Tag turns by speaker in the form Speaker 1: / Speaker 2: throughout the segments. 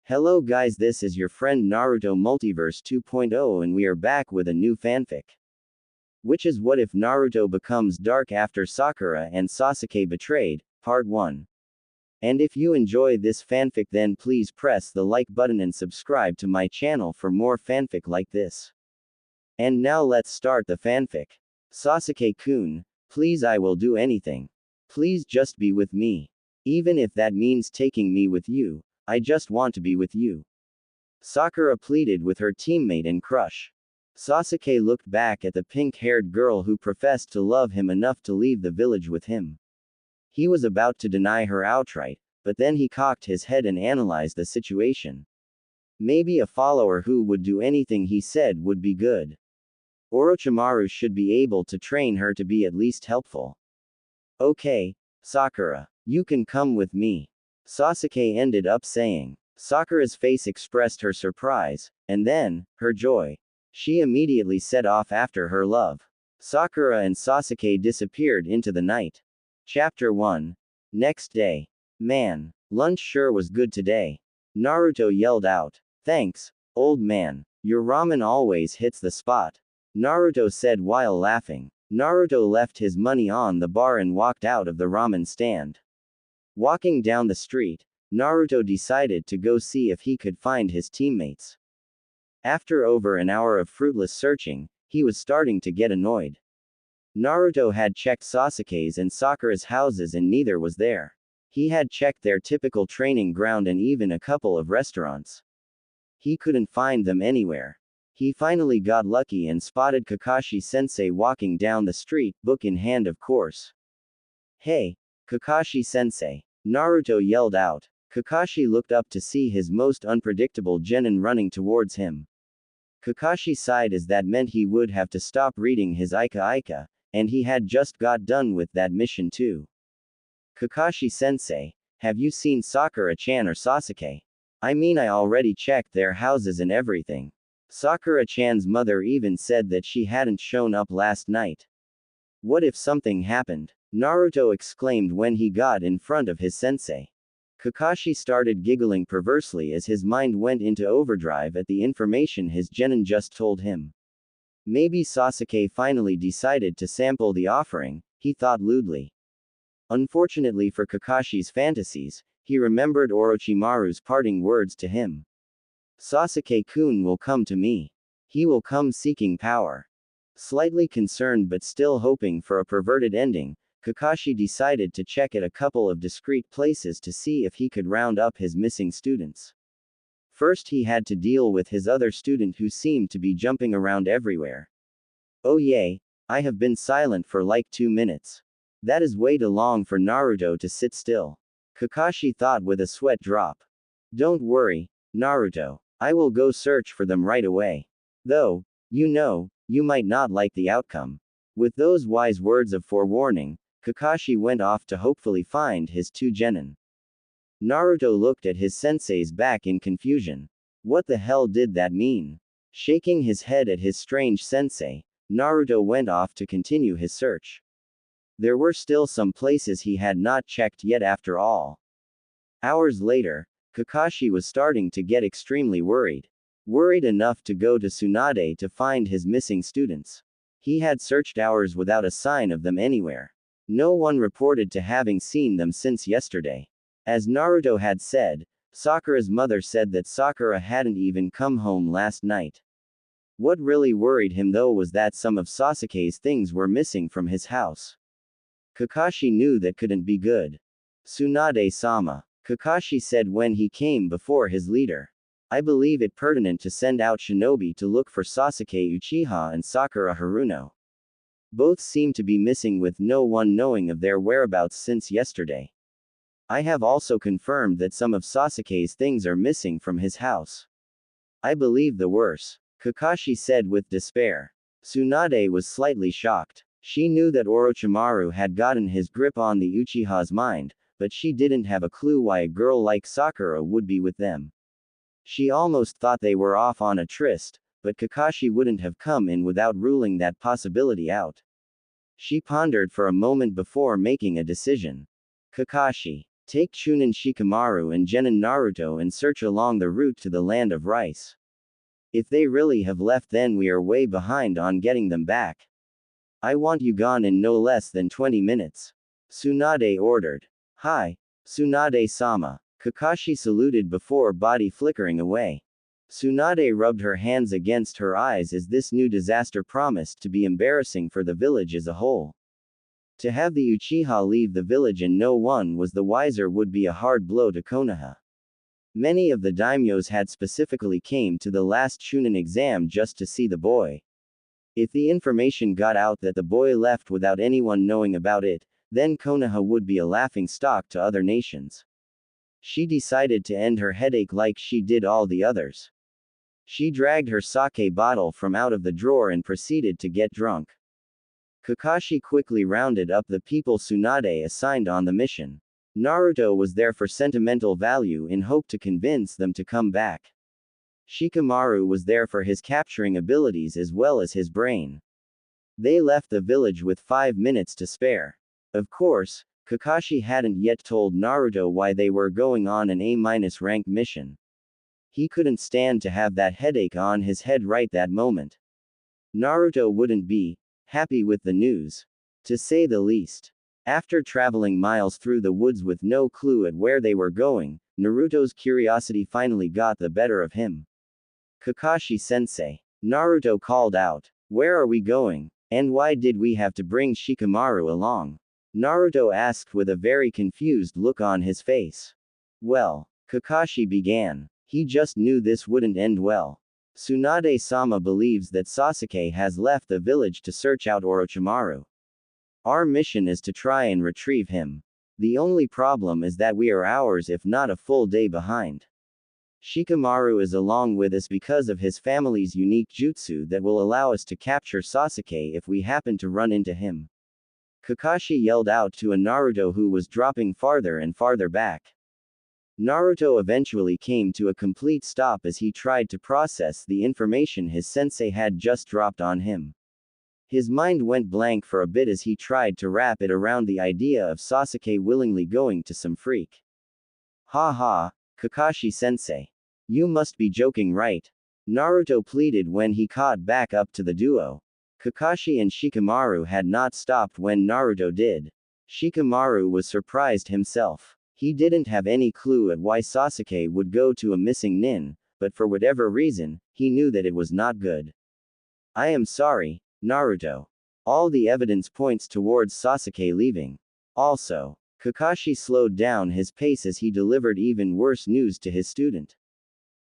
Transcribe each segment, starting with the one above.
Speaker 1: Hello guys, this is your friend Naruto Multiverse 2.0 and we are back with a new fanfic. Which is what if Naruto becomes dark after Sakura and Sasuke betrayed, part 1. And if you enjoy this fanfic then please press the like button and subscribe to my channel for more fanfic like this. And now let's start the fanfic. Sasuke-kun, please I will do anything. Please just be with me. Even if that means taking me with you. I just want to be with you. Sakura pleaded with her teammate and crush. Sasuke looked back at the pink-haired girl who professed to love him enough to leave the village with him. He was about to deny her outright, but then he cocked his head and analyzed the situation. Maybe a follower who would do anything he said would be good. Orochimaru should be able to train her to be at least helpful. Okay, Sakura, you can come with me. Sasuke ended up saying. Sakura's face expressed her surprise, and then, her joy. She immediately set off after her love. Sakura and Sasuke disappeared into the night. Chapter 1. Next day. Man, lunch sure was good today. Naruto yelled out. Thanks, old man. Your ramen always hits the spot. Naruto said while laughing. Naruto left his money on the bar and walked out of the ramen stand. Walking down the street, Naruto decided to go see if he could find his teammates. After over an hour of fruitless searching, he was starting to get annoyed. Naruto had checked Sasuke's and Sakura's houses and neither was there. He had checked their typical training ground and even a couple of restaurants. He couldn't find them anywhere. He finally got lucky and spotted Kakashi-sensei walking down the street, book in hand of course. Hey, Kakashi-sensei. Naruto yelled out. Kakashi looked up to see his most unpredictable genin running towards him. Kakashi sighed as that meant he would have to stop reading his Ika, and he had just got done with that mission too. Kakashi-sensei, have you seen Sakura-chan or Sasuke? I mean I already checked their houses and everything. Sakura-chan's mother even said that she hadn't shown up last night. What if something happened? Naruto exclaimed when he got in front of his sensei. Kakashi started giggling perversely as his mind went into overdrive at the information his genin just told him. Maybe Sasuke finally decided to sample the offering, he thought lewdly. Unfortunately for Kakashi's fantasies, he remembered Orochimaru's parting words to him. Sasuke-kun will come to me. He will come seeking power. Slightly concerned but still hoping for a perverted ending, Kakashi decided to check at a couple of discreet places to see if he could round up his missing students. First he had to deal with his other student who seemed to be jumping around everywhere. Oh yay, I have been silent for like 2 minutes. That is way too long for Naruto to sit still. Kakashi thought with a sweat drop. Don't worry, Naruto. I will go search for them right away. Though, you might not like the outcome. With those wise words of forewarning, Kakashi went off to hopefully find his two genin. Naruto looked at his sensei's back in confusion. What the hell did that mean? Shaking his head at his strange sensei, Naruto went off to continue his search. There were still some places he had not checked yet after all. Hours later, Kakashi was starting to get extremely worried. Worried enough to go to Tsunade to find his missing students. He had searched hours without a sign of them anywhere. No one reported to having seen them since yesterday. As Naruto had said, Sakura's mother said that Sakura hadn't even come home last night. What really worried him though was that some of Sasuke's things were missing from his house. Kakashi knew that couldn't be good. Tsunade-sama, Kakashi said when he came before his leader. I believe it pertinent to send out shinobi to look for Sasuke Uchiha and Sakura Haruno. Both seem to be missing with no one knowing of their whereabouts since yesterday. I have also confirmed that some of Sasuke's things are missing from his house. I believe the worst, Kakashi said with despair. Tsunade was slightly shocked. She knew that Orochimaru had gotten his grip on the Uchiha's mind, but she didn't have a clue why a girl like Sakura would be with them. She almost thought they were off on a tryst, but Kakashi wouldn't have come in without ruling that possibility out. She pondered for a moment before making a decision. Kakashi. Take Chunin Shikamaru and Genin Naruto and search along the route to the land of rice. If they really have left, then we are way behind on getting them back. I want you gone in no less than 20 minutes. Tsunade ordered. Hi, Tsunade-sama. Kakashi saluted before body flickering away. Tsunade rubbed her hands against her eyes as this new disaster promised to be embarrassing for the village as a whole. To have the Uchiha leave the village and no one was the wiser would be a hard blow to Konoha. Many of the daimyos had specifically came to the last Chunin exam just to see the boy. If the information got out that the boy left without anyone knowing about it, then Konoha would be a laughingstock to other nations. She decided to end her headache like she did all the others. She dragged her sake bottle from out of the drawer and proceeded to get drunk. Kakashi quickly rounded up the people Tsunade assigned on the mission. Naruto was there for sentimental value in hope to convince them to come back. Shikamaru was there for his capturing abilities as well as his brain. They left the village with 5 minutes to spare. Of course, Kakashi hadn't yet told Naruto why they were going on an A-rank mission. He couldn't stand to have that headache on his head right that moment. Naruto wouldn't be happy with the news, to say the least. After traveling miles through the woods with no clue at where they were going, Naruto's curiosity finally got the better of him. Kakashi-sensei. Naruto called out. Where are we going? And why did we have to bring Shikamaru along? Naruto asked with a very confused look on his face. Well, Kakashi began. He just knew this wouldn't end well. Tsunade-sama believes that Sasuke has left the village to search out Orochimaru. Our mission is to try and retrieve him. The only problem is that we are hours if not a full day behind. Shikamaru is along with us because of his family's unique jutsu that will allow us to capture Sasuke if we happen to run into him. Kakashi yelled out to a Naruto who was dropping farther and farther back. Naruto eventually came to a complete stop as he tried to process the information his sensei had just dropped on him. His mind went blank for a bit as he tried to wrap it around the idea of Sasuke willingly going to some freak. Ha ha, Kakashi-sensei. You must be joking, right? Naruto pleaded when he caught back up to the duo. Kakashi and Shikamaru had not stopped when Naruto did. Shikamaru was surprised himself. He didn't have any clue at why Sasuke would go to a missing nin, but for whatever reason, he knew that it was not good. I am sorry, Naruto. All the evidence points towards Sasuke leaving. Also, Kakashi slowed down his pace as he delivered even worse news to his student.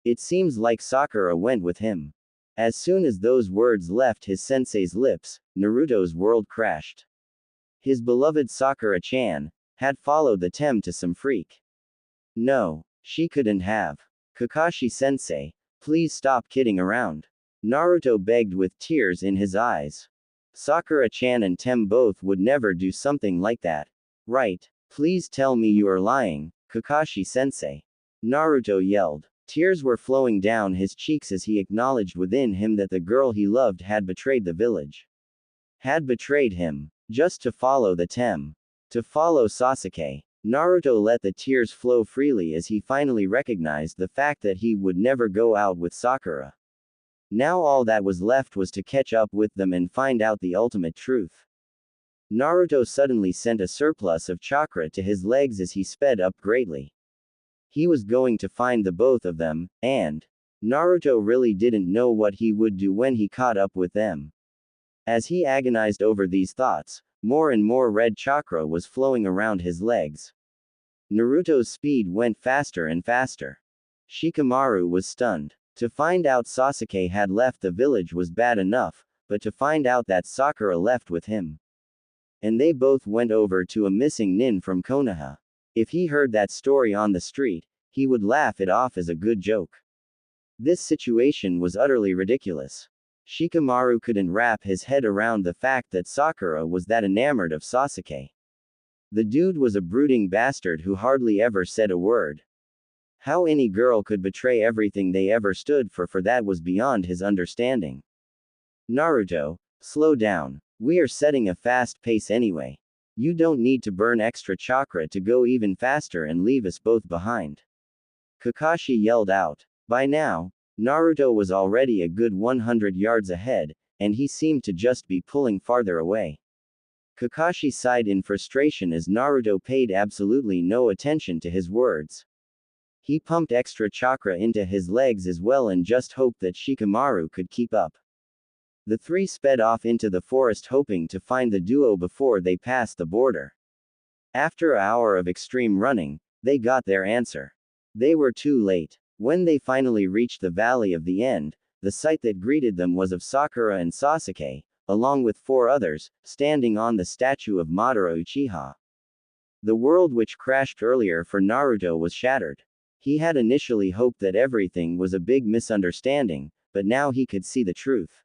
Speaker 1: It seems like Sakura went with him. As soon as those words left his sensei's lips, Naruto's world crashed. His beloved Sakura-chan had followed the Tem to some freak. No, she couldn't have. Kakashi-sensei, please stop kidding around. Naruto begged with tears in his eyes. Sakura-chan and Tem both would never do something like that. Right, please tell me you are lying, Kakashi-sensei. Naruto yelled. Tears were flowing down his cheeks as he acknowledged within him that the girl he loved had betrayed the village. Had betrayed him, just to follow the Tem. To follow Sasuke. Naruto let the tears flow freely as he finally recognized the fact that he would never go out with Sakura. Now all that was left was to catch up with them and find out the ultimate truth. Naruto suddenly sent a surplus of chakra to his legs as he sped up greatly. He was going to find the both of them, and Naruto really didn't know what he would do when he caught up with them. As he agonized over these thoughts, more and more red chakra was flowing around his legs. Naruto's speed went faster and faster. Shikamaru was stunned. To find out Sasuke had left the village was bad enough, but to find out that Sakura left with him. And they both went over to a missing nin from Konoha. If he heard that story on the street, he would laugh it off as a good joke. This situation was utterly ridiculous. Shikamaru couldn't wrap his head around the fact that Sakura was that enamored of Sasuke. The dude was a brooding bastard who hardly ever said a word. How any girl could betray everything they ever stood for that was beyond his understanding. Naruto, slow down. We are setting a fast pace anyway. You don't need to burn extra chakra to go even faster and leave us both behind. Kakashi yelled out. By now, Naruto was already a good 100 yards ahead, and he seemed to just be pulling farther away. Kakashi sighed in frustration as Naruto paid absolutely no attention to his words. He pumped extra chakra into his legs as well and just hoped that Shikamaru could keep up. The three sped off into the forest hoping to find the duo before they passed the border. After an hour of extreme running, they got their answer. They were too late. When they finally reached the Valley of the End, the sight that greeted them was of Sakura and Sasuke, along with 4 others, standing on the statue of Madara Uchiha. The world which crashed earlier for Naruto was shattered. He had initially hoped that everything was a big misunderstanding, but now he could see the truth.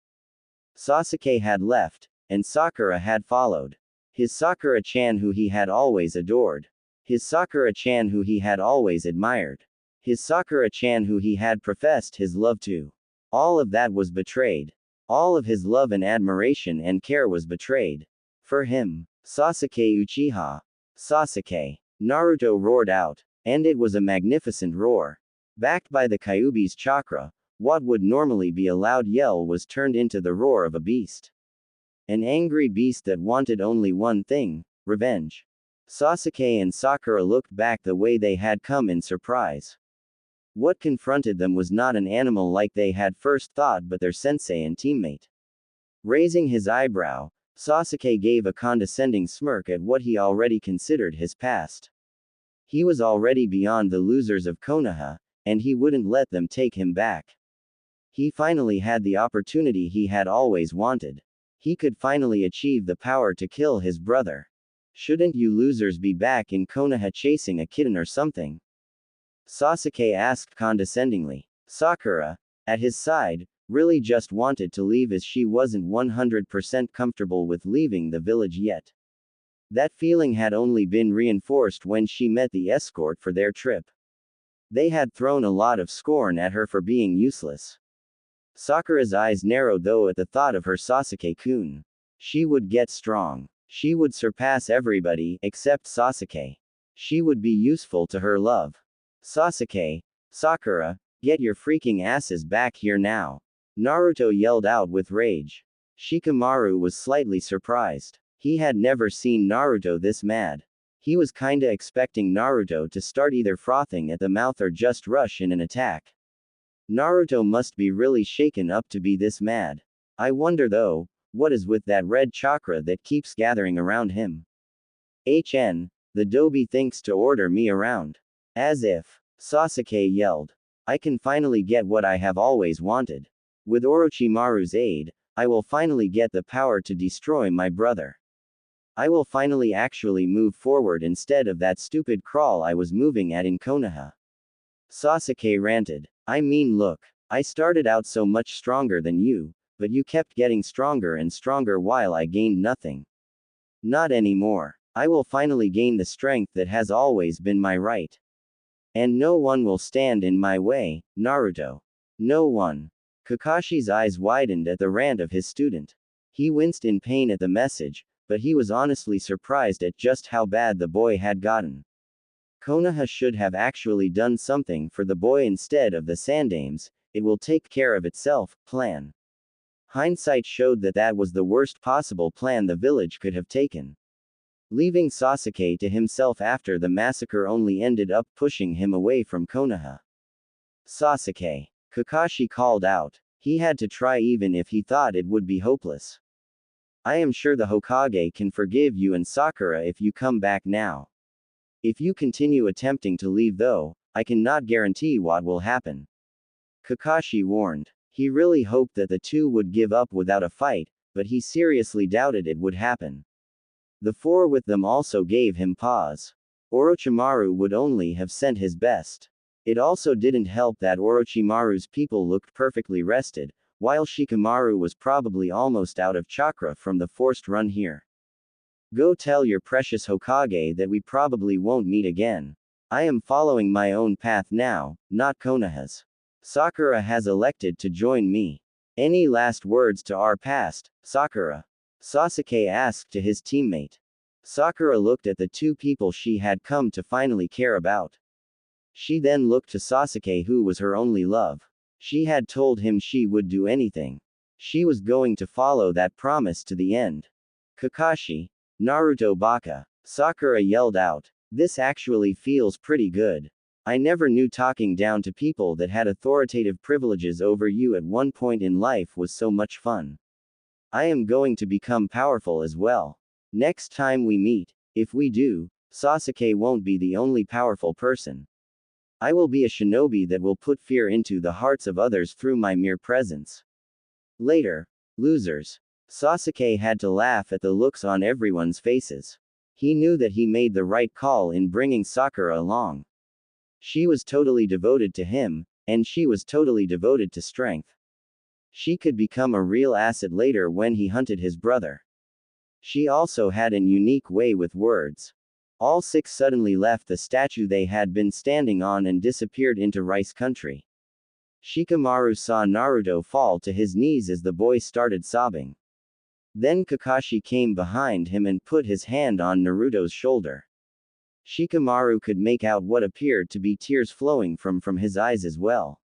Speaker 1: Sasuke had left, and Sakura had followed. His Sakura-chan who he had always adored. His Sakura-chan who he had always admired. His Sakura-chan who he had professed his love to. All of that was betrayed. All of his love and admiration and care was betrayed. For him, Sasuke Uchiha. Sasuke. Naruto roared out. And it was a magnificent roar. Backed by the Kyuubi's chakra, what would normally be a loud yell was turned into the roar of a beast. An angry beast that wanted only one thing, revenge. Sasuke and Sakura looked back the way they had come in surprise. What confronted them was not an animal like they had first thought but their sensei and teammate. Raising his eyebrow, Sasuke gave a condescending smirk at what he already considered his past. He was already beyond the losers of Konoha, and he wouldn't let them take him back. He finally had the opportunity he had always wanted. He could finally achieve the power to kill his brother. Shouldn't you losers be back in Konoha chasing a kitten or something? Sasuke asked condescendingly. Sakura, at his side, really just wanted to leave as she wasn't 100% comfortable with leaving the village yet. That feeling had only been reinforced when she met the escort for their trip. They had thrown a lot of scorn at her for being useless. Sakura's eyes narrowed though at the thought of her Sasuke-kun. She would get strong. She would surpass everybody except Sasuke. She would be useful to her love. Sasuke, Sakura, get your freaking asses back here now. Naruto yelled out with rage. Shikamaru was slightly surprised. He had never seen Naruto this mad. He was kinda expecting Naruto to start either frothing at the mouth or just rush in an attack. Naruto must be really shaken up to be this mad. I wonder though, what is with that red chakra that keeps gathering around him? The Dobi thinks to order me around. As if. Sasuke yelled. I can finally get what I have always wanted. With Orochimaru's aid, I will finally get the power to destroy my brother. I will finally actually move forward instead of that stupid crawl I was moving at in Konoha. Sasuke ranted. I mean look, I started out so much stronger than you, but you kept getting stronger and stronger while I gained nothing. Not anymore. I will finally gain the strength that has always been my right. And no one will stand in my way, Naruto. No one. Kakashi's eyes widened at the rant of his student. He winced in pain at the message, but he was honestly surprised at just how bad the boy had gotten. Konoha should have actually done something for the boy instead of the Sandames, it will take care of itself, plan. Hindsight showed that that was the worst possible plan the village could have taken. Leaving Sasuke to himself after the massacre only ended up pushing him away from Konoha. Sasuke. Kakashi called out. He had to try even if he thought it would be hopeless. I am sure the Hokage can forgive you and Sakura if you come back now. If you continue attempting to leave though, I cannot guarantee what will happen. Kakashi warned. He really hoped that the two would give up without a fight, but he seriously doubted it would happen. The 4 with them also gave him pause. Orochimaru would only have sent his best. It also didn't help that Orochimaru's people looked perfectly rested, while Shikamaru was probably almost out of chakra from the forced run here. Go tell your precious Hokage that we probably won't meet again. I am following my own path now, not Konoha's. Sakura has elected to join me. Any last words to our past, Sakura? Sasuke asked to his teammate. Sakura looked at the two people she had come to finally care about. She then looked to Sasuke, who was her only love. She had told him she would do anything. She was going to follow that promise to the end. Kakashi. Naruto baka. Sakura yelled out. This actually feels pretty good. I never knew talking down to people that had authoritative privileges over you at one point in life was so much fun. I am going to become powerful as well. Next time we meet, if we do, Sasuke won't be the only powerful person. I will be a shinobi that will put fear into the hearts of others through my mere presence. Later. Losers. Sasuke had to laugh at the looks on everyone's faces. He knew that he made the right call in bringing Sakura along. She was totally devoted to him, and she was totally devoted to strength. She could become a real asset later when he hunted his brother. She also had an unique way with words. All six suddenly left the statue they had been standing on and disappeared into Rice Country. Shikamaru saw Naruto fall to his knees as the boy started sobbing. Then Kakashi came behind him and put his hand on Naruto's shoulder. Shikamaru could make out what appeared to be tears flowing from his eyes as well.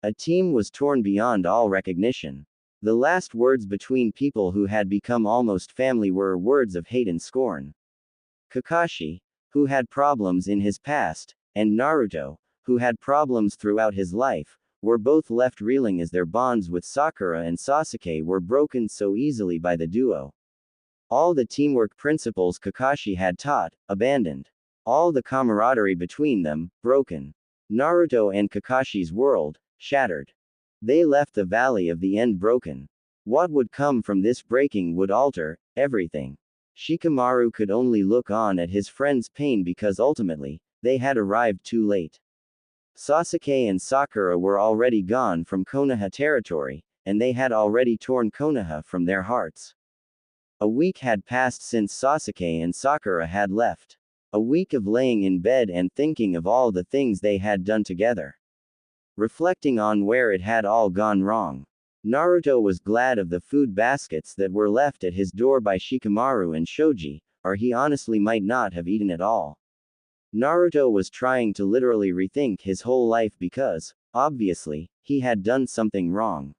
Speaker 1: A team was torn beyond all recognition. The last words between people who had become almost family were words of hate and scorn. Kakashi, who had problems in his past, and Naruto, who had problems throughout his life, were both left reeling as their bonds with Sakura and Sasuke were broken so easily by the duo. All the teamwork principles Kakashi had taught, abandoned. All the camaraderie between them, broken. Naruto and Kakashi's world, shattered. They left the Valley of the End broken. What would come from this breaking would alter everything. Shikamaru could only look on at his friend's pain because ultimately, they had arrived too late. Sasuke and Sakura were already gone from Konoha territory, and they had already torn Konoha from their hearts. A week had passed since Sasuke and Sakura had left. A week of laying in bed and thinking of all the things they had done together. Reflecting on where it had all gone wrong. Naruto was glad of the food baskets that were left at his door by Shikamaru and Shoji, or he honestly might not have eaten at all. Naruto was trying to literally rethink his whole life because, obviously, he had done something wrong.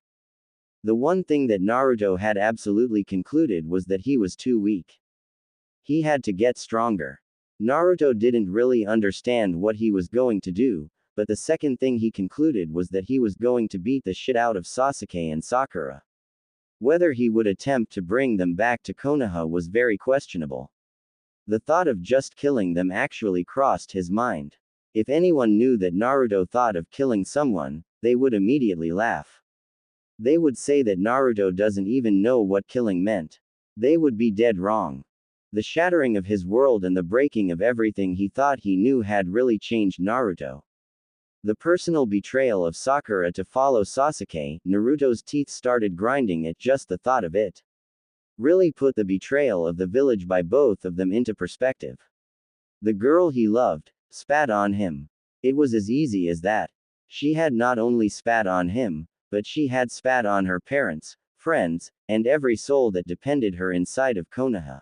Speaker 1: The one thing that Naruto had absolutely concluded was that he was too weak. He had to get stronger. Naruto didn't really understand what he was going to do, but the second thing he concluded was that he was going to beat the shit out of Sasuke and Sakura. Whether he would attempt to bring them back to Konoha was very questionable. The thought of just killing them actually crossed his mind. If anyone knew that Naruto thought of killing someone, they would immediately laugh. They would say that Naruto doesn't even know what killing meant. They would be dead wrong. The shattering of his world and the breaking of everything he thought he knew had really changed Naruto. The personal betrayal of Sakura to follow Sasuke, Naruto's teeth started grinding at just the thought of it. Really put the betrayal of the village by both of them into perspective. The girl he loved, spat on him. It was as easy as that. She had not only spat on him, but she had spat on her parents, friends, and every soul that depended her inside of Konoha.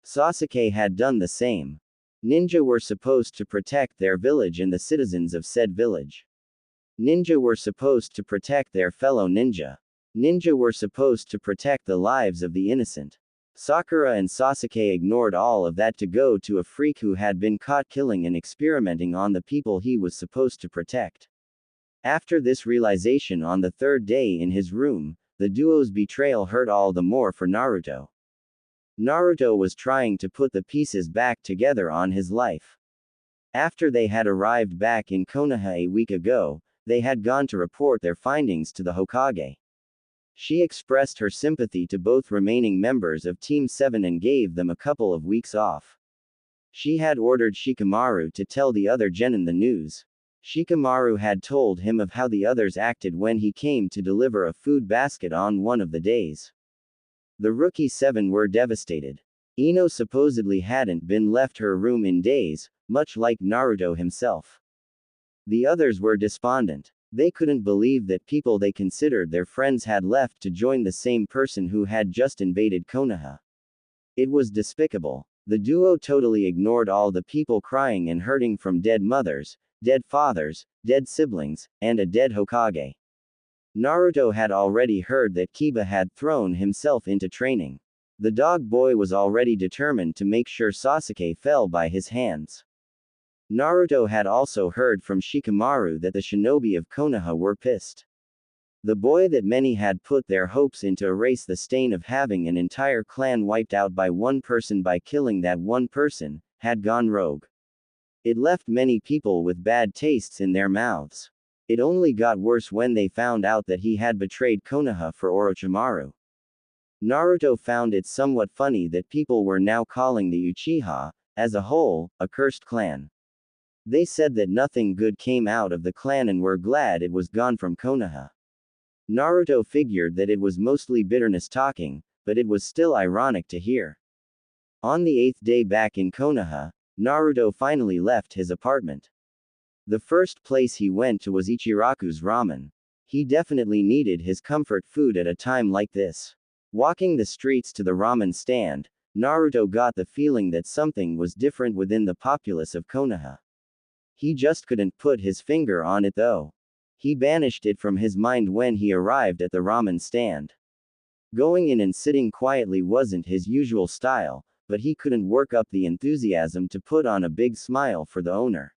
Speaker 1: Sasuke had done the same. Ninja were supposed to protect their village and the citizens of said village. Ninja were supposed to protect their fellow ninja. Ninja were supposed to protect the lives of the innocent. Sakura and Sasuke ignored all of that to go to a freak who had been caught killing and experimenting on the people he was supposed to protect. After this realization on the third day in his room, the duo's betrayal hurt all the more for Naruto. Naruto was trying to put the pieces back together on his life. After they had arrived back in Konoha a week ago, they had gone to report their findings to the Hokage. She expressed her sympathy to both remaining members of Team 7 and gave them a couple of weeks off. She had ordered Shikamaru to tell the other genin the news. Shikamaru had told him of how the others acted when he came to deliver a food basket on one of the days. The rookie 7 were devastated. Ino supposedly hadn't been left her room in days, much like Naruto himself. The others were despondent. They couldn't believe that people they considered their friends had left to join the same person who had just invaded Konoha. It was despicable. The duo totally ignored all the people crying and hurting from dead mothers, dead fathers, dead siblings, and a dead Hokage. Naruto had already heard that Kiba had thrown himself into training. The dog boy was already determined to make sure Sasuke fell by his hands. Naruto had also heard from Shikamaru that the shinobi of Konoha were pissed. The boy that many had put their hopes in to erase the stain of having an entire clan wiped out by one person by killing that one person, had gone rogue. It left many people with bad tastes in their mouths. It only got worse when they found out that he had betrayed Konoha for Orochimaru. Naruto found it somewhat funny that people were now calling the Uchiha, as a whole, a cursed clan. They said that nothing good came out of the clan and were glad it was gone from Konoha. Naruto figured that it was mostly bitterness talking, but it was still ironic to hear. On the 8th day back in Konoha, Naruto finally left his apartment. The first place he went to was Ichiraku's ramen. He definitely needed his comfort food at a time like this. Walking the streets to the ramen stand, Naruto got the feeling that something was different within the populace of Konoha. He just couldn't put his finger on it though. He banished it from his mind when he arrived at the ramen stand. Going in and sitting quietly wasn't his usual style, but he couldn't work up the enthusiasm to put on a big smile for the owner.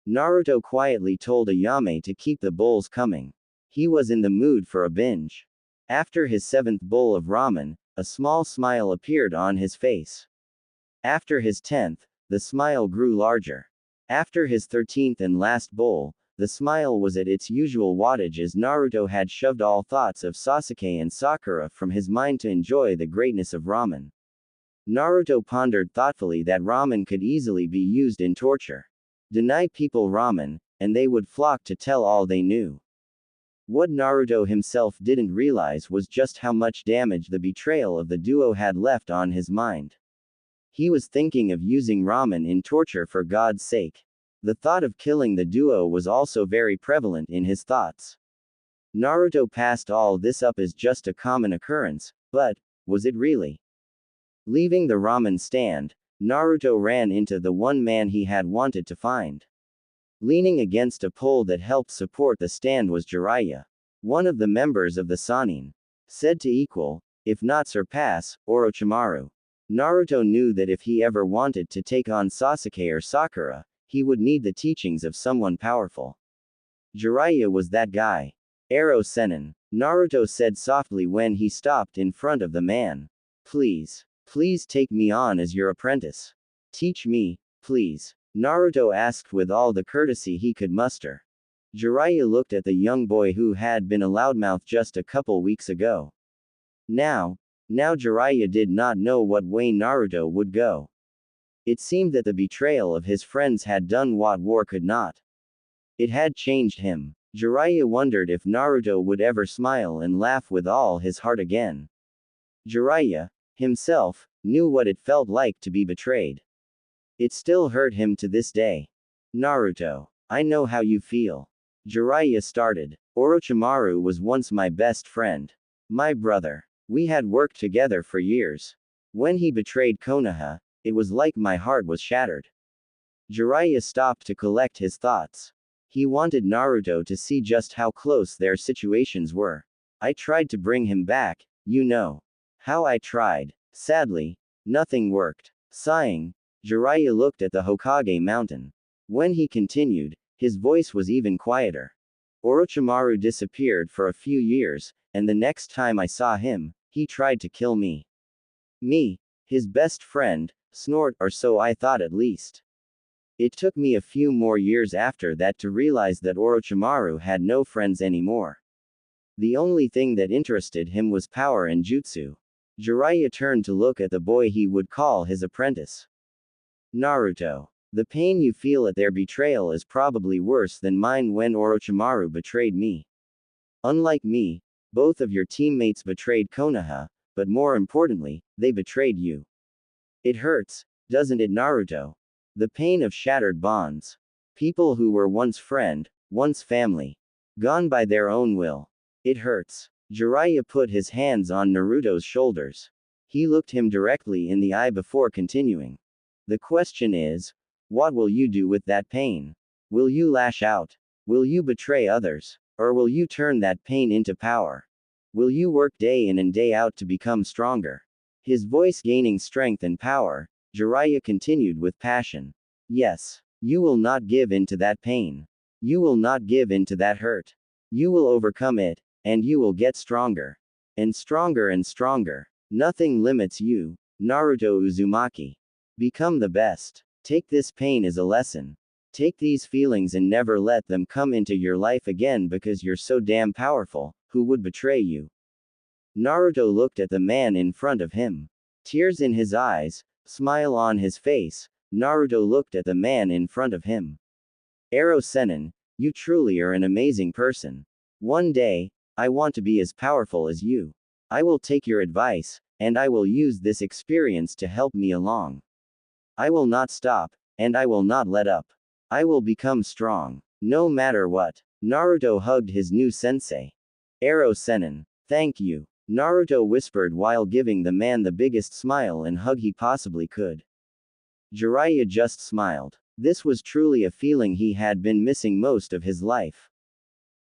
Speaker 1: Naruto quietly told Ayame to keep the bowls coming. He was in the mood for a binge. After his 7th bowl of ramen, a small smile appeared on his face. After his 10th, the smile grew larger. After his 13th and last bowl, the smile was at its usual wattage as Naruto had shoved all thoughts of Sasuke and Sakura from his mind to enjoy the greatness of ramen. Naruto pondered thoughtfully that ramen could easily be used in torture. Deny people ramen, and they would flock to tell all they knew. What Naruto himself didn't realize was just how much damage the betrayal of the duo had left on his mind. He was thinking of using ramen in torture for God's sake. The thought of killing the duo was also very prevalent in his thoughts. Naruto passed all this up as just a common occurrence, but, was it really? Leaving the ramen stand, Naruto ran into the one man he had wanted to find. Leaning against a pole that helped support the stand was Jiraiya, one of the members of the Sannin. Said to equal, if not surpass, Orochimaru. Naruto knew that if he ever wanted to take on Sasuke or Sakura, he would need the teachings of someone powerful. Jiraiya was that guy. Arrow Sennin, Naruto said softly when he stopped in front of the man. Please take me on as your apprentice. Teach me, please. Naruto asked with all the courtesy he could muster. Jiraiya looked at the young boy who had been a loudmouth just a couple weeks ago. Now Jiraiya did not know what way Naruto would go. It seemed that the betrayal of his friends had done what war could not. It had changed him. Jiraiya wondered if Naruto would ever smile and laugh with all his heart again. Jiraiya, himself, knew what it felt like to be betrayed. It still hurt him to this day. Naruto, I know how you feel. Jiraiya started. Orochimaru was once my best friend. My brother. We had worked together for years. When he betrayed Konoha, it was like my heart was shattered. Jiraiya stopped to collect his thoughts. He wanted Naruto to see just how close their situations were. I tried to bring him back, you know. How I tried. Sadly, nothing worked. Sighing, Jiraiya looked at the Hokage mountain. When he continued, his voice was even quieter. Orochimaru disappeared for a few years, and the next time I saw him, he tried to kill me. Me, his best friend, or so I thought at least. It took me a few more years after that to realize that Orochimaru had no friends anymore. The only thing that interested him was power and jutsu. Jiraiya turned to look at the boy he would call his apprentice. Naruto. The pain you feel at their betrayal is probably worse than mine when Orochimaru betrayed me. Unlike me, both of your teammates betrayed Konoha, but more importantly, they betrayed you. It hurts, doesn't it, Naruto? The pain of shattered bonds. People who were once friend, once family. Gone by their own will. It hurts. Jiraiya put his hands on Naruto's shoulders. He looked him directly in the eye before continuing. The question is, what will you do with that pain? Will you lash out? Will you betray others? Or will you turn that pain into power? Will you work day in and day out to become stronger? His voice gaining strength and power, Jiraiya continued with passion. Yes. You will not give in to that pain. You will not give in to that hurt. You will overcome it, and you will get stronger. And stronger and stronger. Nothing limits you, Naruto Uzumaki. Become the best. Take this pain as a lesson. Take these feelings and never let them come into your life again because you're so damn powerful. Who would betray you? Naruto looked at the man in front of him. Tears in his eyes, smile on his face, Naruto looked at the man in front of him. Ero Sennin, you truly are an amazing person. One day, I want to be as powerful as you. I will take your advice, and I will use this experience to help me along. I will not stop, and I will not let up. I will become strong, no matter what. Naruto hugged his new sensei. Ero Sennin, thank you, Naruto whispered while giving the man the biggest smile and hug he possibly could. Jiraiya just smiled. This was truly a feeling he had been missing most of his life.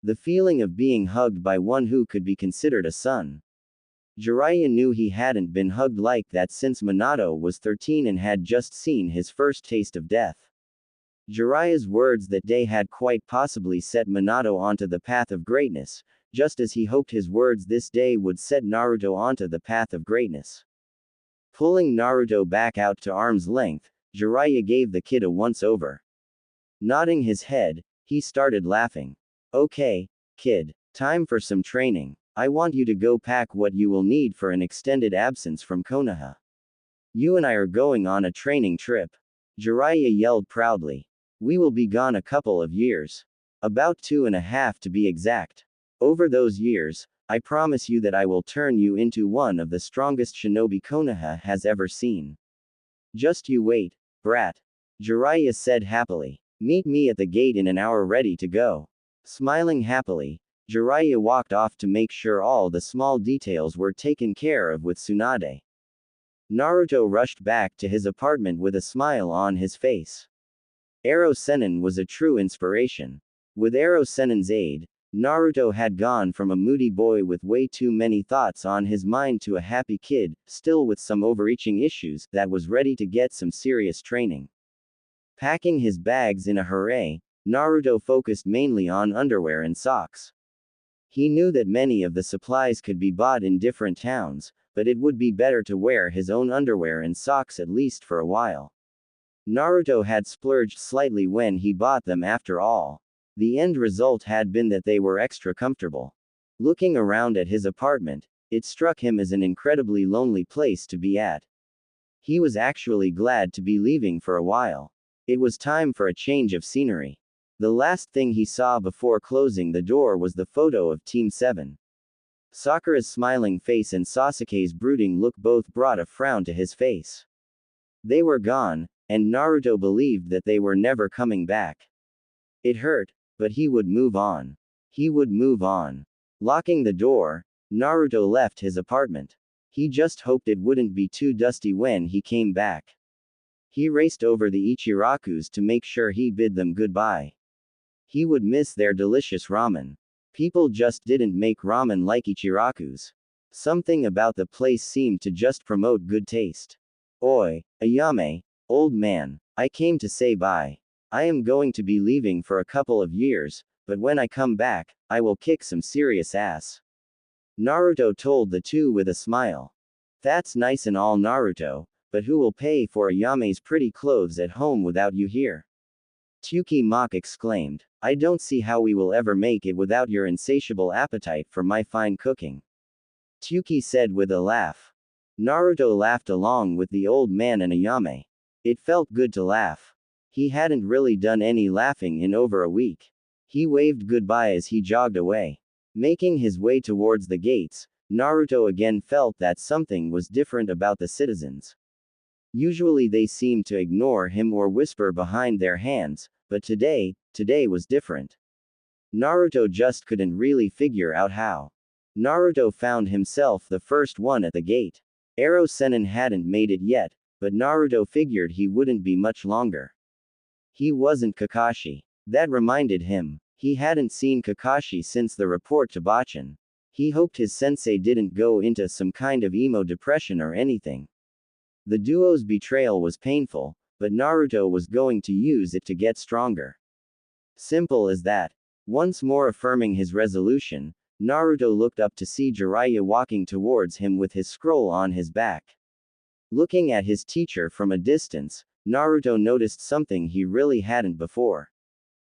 Speaker 1: The feeling of being hugged by one who could be considered a son. Jiraiya knew he hadn't been hugged like that since Minato was 13 and had just seen his first taste of death. Jiraiya's words that day had quite possibly set Minato onto the path of greatness, just as he hoped his words this day would set Naruto onto the path of greatness. Pulling Naruto back out to arm's length, Jiraiya gave the kid a once-over. Nodding his head, he started laughing. Okay, kid, time for some training. I want you to go pack what you will need for an extended absence from Konoha. You and I are going on a training trip. Jiraiya yelled proudly. We will be gone a couple of years. About 2.5 to be exact. Over those years, I promise you that I will turn you into one of the strongest shinobi Konoha has ever seen. Just you wait, brat. Jiraiya said happily. Meet me at the gate in an hour ready to go. Smiling happily, Jiraiya walked off to make sure all the small details were taken care of with Tsunade. Naruto rushed back to his apartment with a smile on his face. Ero Sennin was a true inspiration. With Ero Sennin's aid, Naruto had gone from a moody boy with way too many thoughts on his mind to a happy kid, still with some overreaching issues, that was ready to get some serious training. Packing his bags in a hurry, Naruto focused mainly on underwear and socks. He knew that many of the supplies could be bought in different towns, but it would be better to wear his own underwear and socks at least for a while. Naruto had splurged slightly when he bought them after all. The end result had been that they were extra comfortable. Looking around at his apartment, it struck him as an incredibly lonely place to be at. He was actually glad to be leaving for a while. It was time for a change of scenery. The last thing he saw before closing the door was the photo of Team 7. Sakura's smiling face and Sasuke's brooding look both brought a frown to his face. They were gone, and Naruto believed that they were never coming back. It hurt, but he would move on. He would move on. Locking the door, Naruto left his apartment. He just hoped it wouldn't be too dusty when he came back. He raced over the Ichirakus to make sure he bid them goodbye. He would miss their delicious ramen. People just didn't make ramen like Ichiraku's. Something about the place seemed to just promote good taste. Oi, Ayame, old man, I came to say bye. I am going to be leaving for a couple of years, but when I come back, I will kick some serious ass. Naruto told the two with a smile. That's nice and all, Naruto, but who will pay for Ayame's pretty clothes at home without you here? Tsuki Mock exclaimed. I don't see how we will ever make it without your insatiable appetite for my fine cooking. Tsuki said with a laugh. Naruto laughed along with the old man and Ayame. It felt good to laugh. He hadn't really done any laughing in over a week. He waved goodbye as he jogged away. Making his way towards the gates, Naruto again felt that something was different about the citizens. Usually they seemed to ignore him or whisper behind their hands, but today was different. Naruto just couldn't really figure out how. Naruto found himself the first one at the gate. Ero Sennin hadn't made it yet, but Naruto figured he wouldn't be much longer. He wasn't Kakashi. That reminded him. He hadn't seen Kakashi since the report to Bachan. He hoped his sensei didn't go into some kind of emo depression or anything. The duo's betrayal was painful, but Naruto was going to use it to get stronger. Simple as that. Once more affirming his resolution, Naruto looked up to see Jiraiya walking towards him with his scroll on his back. Looking at his teacher from a distance, Naruto noticed something he really hadn't before.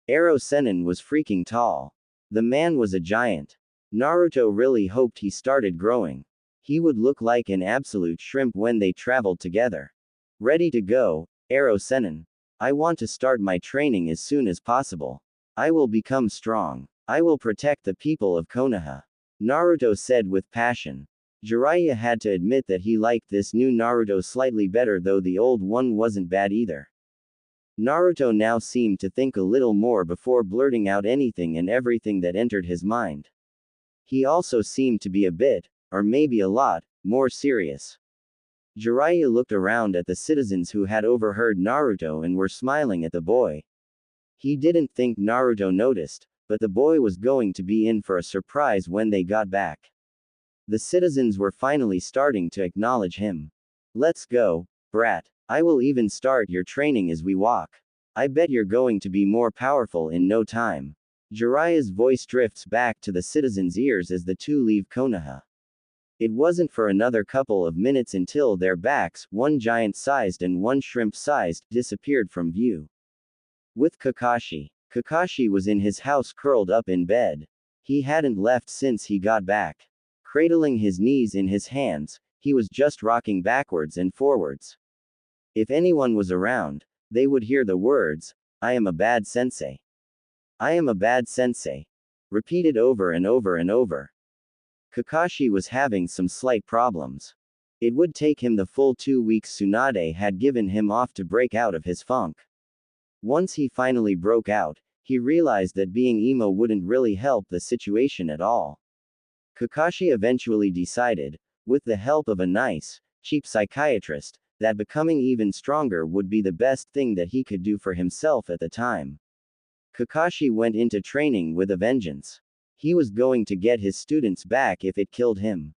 Speaker 1: Ero Sennin was freaking tall. The man was a giant. Naruto really hoped he started growing. He would look like an absolute shrimp when they traveled together. Ready to go, Ero Sennin. I want to start my training as soon as possible. I will become strong. I will protect the people of Konoha. Naruto said with passion. Jiraiya had to admit that he liked this new Naruto slightly better, though the old one wasn't bad either. Naruto now seemed to think a little more before blurting out anything and everything that entered his mind. He also seemed to be a bit, or maybe a lot, more serious. Jiraiya looked around at the citizens who had overheard Naruto and were smiling at the boy. He didn't think Naruto noticed, but the boy was going to be in for a surprise when they got back. The citizens were finally starting to acknowledge him. Let's go, brat. I will even start your training as we walk. I bet you're going to be more powerful in no time. Jiraiya's voice drifts back to the citizens' ears as the two leave Konoha. It wasn't for another couple of minutes until their backs, one giant-sized and one shrimp-sized, disappeared from view. With Kakashi. Kakashi was in his house curled up in bed. He hadn't left since he got back. Cradling his knees in his hands, he was just rocking backwards and forwards. If anyone was around, they would hear the words, "I am a bad sensei. I am a bad sensei," repeated over and over and over. Kakashi was having some slight problems. It would take him the full 2 weeks Tsunade had given him off to break out of his funk. Once he finally broke out, he realized that being emo wouldn't really help the situation at all. Kakashi eventually decided, with the help of a nice, cheap psychiatrist, that becoming even stronger would be the best thing that he could do for himself at the time. Kakashi went into training with a vengeance. He was going to get his students back if it killed him.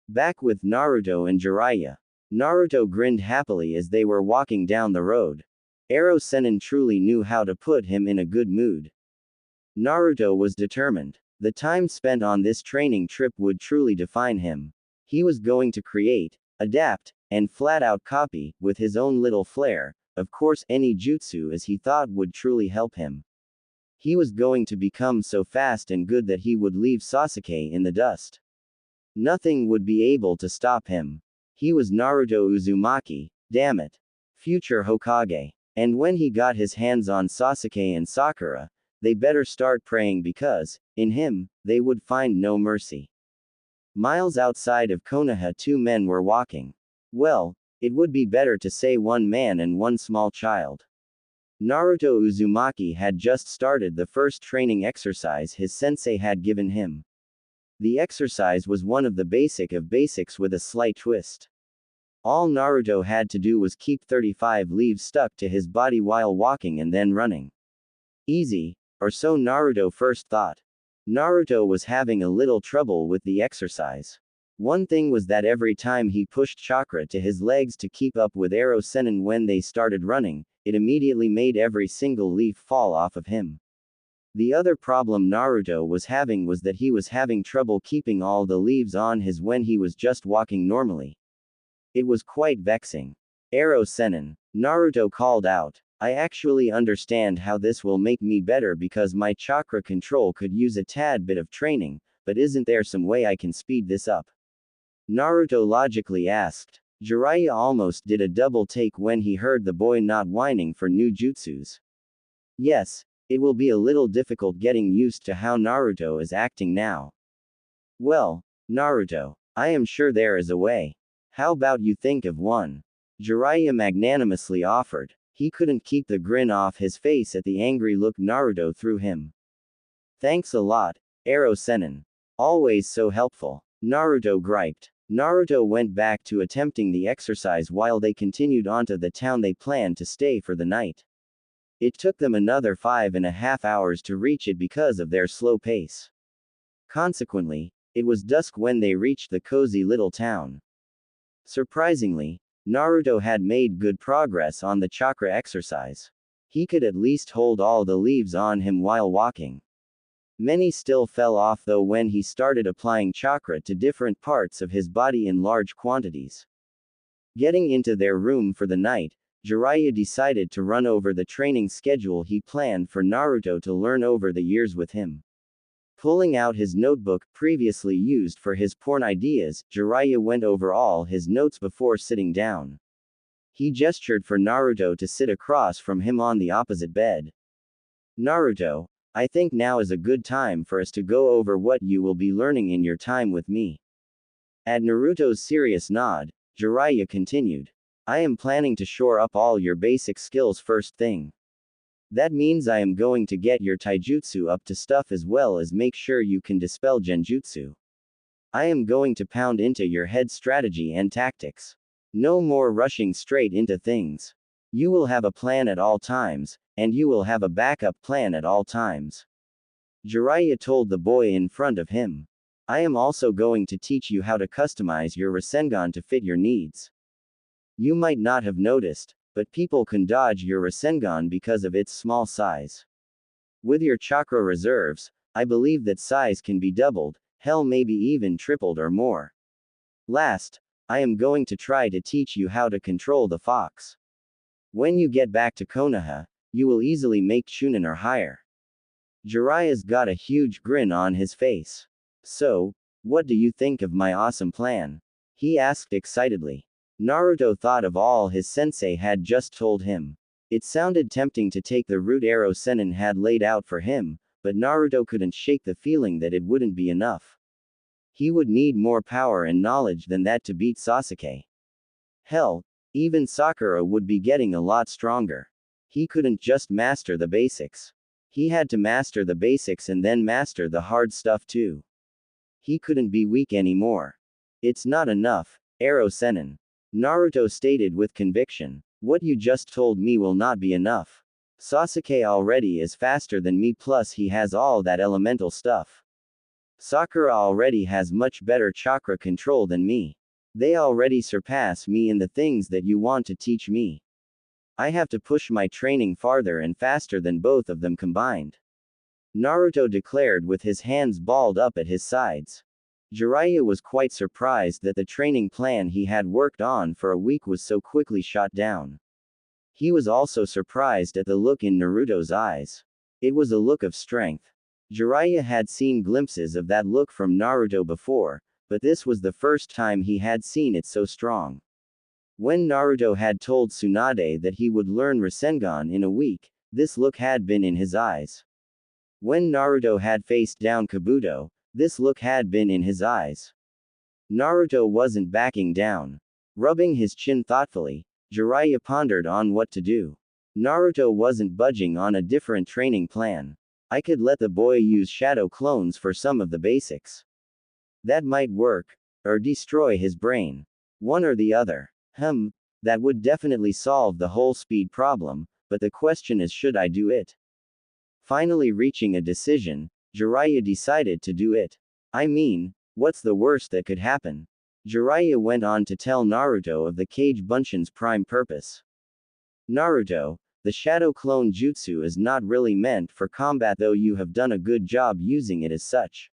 Speaker 1: Back with Naruto and Jiraiya. Naruto grinned happily as they were walking down the road. Ero Sennin truly knew how to put him in a good mood. Naruto was determined. The time spent on this training trip would truly define him. He was going to create, adapt, and flat-out copy, with his own little flair, of course, any jutsu as he thought would truly help him. He was going to become so fast and good that he would leave Sasuke in the dust. Nothing would be able to stop him. He was Naruto Uzumaki, damn it. Future Hokage. And when he got his hands on Sasuke and Sakura, they better start praying because, in him, they would find no mercy. Miles outside of Konoha, two men were walking. Well, it would be better to say one man and one small child. Naruto Uzumaki had just started the first training exercise his sensei had given him. The exercise was one of the basic of basics with a slight twist. All Naruto had to do was keep 35 leaves stuck to his body while walking and then running. Easy, or so Naruto first thought. Naruto was having a little trouble with the exercise. One thing was that every time he pushed chakra to his legs to keep up with Ero Sennin when they started running, it immediately made every single leaf fall off of him. The other problem Naruto was having was that he was having trouble keeping all the leaves on his when he was just walking normally. It was quite vexing. Ero Sennin, Naruto called out. I actually understand how this will make me better because my chakra control could use a tad bit of training, but isn't there some way I can speed this up? Naruto logically asked. Jiraiya almost did a double take when he heard the boy not whining for new jutsus. Yes, it will be a little difficult getting used to how Naruto is acting now. Well, Naruto, I am sure there is a way. How about you think of one? Jiraiya magnanimously offered. He couldn't keep the grin off his face at the angry look Naruto threw him. Thanks a lot, Ero Sennin. Always so helpful. Naruto griped. Naruto went back to attempting the exercise while they continued onto the town they planned to stay for the night. It took them another 5.5 hours to reach it because of their slow pace. Consequently, it was dusk when they reached the cozy little town. Surprisingly, Naruto had made good progress on the chakra exercise. He could at least hold all the leaves on him while walking. Many still fell off though when he started applying chakra to different parts of his body in large quantities. Getting into their room for the night, Jiraiya decided to run over the training schedule he planned for Naruto to learn over the years with him. Pulling out his notebook, previously used for his porn ideas, Jiraiya went over all his notes before sitting down. He gestured for Naruto to sit across from him on the opposite bed. Naruto, I think now is a good time for us to go over what you will be learning in your time with me. At Naruto's serious nod, Jiraiya continued. I am planning to shore up all your basic skills first thing. That means I am going to get your taijutsu up to stuff as well as make sure you can dispel genjutsu. I am going to pound into your head strategy and tactics. No more rushing straight into things. You will have a plan at all times, and you will have a backup plan at all times. Jiraiya told the boy in front of him. I am also going to teach you how to customize your Rasengan to fit your needs. You might not have noticed, but people can dodge your Rasengan because of its small size. With your chakra reserves, I believe that size can be doubled, hell maybe even tripled or more. Last, I am going to try to teach you how to control the fox. When you get back to Konoha, you will easily make Chunin or higher. Jiraiya's got a huge grin on his face. So, what do you think of my awesome plan? He asked excitedly. Naruto thought of all his sensei had just told him. It sounded tempting to take the route arrow Sennin had laid out for him, but Naruto couldn't shake the feeling that it wouldn't be enough. He would need more power and knowledge than that to beat Sasuke. Hell, even Sakura would be getting a lot stronger. He couldn't just master the basics. He had to master the basics and then master the hard stuff too. He couldn't be weak anymore. It's not enough, arrow Sennin. Naruto stated with conviction. What you just told me will not be enough. Sasuke already is faster than me plus he has all that elemental stuff. Sakura already has much better chakra control than me. They already surpass me in the things that you want to teach me. I have to push my training farther and faster than both of them combined. Naruto declared with his hands balled up at his sides. Jiraiya was quite surprised that the training plan he had worked on for a week was so quickly shot down. He was also surprised at the look in Naruto's eyes. It was a look of strength. Jiraiya had seen glimpses of that look from Naruto before, but this was the first time he had seen it so strong. When Naruto had told Tsunade that he would learn Rasengan in a week, this look had been in his eyes. When Naruto had faced down Kabuto, this look had been in his eyes. Naruto wasn't backing down. Rubbing his chin thoughtfully, Jiraiya pondered on what to do. Naruto wasn't budging on a different training plan. I could let the boy use shadow clones for some of the basics. That might work, or destroy his brain. One or the other. That would definitely solve the whole speed problem, but the question is should I do it? Finally reaching a decision, Jiraiya decided to do it. I mean, what's the worst that could happen? Jiraiya went on to tell Naruto of the Kage Bunshin's prime purpose. Naruto, the Shadow Clone Jutsu is not really meant for combat though you have done a good job using it as such.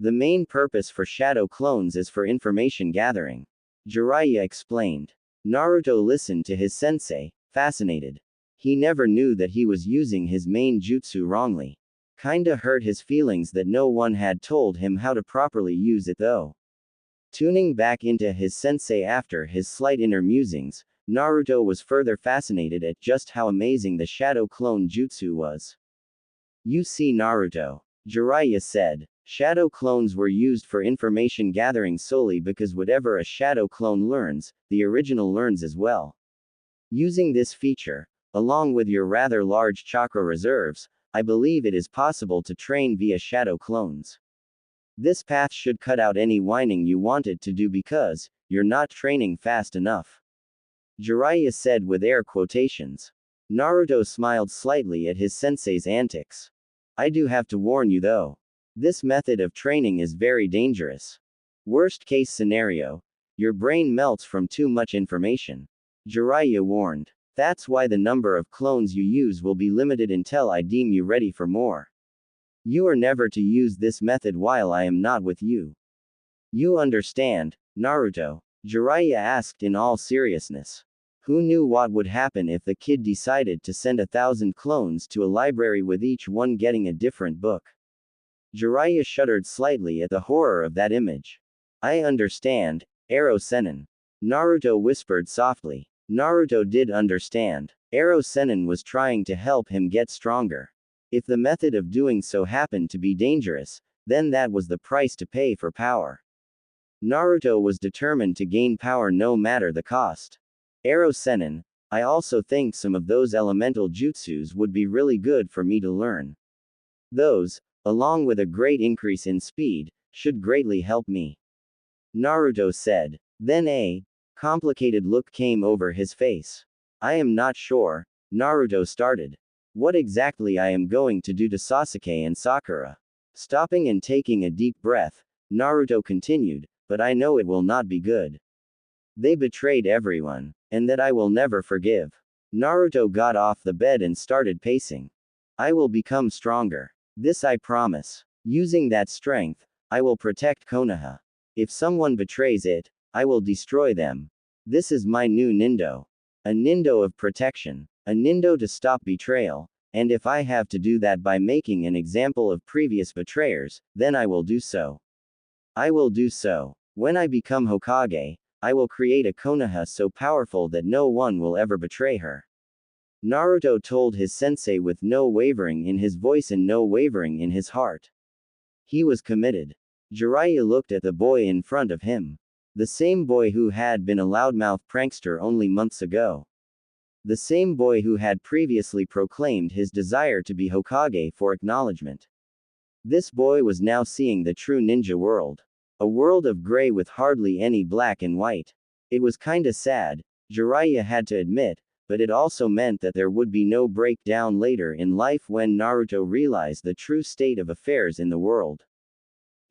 Speaker 1: The main purpose for Shadow Clones is for information gathering. Jiraiya explained. Naruto listened to his sensei, fascinated. He never knew that he was using his main jutsu wrongly. Kinda hurt his feelings that no one had told him how to properly use it though. Tuning back into his sensei after his slight inner musings, Naruto was further fascinated at just how amazing the Shadow Clone Jutsu was. You see Naruto, Jiraiya said, shadow clones were used for information gathering solely because whatever a shadow clone learns, the original learns as well. Using this feature, along with your rather large chakra reserves, I believe it is possible to train via shadow clones. This path should cut out any whining you wanted to do because you're not training fast enough. Jiraiya said with air quotations. Naruto smiled slightly at his sensei's antics. I do have to warn you though. This method of training is very dangerous. Worst case scenario, your brain melts from too much information. Jiraiya warned. That's why the number of clones you use will be limited until I deem you ready for more. You are never to use this method while I am not with you. You understand, Naruto? Jiraiya asked in all seriousness. Who knew what would happen if the kid decided to send 1,000 clones to a library with each one getting a different book? Jiraiya shuddered slightly at the horror of that image. I understand, Ero Sennin. Naruto whispered softly. Naruto did understand. Ero Sennin was trying to help him get stronger. If the method of doing so happened to be dangerous, then that was the price to pay for power. Naruto was determined to gain power no matter the cost. Ero Sennin, I also think some of those elemental jutsus would be really good for me to learn. Those, along with a great increase in speed, should greatly help me. Naruto said. Then a complicated look came over his face. I am not sure, Naruto started. What exactly I am going to do to Sasuke and Sakura. Stopping and taking a deep breath, Naruto continued, but I know it will not be good. They betrayed everyone, and that I will never forgive. Naruto got off the bed and started pacing. I will become stronger. This I promise. Using that strength, I will protect Konoha. If someone betrays it, I will destroy them. This is my new Nindo. A Nindo of protection. A Nindo to stop betrayal, and if I have to do that by making an example of previous betrayers, then I will do so. I will do so. When I become Hokage, I will create a Konoha so powerful that no one will ever betray her. Naruto told his sensei with no wavering in his voice and no wavering in his heart. He was committed. Jiraiya looked at the boy in front of him. The same boy who had been a loudmouth prankster only months ago. The same boy who had previously proclaimed his desire to be Hokage for acknowledgement. This boy was now seeing the true ninja world. A world of gray with hardly any black and white. It was kinda sad, Jiraiya had to admit, but it also meant that there would be no breakdown later in life when Naruto realized the true state of affairs in the world.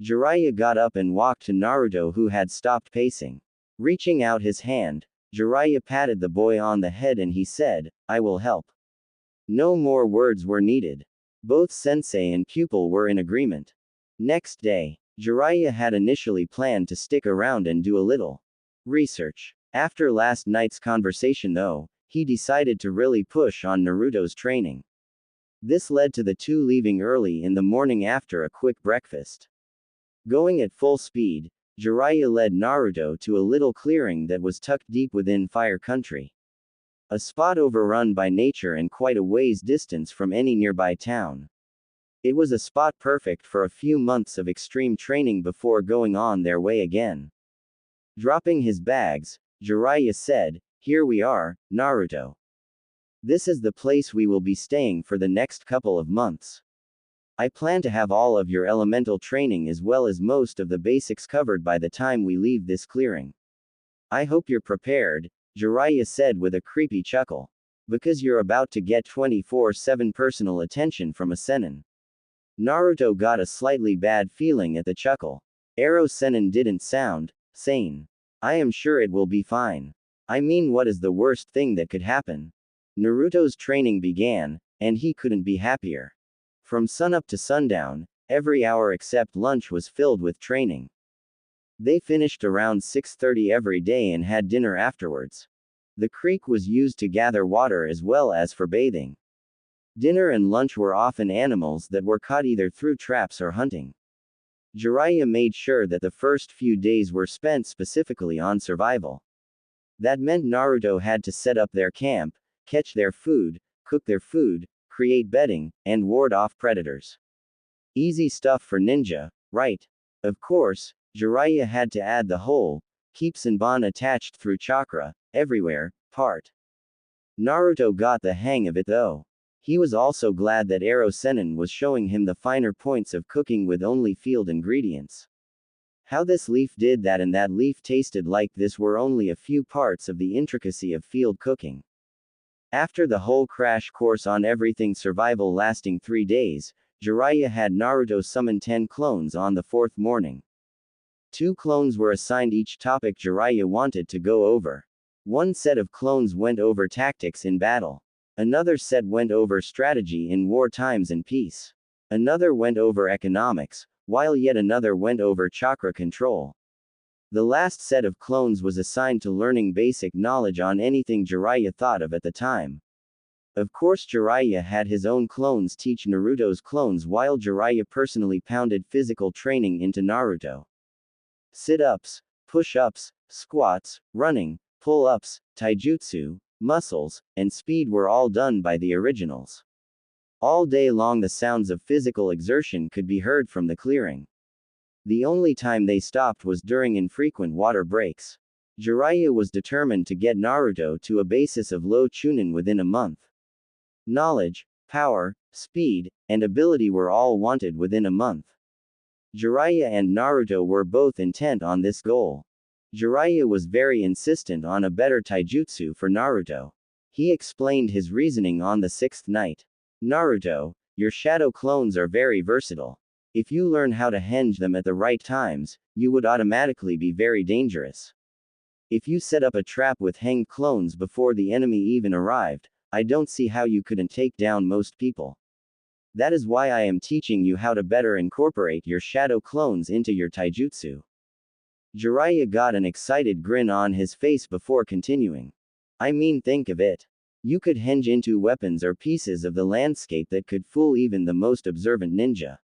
Speaker 1: Jiraiya got up and walked to Naruto who had stopped pacing. Reaching out his hand, Jiraiya patted the boy on the head and he said, I will help. No more words were needed. Both sensei and pupil were in agreement. Next day, Jiraiya had initially planned to stick around and do a little research. After last night's conversation though, he decided to really push on Naruto's training. This led to the two leaving early in the morning after a quick breakfast. Going at full speed, Jiraiya led Naruto to a little clearing that was tucked deep within Fire Country. A spot overrun by nature and quite a ways distance from any nearby town. It was a spot perfect for a few months of extreme training before going on their way again. Dropping his bags, Jiraiya said, Here we are, Naruto. This is the place we will be staying for the next couple of months. I plan to have all of your elemental training as well as most of the basics covered by the time we leave this clearing. I hope you're prepared, Jiraiya said with a creepy chuckle. Because you're about to get 24/7 personal attention from a Sennin. Naruto got a slightly bad feeling at the chuckle. Ero Sennin didn't sound sane. I am sure it will be fine. I mean, what is the worst thing that could happen? Naruto's training began, and he couldn't be happier. From sunup to sundown, every hour except lunch was filled with training. They finished around 6:30 every day and had dinner afterwards. The creek was used to gather water as well as for bathing. Dinner and lunch were often animals that were caught either through traps or hunting. Jiraiya made sure that the first few days were spent specifically on survival. That meant Naruto had to set up their camp, catch their food, cook their food, create bedding, and ward off predators. Easy stuff for ninja, right? Of course, Jiraiya had to add the whole, keep Senbon attached through chakra, everywhere, part. Naruto got the hang of it though. He was also glad that Ero Sennin was showing him the finer points of cooking with only field ingredients. How this leaf did that and that leaf tasted like this were only a few parts of the intricacy of field cooking. After the whole crash course on everything survival lasting 3 days, Jiraiya had Naruto summon 10 clones on the 4th morning. 2 clones were assigned each topic Jiraiya wanted to go over. One set of clones went over tactics in battle. Another set went over strategy in war times and peace. Another went over economics, while yet another went over chakra control. The last set of clones was assigned to learning basic knowledge on anything Jiraiya thought of at the time. Of course Jiraiya had his own clones teach Naruto's clones while Jiraiya personally pounded physical training into Naruto. Sit-ups, push-ups, squats, running, pull-ups, taijutsu, muscles, and speed were all done by the originals. All day long the sounds of physical exertion could be heard from the clearing. The only time they stopped was during infrequent water breaks. Jiraiya was determined to get Naruto to a basis of low chunin within a month. Knowledge, power, speed, and ability were all wanted within a month. Jiraiya and Naruto were both intent on this goal. Jiraiya was very insistent on a better taijutsu for Naruto. He explained his reasoning on the 6th night. Naruto, your shadow clones are very versatile. If you learn how to henge them at the right times, you would automatically be very dangerous. If you set up a trap with hanged clones before the enemy even arrived, I don't see how you couldn't take down most people. That is why I am teaching you how to better incorporate your shadow clones into your taijutsu. Jiraiya got an excited grin on his face before continuing. I mean, think of it. You could henge into weapons or pieces of the landscape that could fool even the most observant ninja.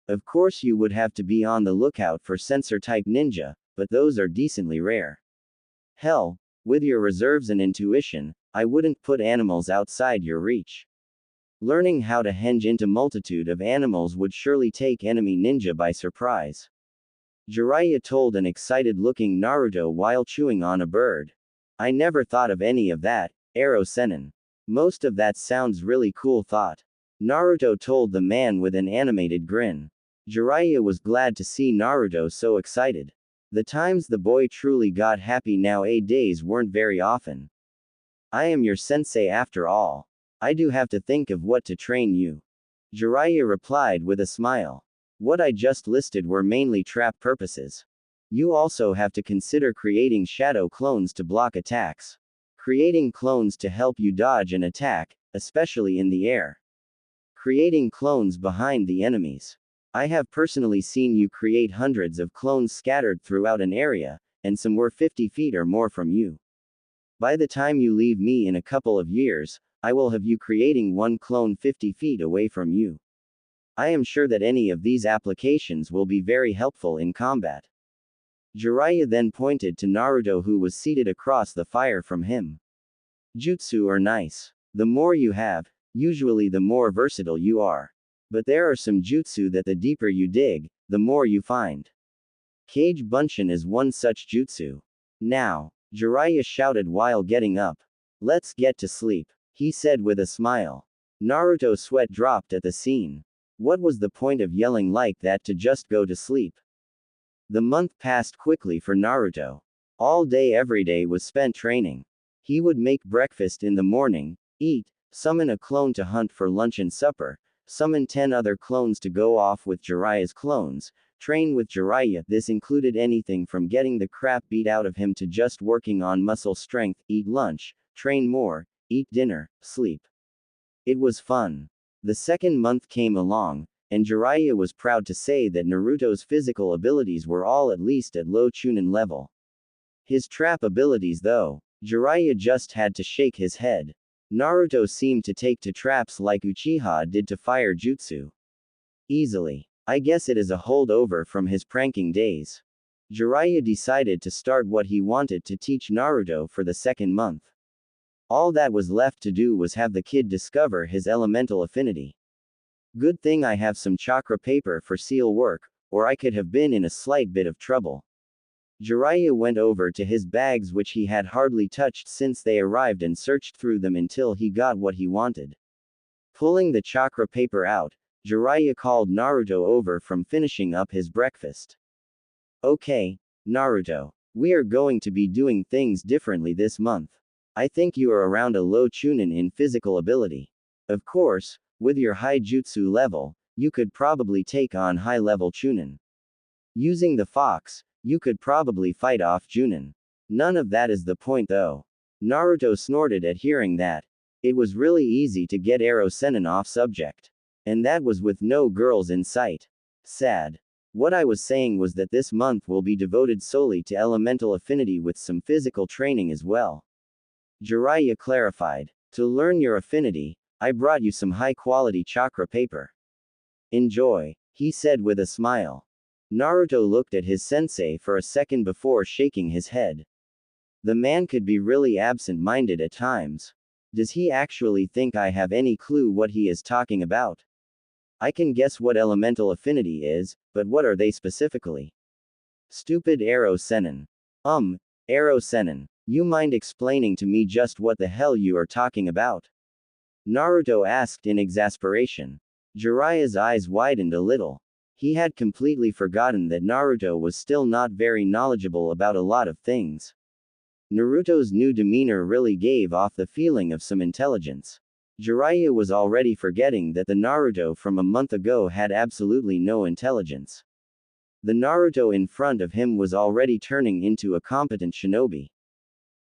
Speaker 1: Of course you would have to be on the lookout for sensor-type ninja, but those are decently rare. Hell, with your reserves and intuition, I wouldn't put animals outside your reach. Learning how to henge into multitude of animals would surely take enemy ninja by surprise. Jiraiya told an excited-looking Naruto while chewing on a bird. I never thought of any of that, Ero Sennin. Most of that sounds really cool thought. Naruto told the man with an animated grin. Jiraiya was glad to see Naruto so excited. The times the boy truly got happy nowadays weren't very often. I am your sensei after all. I do have to think of what to train you. Jiraiya replied with a smile. What I just listed were mainly trap purposes. You also have to consider creating shadow clones to block attacks. Creating clones to help you dodge an attack, especially in the air. Creating clones behind the enemies. I have personally seen you create hundreds of clones scattered throughout an area, and some were 50 feet or more from you. By the time you leave me in a couple of years, I will have you creating one clone 50 feet away from you. I am sure that any of these applications will be very helpful in combat. Jiraiya then pointed to Naruto who was seated across the fire from him. Jutsu are nice. The more you have, usually the more versatile you are. But there are some jutsu that the deeper you dig, the more you find. Kage Bunshin is one such jutsu. Now, Jiraiya shouted while getting up. Let's get to sleep, he said with a smile. Naruto's sweat dropped at the scene. What was the point of yelling like that to just go to sleep? The month passed quickly for Naruto. All day every day was spent training. He would make breakfast in the morning, eat, summon a clone to hunt for lunch and supper, summon 10 other clones to go off with Jiraiya's clones, train with Jiraiya. This included anything from getting the crap beat out of him to just working on muscle strength, eat lunch, train more, eat dinner, sleep. It was fun. The second month came along, and Jiraiya was proud to say that Naruto's physical abilities were all at least at low chunin level. His trap abilities though, Jiraiya just had to shake his head. Naruto seemed to take to traps like Uchiha did to fire jutsu. Easily. I guess it is a holdover from his pranking days. Jiraiya decided to start what he wanted to teach Naruto for the second month. All that was left to do was have the kid discover his elemental affinity. Good thing I have some chakra paper for seal work, or I could have been in a slight bit of trouble. Jiraiya went over to his bags which he had hardly touched since they arrived and searched through them until he got what he wanted. Pulling the chakra paper out, Jiraiya called Naruto over from finishing up his breakfast. Okay, Naruto. We are going to be doing things differently this month. I think you are around a low chunin in physical ability. Of course, with your high jutsu level, you could probably take on high level chunin. Using the fox, you could probably fight off Junin. None of that is the point though. Naruto snorted at hearing that. It was really easy to get Arrow Sennin off subject. And that was with no girls in sight. Sad. What I was saying was that this month will be devoted solely to elemental affinity with some physical training as well. Jiraiya clarified. To learn your affinity, I brought you some high-quality chakra paper. Enjoy, he said with a smile. Naruto looked at his sensei for a second before shaking his head. The man could be really absent-minded at times. Does he actually think I have any clue what he is talking about? I can guess what elemental affinity is, but what are they specifically? Stupid Arrow Sennin. Arrow Sennin. You mind explaining to me just what the hell you are talking about? Naruto asked in exasperation. Jiraiya's eyes widened a little. He had completely forgotten that Naruto was still not very knowledgeable about a lot of things. Naruto's new demeanor really gave off the feeling of some intelligence. Jiraiya was already forgetting that the Naruto from a month ago had absolutely no intelligence. The Naruto in front of him was already turning into a competent shinobi.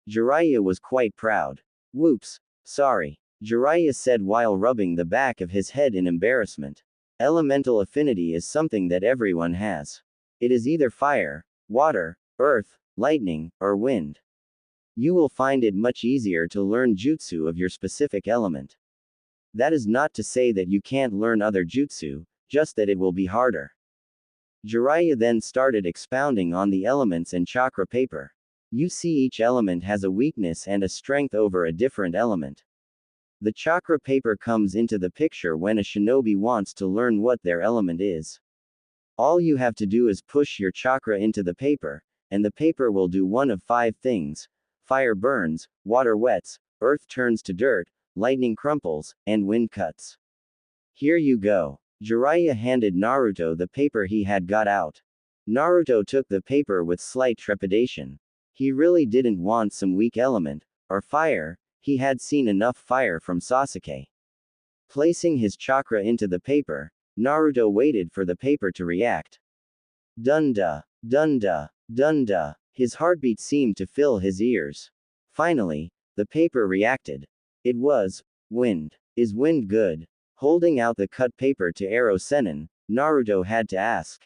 Speaker 1: Jiraiya was quite proud. Whoops. Sorry. Jiraiya said while rubbing the back of his head in embarrassment. Elemental affinity is something that everyone has. It is either fire, water, earth, lightning, or wind. You will find it much easier to learn jutsu of your specific element. That is not to say that you can't learn other jutsu, just that it will be harder. Jiraiya then started expounding on the elements and chakra paper. You see, each element has a weakness and a strength over a different element. The chakra paper comes into the picture when a shinobi wants to learn what their element is. All you have to do is push your chakra into the paper, and the paper will do one of 5 things. Fire burns, water wets, earth turns to dirt, lightning crumples, and wind cuts. Here you go. Jiraiya handed Naruto the paper he had got out. Naruto took the paper with slight trepidation. He really didn't want some weak element, or fire. He had seen enough fire from Sasuke. Placing his chakra into the paper, Naruto waited for the paper to react. Dunda, dunda, dunda. His heartbeat seemed to fill his ears. Finally, the paper reacted. It was wind. Is wind good? Holding out the cut paper to Arrow Sennin, Naruto had to ask.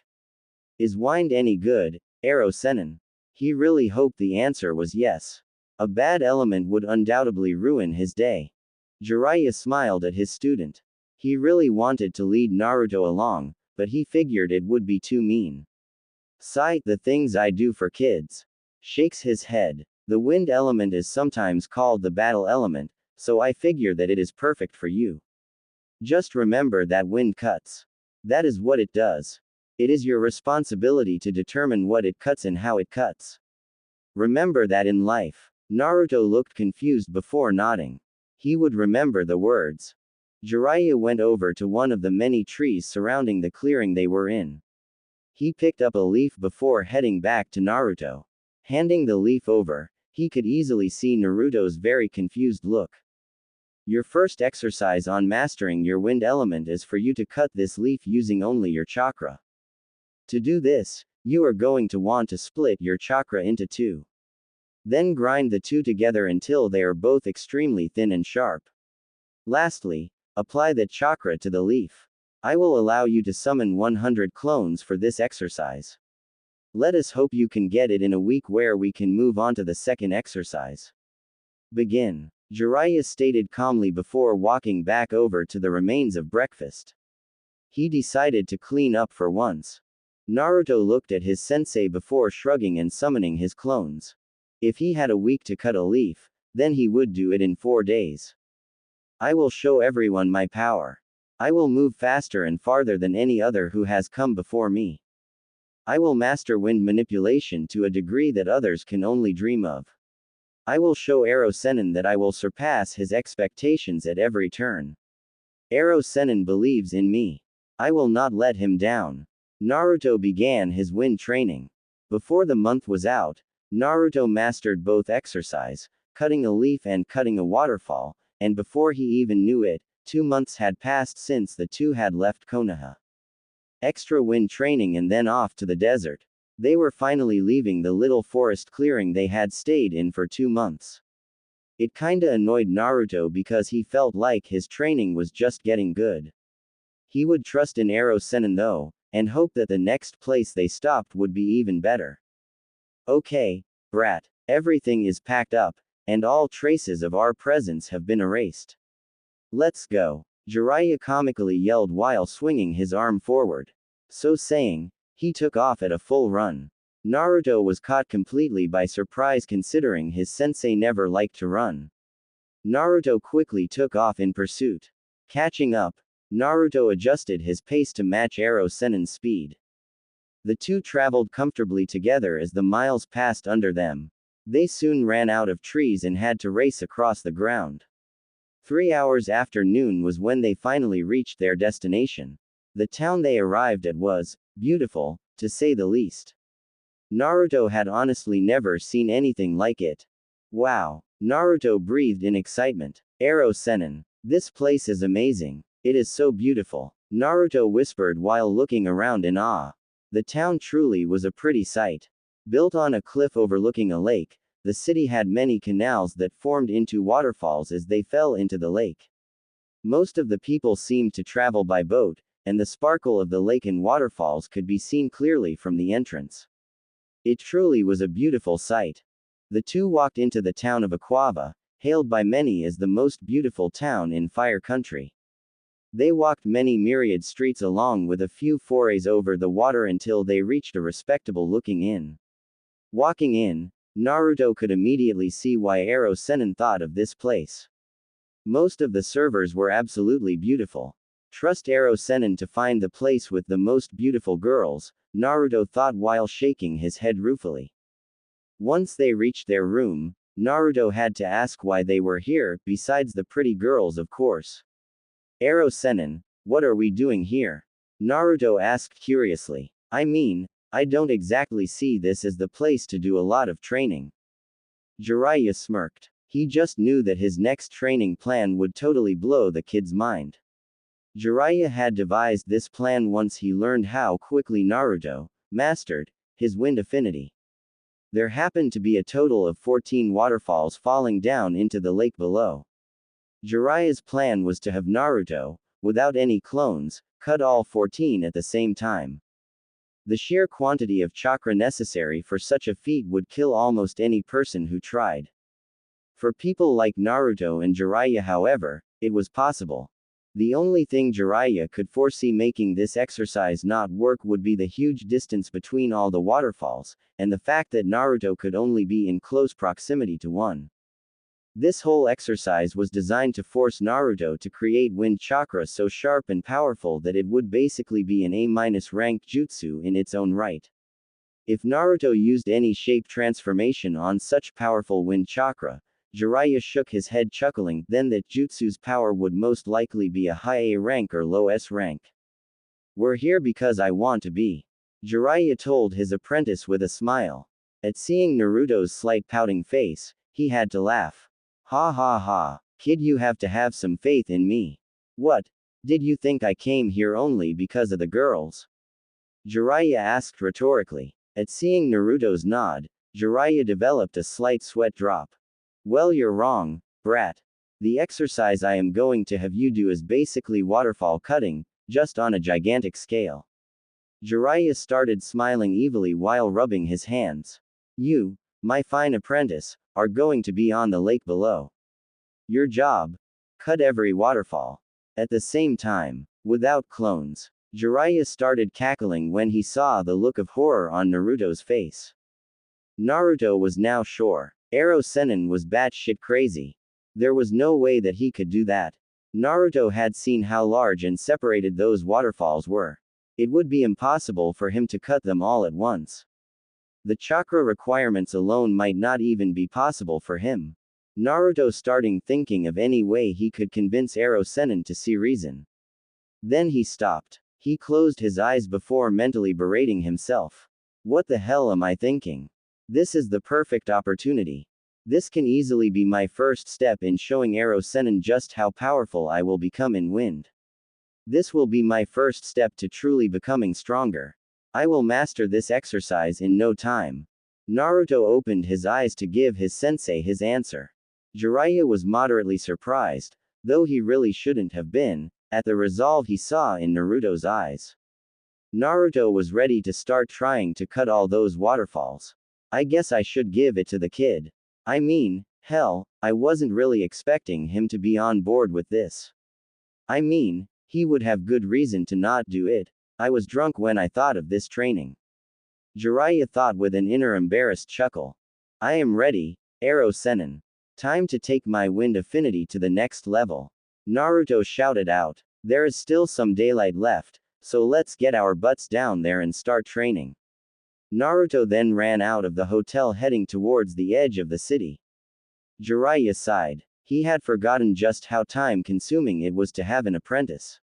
Speaker 1: Is wind any good, Arrow Sennin? He really hoped the answer was yes. A bad element would undoubtedly ruin his day. Jiraiya smiled at his student. He really wanted to lead Naruto along, but he figured it would be too mean. Sigh, the things I do for kids. Shakes his head. The wind element is sometimes called the battle element, so I figure that it is perfect for you. Just remember that wind cuts. That is what it does. It is your responsibility to determine what it cuts and how it cuts. Remember that in life. Naruto looked confused before nodding. He would remember the words. Jiraiya went over to one of the many trees surrounding the clearing they were in. He picked up a leaf before heading back to Naruto. Handing the leaf over, he could easily see Naruto's very confused look. Your first exercise on mastering your wind element is for you to cut this leaf using only your chakra. To do this, you are going to want to split your chakra into 2. Then grind the 2 together until they are both extremely thin and sharp. Lastly, apply the chakra to the leaf. I will allow you to summon 100 clones for this exercise. Let us hope you can get it in a week where we can move on to the second exercise. Begin. Jiraiya stated calmly before walking back over to the remains of breakfast. He decided to clean up for once. Naruto looked at his sensei before shrugging and summoning his clones. If he had a week to cut a leaf, then he would do it in 4 days. I will show everyone my power. I will move faster and farther than any other who has come before me. I will master wind manipulation to a degree that others can only dream of. I will show Arrow Sennin that I will surpass his expectations at every turn. Ero Sennin believes in me. I will not let him down. Naruto began his wind training. Before the month was out, Naruto mastered both exercise, cutting a leaf and cutting a waterfall, and before he even knew it, 2 months had passed since the two had left Konoha. Extra wind training and then off to the desert. They were finally leaving the little forest clearing they had stayed in for 2 months. It kinda annoyed Naruto because he felt like his training was just getting good. He would trust in Ero Sennin though, and hope that the next place they stopped would be even better. Okay, brat. Everything is packed up, and all traces of our presence have been erased. Let's go. Jiraiya comically yelled while swinging his arm forward. So saying, he took off at a full run. Naruto was caught completely by surprise considering his sensei never liked to run. Naruto quickly took off in pursuit. Catching up, Naruto adjusted his pace to match Ero Sennin's speed. The two traveled comfortably together as the miles passed under them. They soon ran out of trees and had to race across the ground. 3 hours after noon was when they finally reached their destination. The town they arrived at was beautiful, to say the least. Naruto had honestly never seen anything like it. Wow! Naruto breathed in excitement. Ero Sennin. This place is amazing. It is so beautiful. Naruto whispered while looking around in awe. The town truly was a pretty sight. Built on a cliff overlooking a lake, the city had many canals that formed into waterfalls as they fell into the lake. Most of the people seemed to travel by boat, and the sparkle of the lake and waterfalls could be seen clearly from the entrance. It truly was a beautiful sight. The two walked into the town of Aquava, hailed by many as the most beautiful town in Fire Country. They walked many myriad streets along with a few forays over the water until they reached a respectable-looking inn. Walking in, Naruto could immediately see why Ero Sennin thought of this place. Most of the servers were absolutely beautiful. Trust Ero Sennin to find the place with the most beautiful girls, Naruto thought while shaking his head ruefully. Once they reached their room, Naruto had to ask why they were here, besides the pretty girls of course. Ero Sennin, what are we doing here? Naruto asked curiously. I don't exactly see this as the place to do a lot of training. Jiraiya smirked. He just knew that his next training plan would totally blow the kid's mind. Jiraiya had devised this plan once he learned how quickly Naruto mastered his wind affinity. There happened to be a total of 14 waterfalls falling down into the lake below. Jiraiya's plan was to have Naruto, without any clones, cut all 14 at the same time. The sheer quantity of chakra necessary for such a feat would kill almost any person who tried. For people like Naruto and Jiraiya, however, it was possible. The only thing Jiraiya could foresee making this exercise not work would be the huge distance between all the waterfalls, and the fact that Naruto could only be in close proximity to one. This whole exercise was designed to force Naruto to create wind chakra so sharp and powerful that it would basically be an A-rank jutsu in its own right. If Naruto used any shape transformation on such powerful wind chakra, Jiraiya shook his head chuckling, then that jutsu's power would most likely be a high A rank or low S rank. We're here because I want to be. Jiraiya told his apprentice with a smile. At seeing Naruto's slight pouting face, he had to laugh. Ha ha ha, kid, you have to have some faith in me. What? Did you think I came here only because of the girls? Jiraiya asked rhetorically. At seeing Naruto's nod, Jiraiya developed a slight sweat drop. Well, you're wrong, brat. The exercise I am going to have you do is basically waterfall cutting, just on a gigantic scale. Jiraiya started smiling evilly while rubbing his hands. You, my fine apprentice, are going to be on the lake below. Your job? Cut every waterfall. At the same time, without clones, Jiraiya started cackling when he saw the look of horror on Naruto's face. Naruto was now sure. Ero Sennin was batshit crazy. There was no way that he could do that. Naruto had seen how large and separated those waterfalls were. It would be impossible for him to cut them all at once. The chakra requirements alone might not even be possible for him. Naruto starting thinking of any way he could convince Ero Sennin to see reason. Then he stopped. He closed his eyes before mentally berating himself. What the hell am I thinking? This is the perfect opportunity. This can easily be my first step in showing Ero Sennin just how powerful I will become in Wind. This will be my first step to truly becoming stronger. I will master this exercise in no time. Naruto opened his eyes to give his sensei his answer. Jiraiya was moderately surprised, though he really shouldn't have been, at the resolve he saw in Naruto's eyes. Naruto was ready to start trying to cut all those waterfalls. I guess I should give it to the kid. I mean, hell, I wasn't really expecting him to be on board with this. I mean, he would have good reason to not do it. I was drunk when I thought of this training. Jiraiya thought with an inner embarrassed chuckle. I am ready, Ero Sennin. Time to take my wind affinity to the next level. Naruto shouted out. There is still some daylight left, so let's get our butts down there and start training. Naruto then ran out of the hotel heading towards the edge of the city. Jiraiya sighed. He had forgotten just how time-consuming it was to have an apprentice.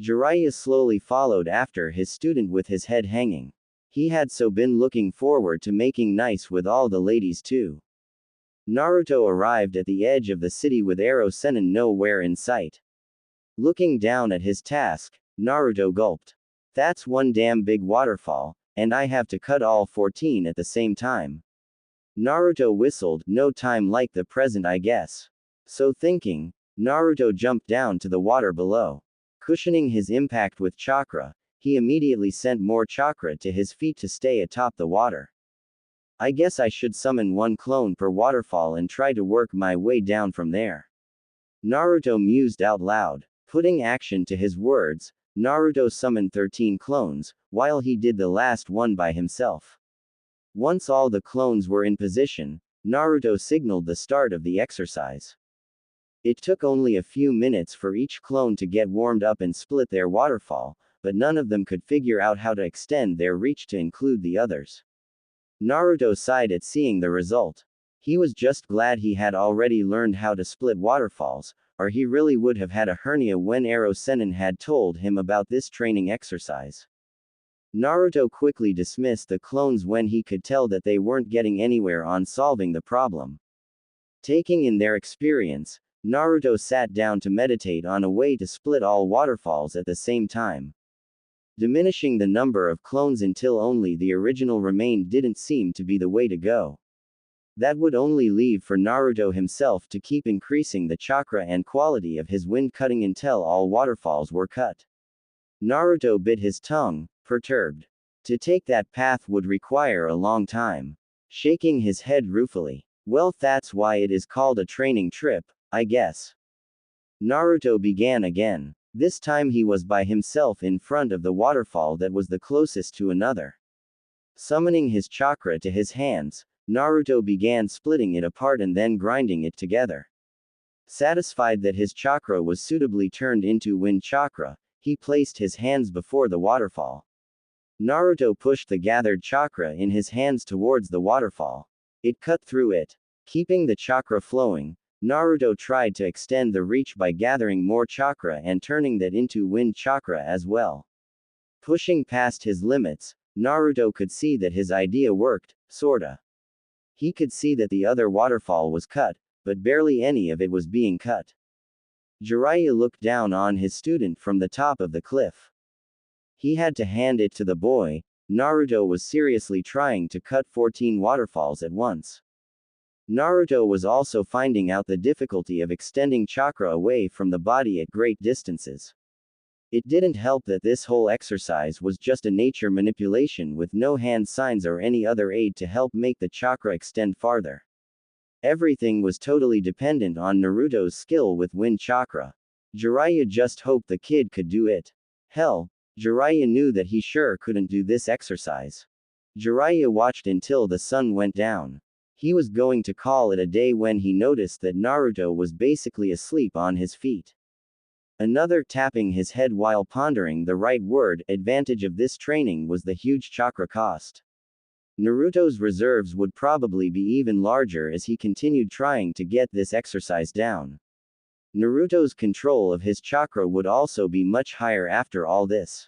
Speaker 1: Jiraiya slowly followed after his student with his head hanging. He had so been looking forward to making nice with all the ladies too. Naruto arrived at the edge of the city with Ero Sennin nowhere in sight. Looking down at his task, Naruto gulped. That's one damn big waterfall, and I have to cut all 14 at the same time. Naruto whistled, no time like the present I guess. So thinking, Naruto jumped down to the water below. Cushioning his impact with chakra, he immediately sent more chakra to his feet to stay atop the water. I guess I should summon one clone per waterfall and try to work my way down from there. Naruto mused out loud. Putting action to his words, Naruto summoned 13 clones, while he did the last one by himself. Once all the clones were in position, Naruto signaled the start of the exercise. It took only a few minutes for each clone to get warmed up and split their waterfall, but none of them could figure out how to extend their reach to include the others. Naruto sighed at seeing the result. He was just glad he had already learned how to split waterfalls, or he really would have had a hernia when Ero Sennin had told him about this training exercise. Naruto quickly dismissed the clones when he could tell that they weren't getting anywhere on solving the problem. Taking in their experience, Naruto sat down to meditate on a way to split all waterfalls at the same time. Diminishing the number of clones until only the original remained didn't seem to be the way to go. That would only leave for Naruto himself to keep increasing the chakra and quality of his wind cutting until all waterfalls were cut. Naruto bit his tongue, perturbed. To take that path would require a long time. Shaking his head ruefully. Well, that's why it is called a training trip, I guess. Naruto began again. This time he was by himself in front of the waterfall that was the closest to another. Summoning his chakra to his hands, Naruto began splitting it apart and then grinding it together. Satisfied that his chakra was suitably turned into wind chakra, he placed his hands before the waterfall. Naruto pushed the gathered chakra in his hands towards the waterfall. It cut through it. Keeping the chakra flowing, Naruto tried to extend the reach by gathering more chakra and turning that into wind chakra as well. Pushing past his limits, Naruto could see that his idea worked, sorta. He could see that the other waterfall was cut, but barely any of it was being cut. Jiraiya looked down on his student from the top of the cliff. He had to hand it to the boy. Naruto was seriously trying to cut 14 waterfalls at once. Naruto was also finding out the difficulty of extending chakra away from the body at great distances. It didn't help that this whole exercise was just a nature manipulation with no hand signs or any other aid to help make the chakra extend farther. Everything was totally dependent on Naruto's skill with wind chakra. Jiraiya just hoped the kid could do it. Hell, Jiraiya knew that he sure couldn't do this exercise. Jiraiya watched until the sun went down. He was going to call it a day when he noticed that Naruto was basically asleep on his feet. Another tapping his head while pondering the right word. Advantage of this training was the huge chakra cost. Naruto's reserves would probably be even larger as he continued trying to get this exercise down. Naruto's control of his chakra would also be much higher after all this.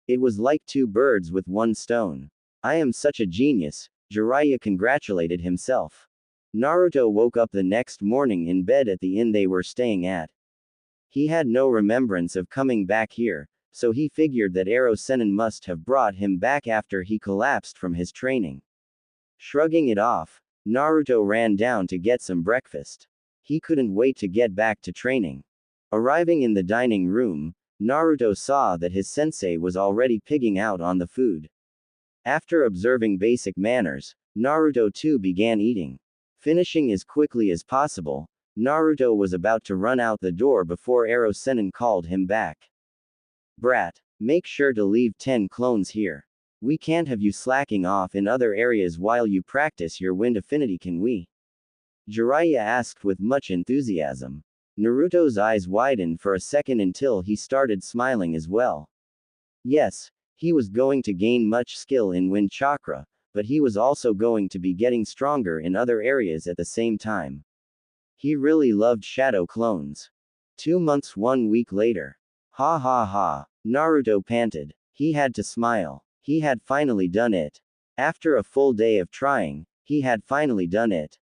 Speaker 1: It was like two birds with one stone. I am such a genius, Jiraiya congratulated himself. Naruto woke up the next morning in bed at the inn they were staying at. He had no remembrance of coming back here, so he figured that Ero Sennin must have brought him back after he collapsed from his training. Shrugging it off, Naruto ran down to get some breakfast. He couldn't wait to get back to training. Arriving in the dining room, Naruto saw that his sensei was already pigging out on the food. After observing basic manners, Naruto too began eating. Finishing as quickly as possible, Naruto was about to run out the door before Ero Sennin called him back. Brat, make sure to leave 10 clones here. We can't have you slacking off in other areas while you practice your wind affinity, can we? Jiraiya asked with much enthusiasm. Naruto's eyes widened for a second until he started smiling as well. Yes, he was going to gain much skill in wind chakra, but he was also going to be getting stronger in other areas at the same time. He really loved shadow clones. 2 months 1 week later. Ha ha ha. Naruto panted. He had to smile. He had finally done it. After a full day of trying, he had finally done it.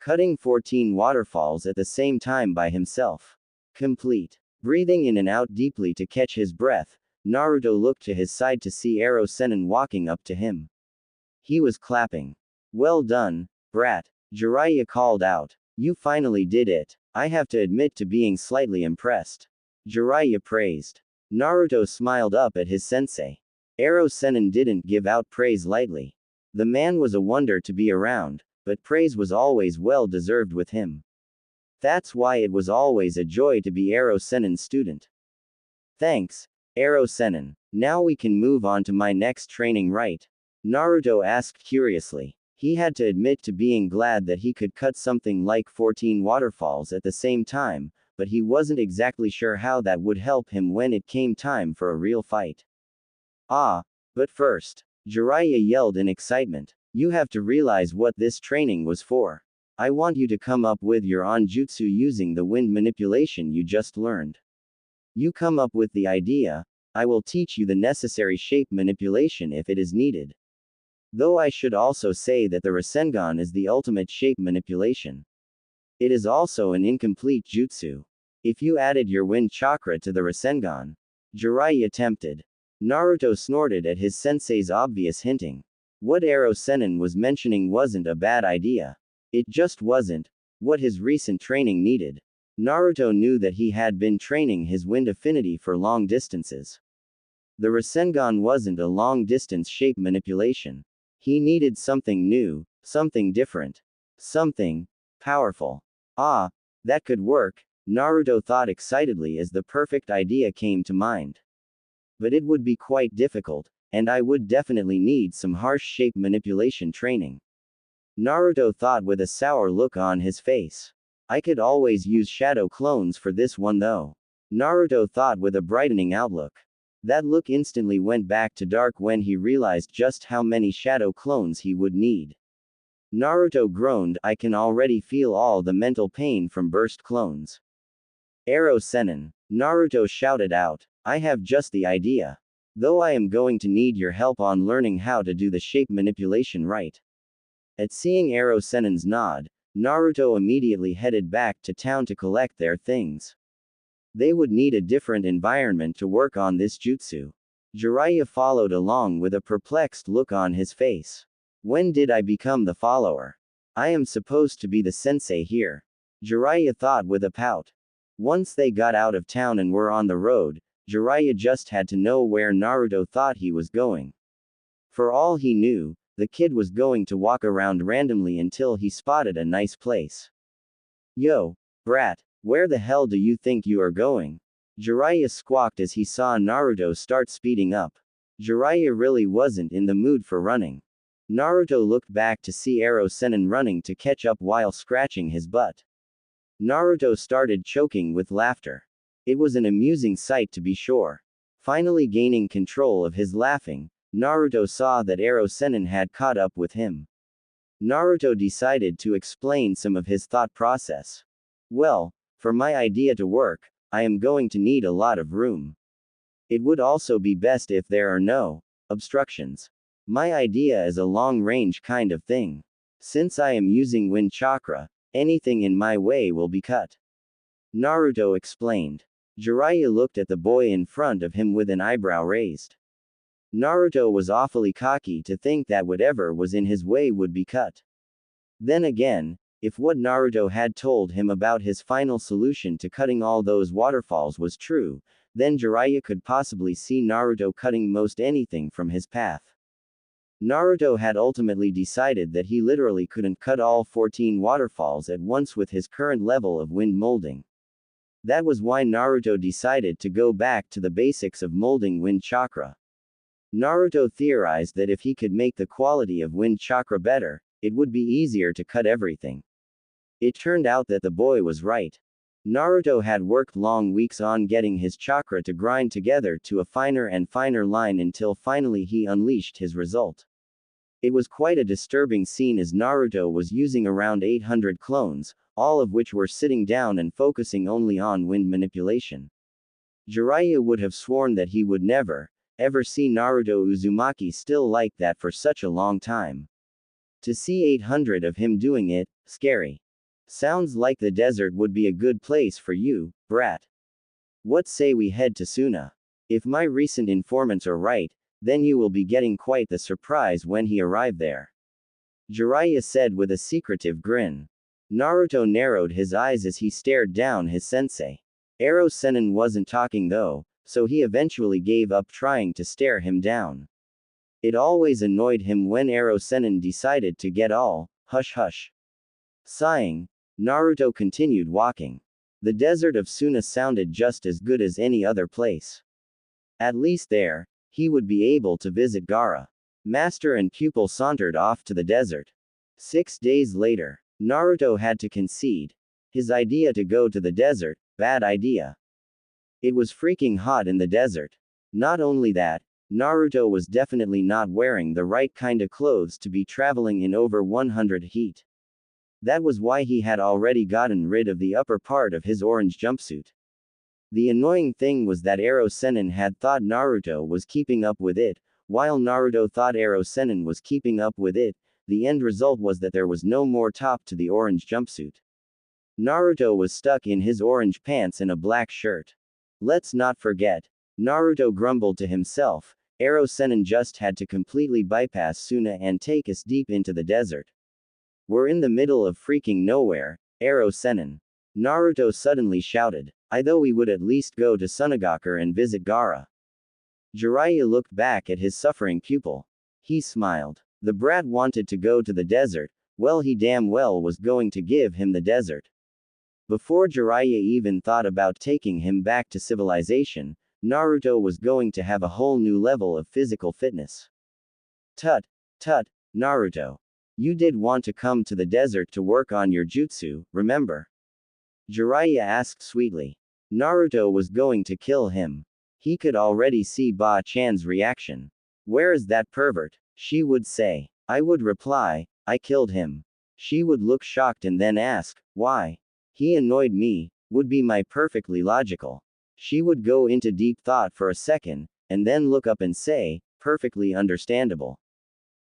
Speaker 1: Cutting 14 waterfalls at the same time by himself. Complete. Breathing in and out deeply to catch his breath, Naruto looked to his side to see Ero Sennin walking up to him. He was clapping. Well done, brat, Jiraiya called out. You finally did it. I have to admit to being slightly impressed. Jiraiya praised. Naruto smiled up at his sensei. Ero Sennin didn't give out praise lightly. The man was a wonder to be around, but praise was always well deserved with him. That's why it was always a joy to be Ero Sennin's student. Thanks, Ero Sennin. Now we can move on to my next training, right? Naruto asked curiously. He had to admit to being glad that he could cut something like 14 waterfalls at the same time, but he wasn't exactly sure how that would help him when it came time for a real fight. Ah, but first, Jiraiya yelled in excitement. You have to realize what this training was for. I want you to come up with your own jutsu using the wind manipulation you just learned. You come up with the idea, I will teach you the necessary shape manipulation if it is needed. Though I should also say that the Rasengan is the ultimate shape manipulation. It is also an incomplete jutsu. If you added your wind chakra to the Rasengan, Jiraiya tempted. Naruto snorted at his sensei's obvious hinting. What Ero Sennin was mentioning wasn't a bad idea. It just wasn't what his recent training needed. Naruto knew that he had been training his wind affinity for long distances. The Rasengan wasn't a long-distance shape manipulation. He needed something new, something different, something powerful. Ah, that could work, Naruto thought excitedly as the perfect idea came to mind. But it would be quite difficult, and I would definitely need some harsh shape manipulation training. Naruto thought with a sour look on his face. I could always use shadow clones for this one though. Naruto thought with a brightening outlook. That look instantly went back to dark when he realized just how many shadow clones he would need. Naruto groaned, I can already feel all the mental pain from burst clones. Ero Sennin, Naruto shouted out, I have just the idea. Though I am going to need your help on learning how to do the shape manipulation right. At seeing Ero Sennin's nod, Naruto immediately headed back to town to collect their things. They would need a different environment to work on this jutsu. Jiraiya followed along with a perplexed look on his face. When did I become the follower? I am supposed to be the sensei here. Jiraiya thought with a pout. Once they got out of town and were on the road, Jiraiya just had to know where Naruto thought he was going. For all he knew, the kid was going to walk around randomly until he spotted a nice place. Yo, brat, where the hell do you think you are going? Jiraiya squawked as he saw Naruto start speeding up. Jiraiya really wasn't in the mood for running. Naruto looked back to see Ero Sennin running to catch up while scratching his butt. Naruto started choking with laughter. It was an amusing sight to be sure. Finally gaining control of his laughing, Naruto saw that Ero Sennin had caught up with him. Naruto decided to explain some of his thought process. Well, for my idea to work, I am going to need a lot of room. It would also be best if there are no obstructions. My idea is a long-range kind of thing. Since I am using wind chakra, anything in my way will be cut. Naruto explained. Jiraiya looked at the boy in front of him with an eyebrow raised. Naruto was awfully cocky to think that whatever was in his way would be cut. Then again, if what Naruto had told him about his final solution to cutting all those waterfalls was true, then Jiraiya could possibly see Naruto cutting most anything from his path. Naruto had ultimately decided that he literally couldn't cut all 14 waterfalls at once with his current level of wind molding. That was why Naruto decided to go back to the basics of molding wind chakra. Naruto theorized that if he could make the quality of wind chakra better, it would be easier to cut everything. It turned out that the boy was right. Naruto had worked long weeks on getting his chakra to grind together to a finer and finer line until finally he unleashed his result. It was quite a disturbing scene as Naruto was using around 800 clones, all of which were sitting down and focusing only on wind manipulation. Jiraiya would have sworn that he would never, ever see Naruto Uzumaki still like that for such a long time. To see 800 of him doing it, scary. Sounds like the desert would be a good place for you, brat. What say we head to Suna? If my recent informants are right, then you will be getting quite the surprise when he arrived there. Jiraiya said with a secretive grin. Naruto narrowed his eyes as he stared down his sensei. Ero Sennin wasn't talking though, so he eventually gave up trying to stare him down. It always annoyed him when Ero Sennin decided to get all, hush hush. Sighing, Naruto continued walking. The desert of Suna sounded just as good as any other place. At least there, he would be able to visit Gaara. Master and pupil sauntered off to the desert. 6 days later, Naruto had to concede. His idea to go to the desert, bad idea. It was freaking hot in the desert. Not only that, Naruto was definitely not wearing the right kind of clothes to be traveling in over 100 heat. That was why he had already gotten rid of the upper part of his orange jumpsuit. The annoying thing was that Ero Sennin had thought Naruto was keeping up with it, while Naruto thought Ero Sennin was keeping up with it. The end result was that there was no more top to the orange jumpsuit. Naruto was stuck in his orange pants and a black shirt. Let's not forget, Naruto grumbled to himself, Ero Sennin just had to completely bypass Suna and take us deep into the desert. We're in the middle of freaking nowhere, Ero Sennin. Naruto suddenly shouted. I thought we would at least go to Sunagakur and visit Gaara. Jiraiya looked back at his suffering pupil. He smiled. The brat wanted to go to the desert, well he damn well was going to give him the desert. Before Jiraiya even thought about taking him back to civilization, Naruto was going to have a whole new level of physical fitness. Tut, Naruto. You did want to come to the desert to work on your jutsu, remember? Jiraiya asked sweetly. Naruto was going to kill him. He could already see Ba-chan's reaction. Where is that pervert? She would say. I would reply, I killed him. She would look shocked and then ask, why? He annoyed me, would be my perfectly logical. She would go into deep thought for a second, and then look up and say, perfectly understandable.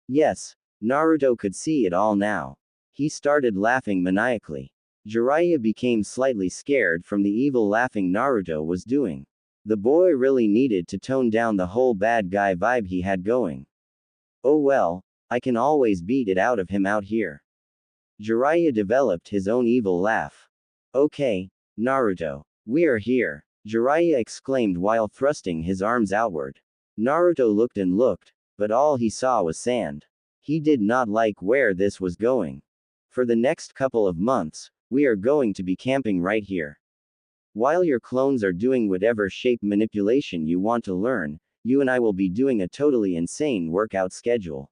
Speaker 1: Yes, Naruto could see it all now. He started laughing maniacally. Jiraiya became slightly scared from the evil laughing Naruto was doing. The boy really needed to tone down the whole bad guy vibe he had going. Oh well, I can always beat it out of him out here. Jiraiya developed his own evil laugh. Okay, Naruto. We are here, Jiraiya exclaimed while thrusting his arms outward. Naruto looked and looked, but all he saw was sand. He did not like where this was going. For the next couple of months, we are going to be camping right here. While your clones are doing whatever shape manipulation you want to learn, you and I will be doing a totally insane workout schedule.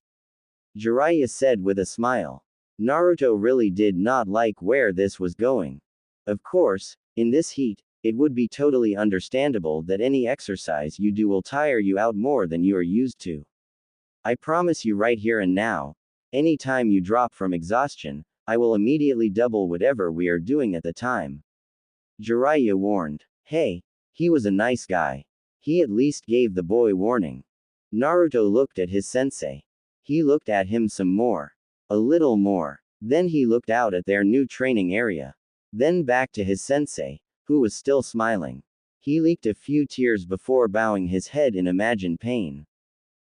Speaker 1: Jiraiya said with a smile. Naruto really did not like where this was going. Of course, in this heat, it would be totally understandable that any exercise you do will tire you out more than you are used to. I promise you right here and now, any time you drop from exhaustion, I will immediately double whatever we are doing at the time. Jiraiya warned. Hey, he was a nice guy. He at least gave the boy warning. Naruto looked at his sensei. He looked at him some more. A little more. Then he looked out at their new training area. Then back to his sensei, who was still smiling. He leaked a few tears before bowing his head in imagined pain.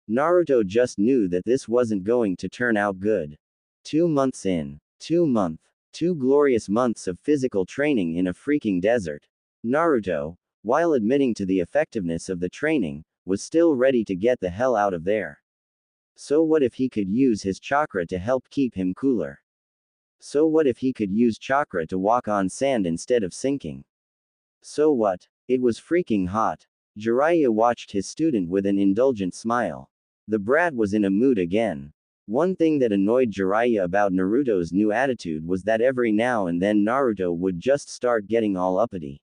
Speaker 1: Naruto just knew that this wasn't going to turn out good. 2 months in. 2 glorious months of physical training in a freaking desert. Naruto, while admitting to the effectiveness of the training, was still ready to get the hell out of there. So what if he could use his chakra to help keep him cooler? So what if he could use chakra to walk on sand instead of sinking? So what? It was freaking hot. Jiraiya watched his student with an indulgent smile. The brat was in a mood again. One thing that annoyed Jiraiya about Naruto's new attitude was that every now and then Naruto would just start getting all uppity.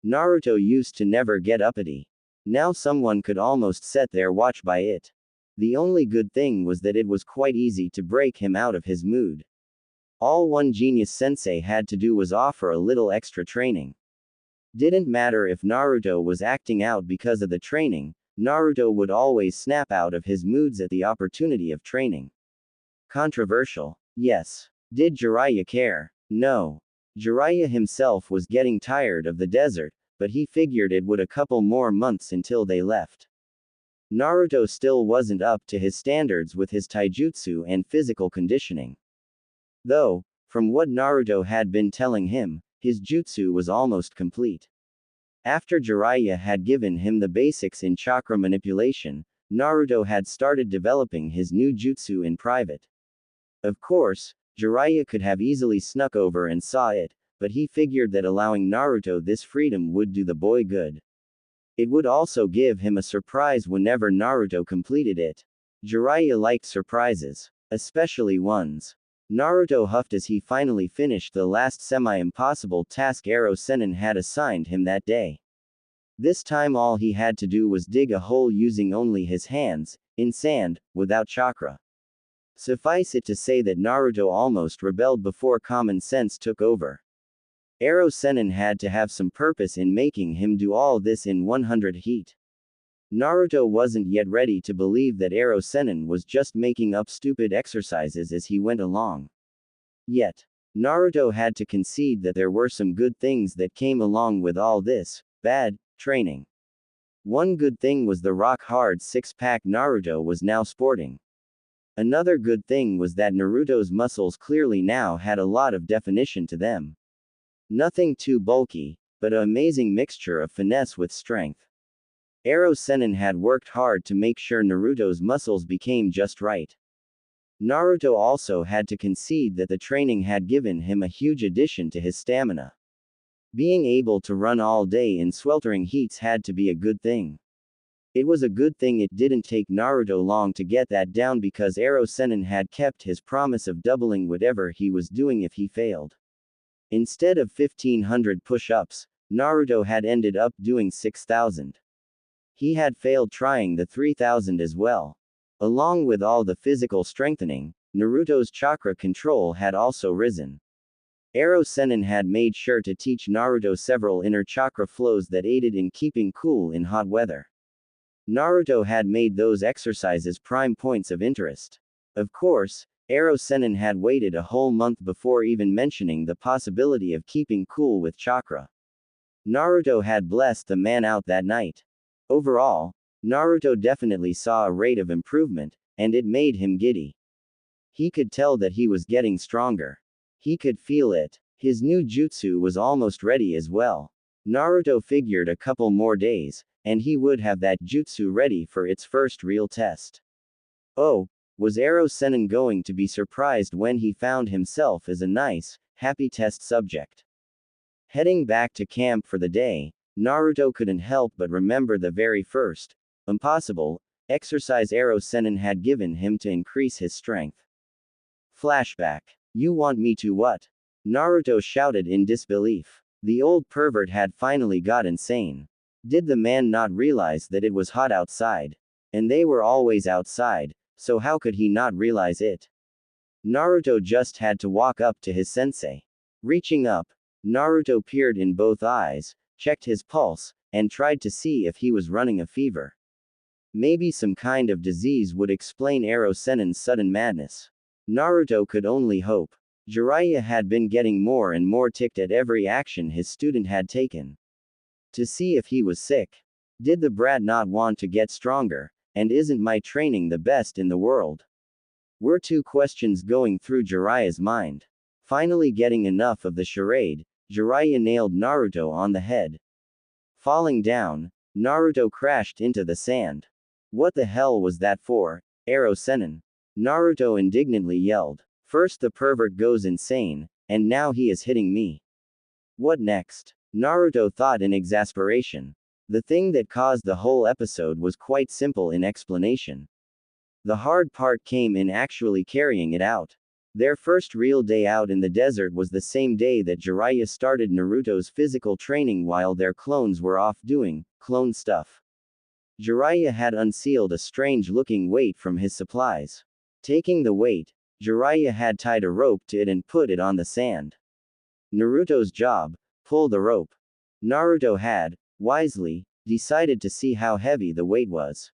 Speaker 1: Naruto used to never get uppity. Now someone could almost set their watch by it. The only good thing was that it was quite easy to break him out of his mood. All one genius sensei had to do was offer a little extra training. Didn't matter if Naruto was acting out because of the training, Naruto would always snap out of his moods at the opportunity of training. Controversial? Yes. Did Jiraiya care? No. Jiraiya himself was getting tired of the desert, but he figured it would a couple more months until they left. Naruto still wasn't up to his standards with his taijutsu and physical conditioning. Though, from what Naruto had been telling him, his jutsu was almost complete. After Jiraiya had given him the basics in chakra manipulation, Naruto had started developing his new jutsu in private. Of course, Jiraiya could have easily snuck over and saw it, but he figured that allowing Naruto this freedom would do the boy good. It would also give him a surprise whenever Naruto completed it. Jiraiya liked surprises, especially ones. Naruto huffed as he finally finished the last semi-impossible task Ero Sennin had assigned him that day. This time all he had to do was dig a hole using only his hands, in sand, without chakra. Suffice it to say that Naruto almost rebelled before common sense took over. Ero Sennin had to have some purpose in making him do all this in 100 heat. Naruto wasn't yet ready to believe that Ero Sennin was just making up stupid exercises as he went along. Yet, Naruto had to concede that there were some good things that came along with all this bad training. One good thing was the rock-hard six-pack Naruto was now sporting. Another good thing was that Naruto's muscles clearly now had a lot of definition to them. Nothing too bulky, but an amazing mixture of finesse with strength. Ero Sennin had worked hard to make sure Naruto's muscles became just right. Naruto also had to concede that the training had given him a huge addition to his stamina. Being able to run all day in sweltering heats had to be a good thing. It was a good thing it didn't take Naruto long to get that down because Ero Sennin had kept his promise of doubling whatever he was doing if he failed. Instead of 1500 push-ups, Naruto had ended up doing 6000. He had failed trying the 3000 as well. Along with all the physical strengthening, Naruto's chakra control had also risen. Ero Sennin had made sure to teach Naruto several inner chakra flows that aided in keeping cool in hot weather. Naruto had made those exercises prime points of interest. Of course, Ero Sennin had waited a whole month before even mentioning the possibility of keeping cool with chakra. Naruto had blessed the man out that night. Overall, Naruto definitely saw a rate of improvement, and it made him giddy. He could tell that he was getting stronger. He could feel it. His new jutsu was almost ready as well. Naruto figured a couple more days, and he would have that jutsu ready for its first real test. Oh, was Ero Sennin going to be surprised when he found himself as a nice, happy test subject? Heading back to camp for the day, Naruto couldn't help but remember the very first, impossible, exercise Ero Sennin had given him to increase his strength. Flashback. You want me to what? Naruto shouted in disbelief. The old pervert had finally got insane. Did the man not realize that it was hot outside? And they were always outside, so how could he not realize it? Naruto just had to walk up to his sensei. Reaching up, Naruto peered in both eyes, checked his pulse, and tried to see if he was running a fever. Maybe some kind of disease would explain Ero Sennin's sudden madness. Naruto could only hope. Jiraiya had been getting more and more ticked at every action his student had taken. To see if he was sick. Did the brat not want to get stronger, and isn't my training the best in the world? Were two questions going through Jiraiya's mind. Finally getting enough of the charade, Jiraiya nailed Naruto on the head. Falling down, Naruto crashed into the sand. What the hell was that for, Ero Sennin? Naruto indignantly yelled. First the pervert goes insane, and now he is hitting me. What next? Naruto thought in exasperation. The thing that caused the whole episode was quite simple in explanation. The hard part came in actually carrying it out. Their first real day out in the desert was the same day that Jiraiya started Naruto's physical training while their clones were off doing clone stuff. Jiraiya had unsealed a strange-looking weight from his supplies. Taking the weight, Jiraiya had tied a rope to it and put it on the sand. Naruto's job, pull the rope. Naruto had, wisely, decided to see how heavy the weight was.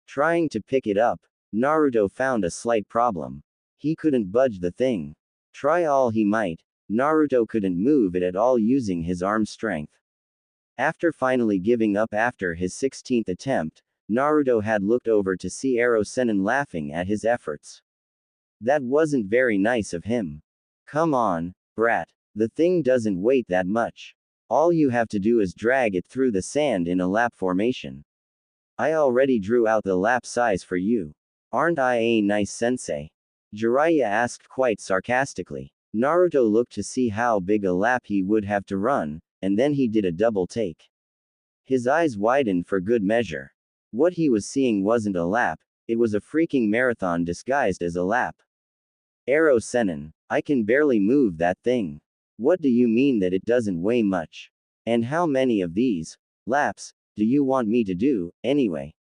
Speaker 1: Trying to pick it up, Naruto found a slight problem. He couldn't budge the thing. Try all he might, Naruto couldn't move it at all using his arm strength. After finally giving up after his 16th attempt, Naruto had looked over to see Ero Sennin laughing at his efforts. That wasn't very nice of him. Come on, brat. The thing doesn't weigh that much. All you have to do is drag it through the sand in a lap formation. I already drew out the lap size for you. Aren't I a nice sensei? Jiraiya asked quite sarcastically. Naruto looked to see how big a lap he would have to run, and then he did a double take. His eyes widened for good measure. What he was seeing wasn't a lap, it was a freaking marathon disguised as a lap. Ero Sennin, I can barely move that thing. What do you mean that it doesn't weigh much? And how many of these laps do you want me to do, anyway?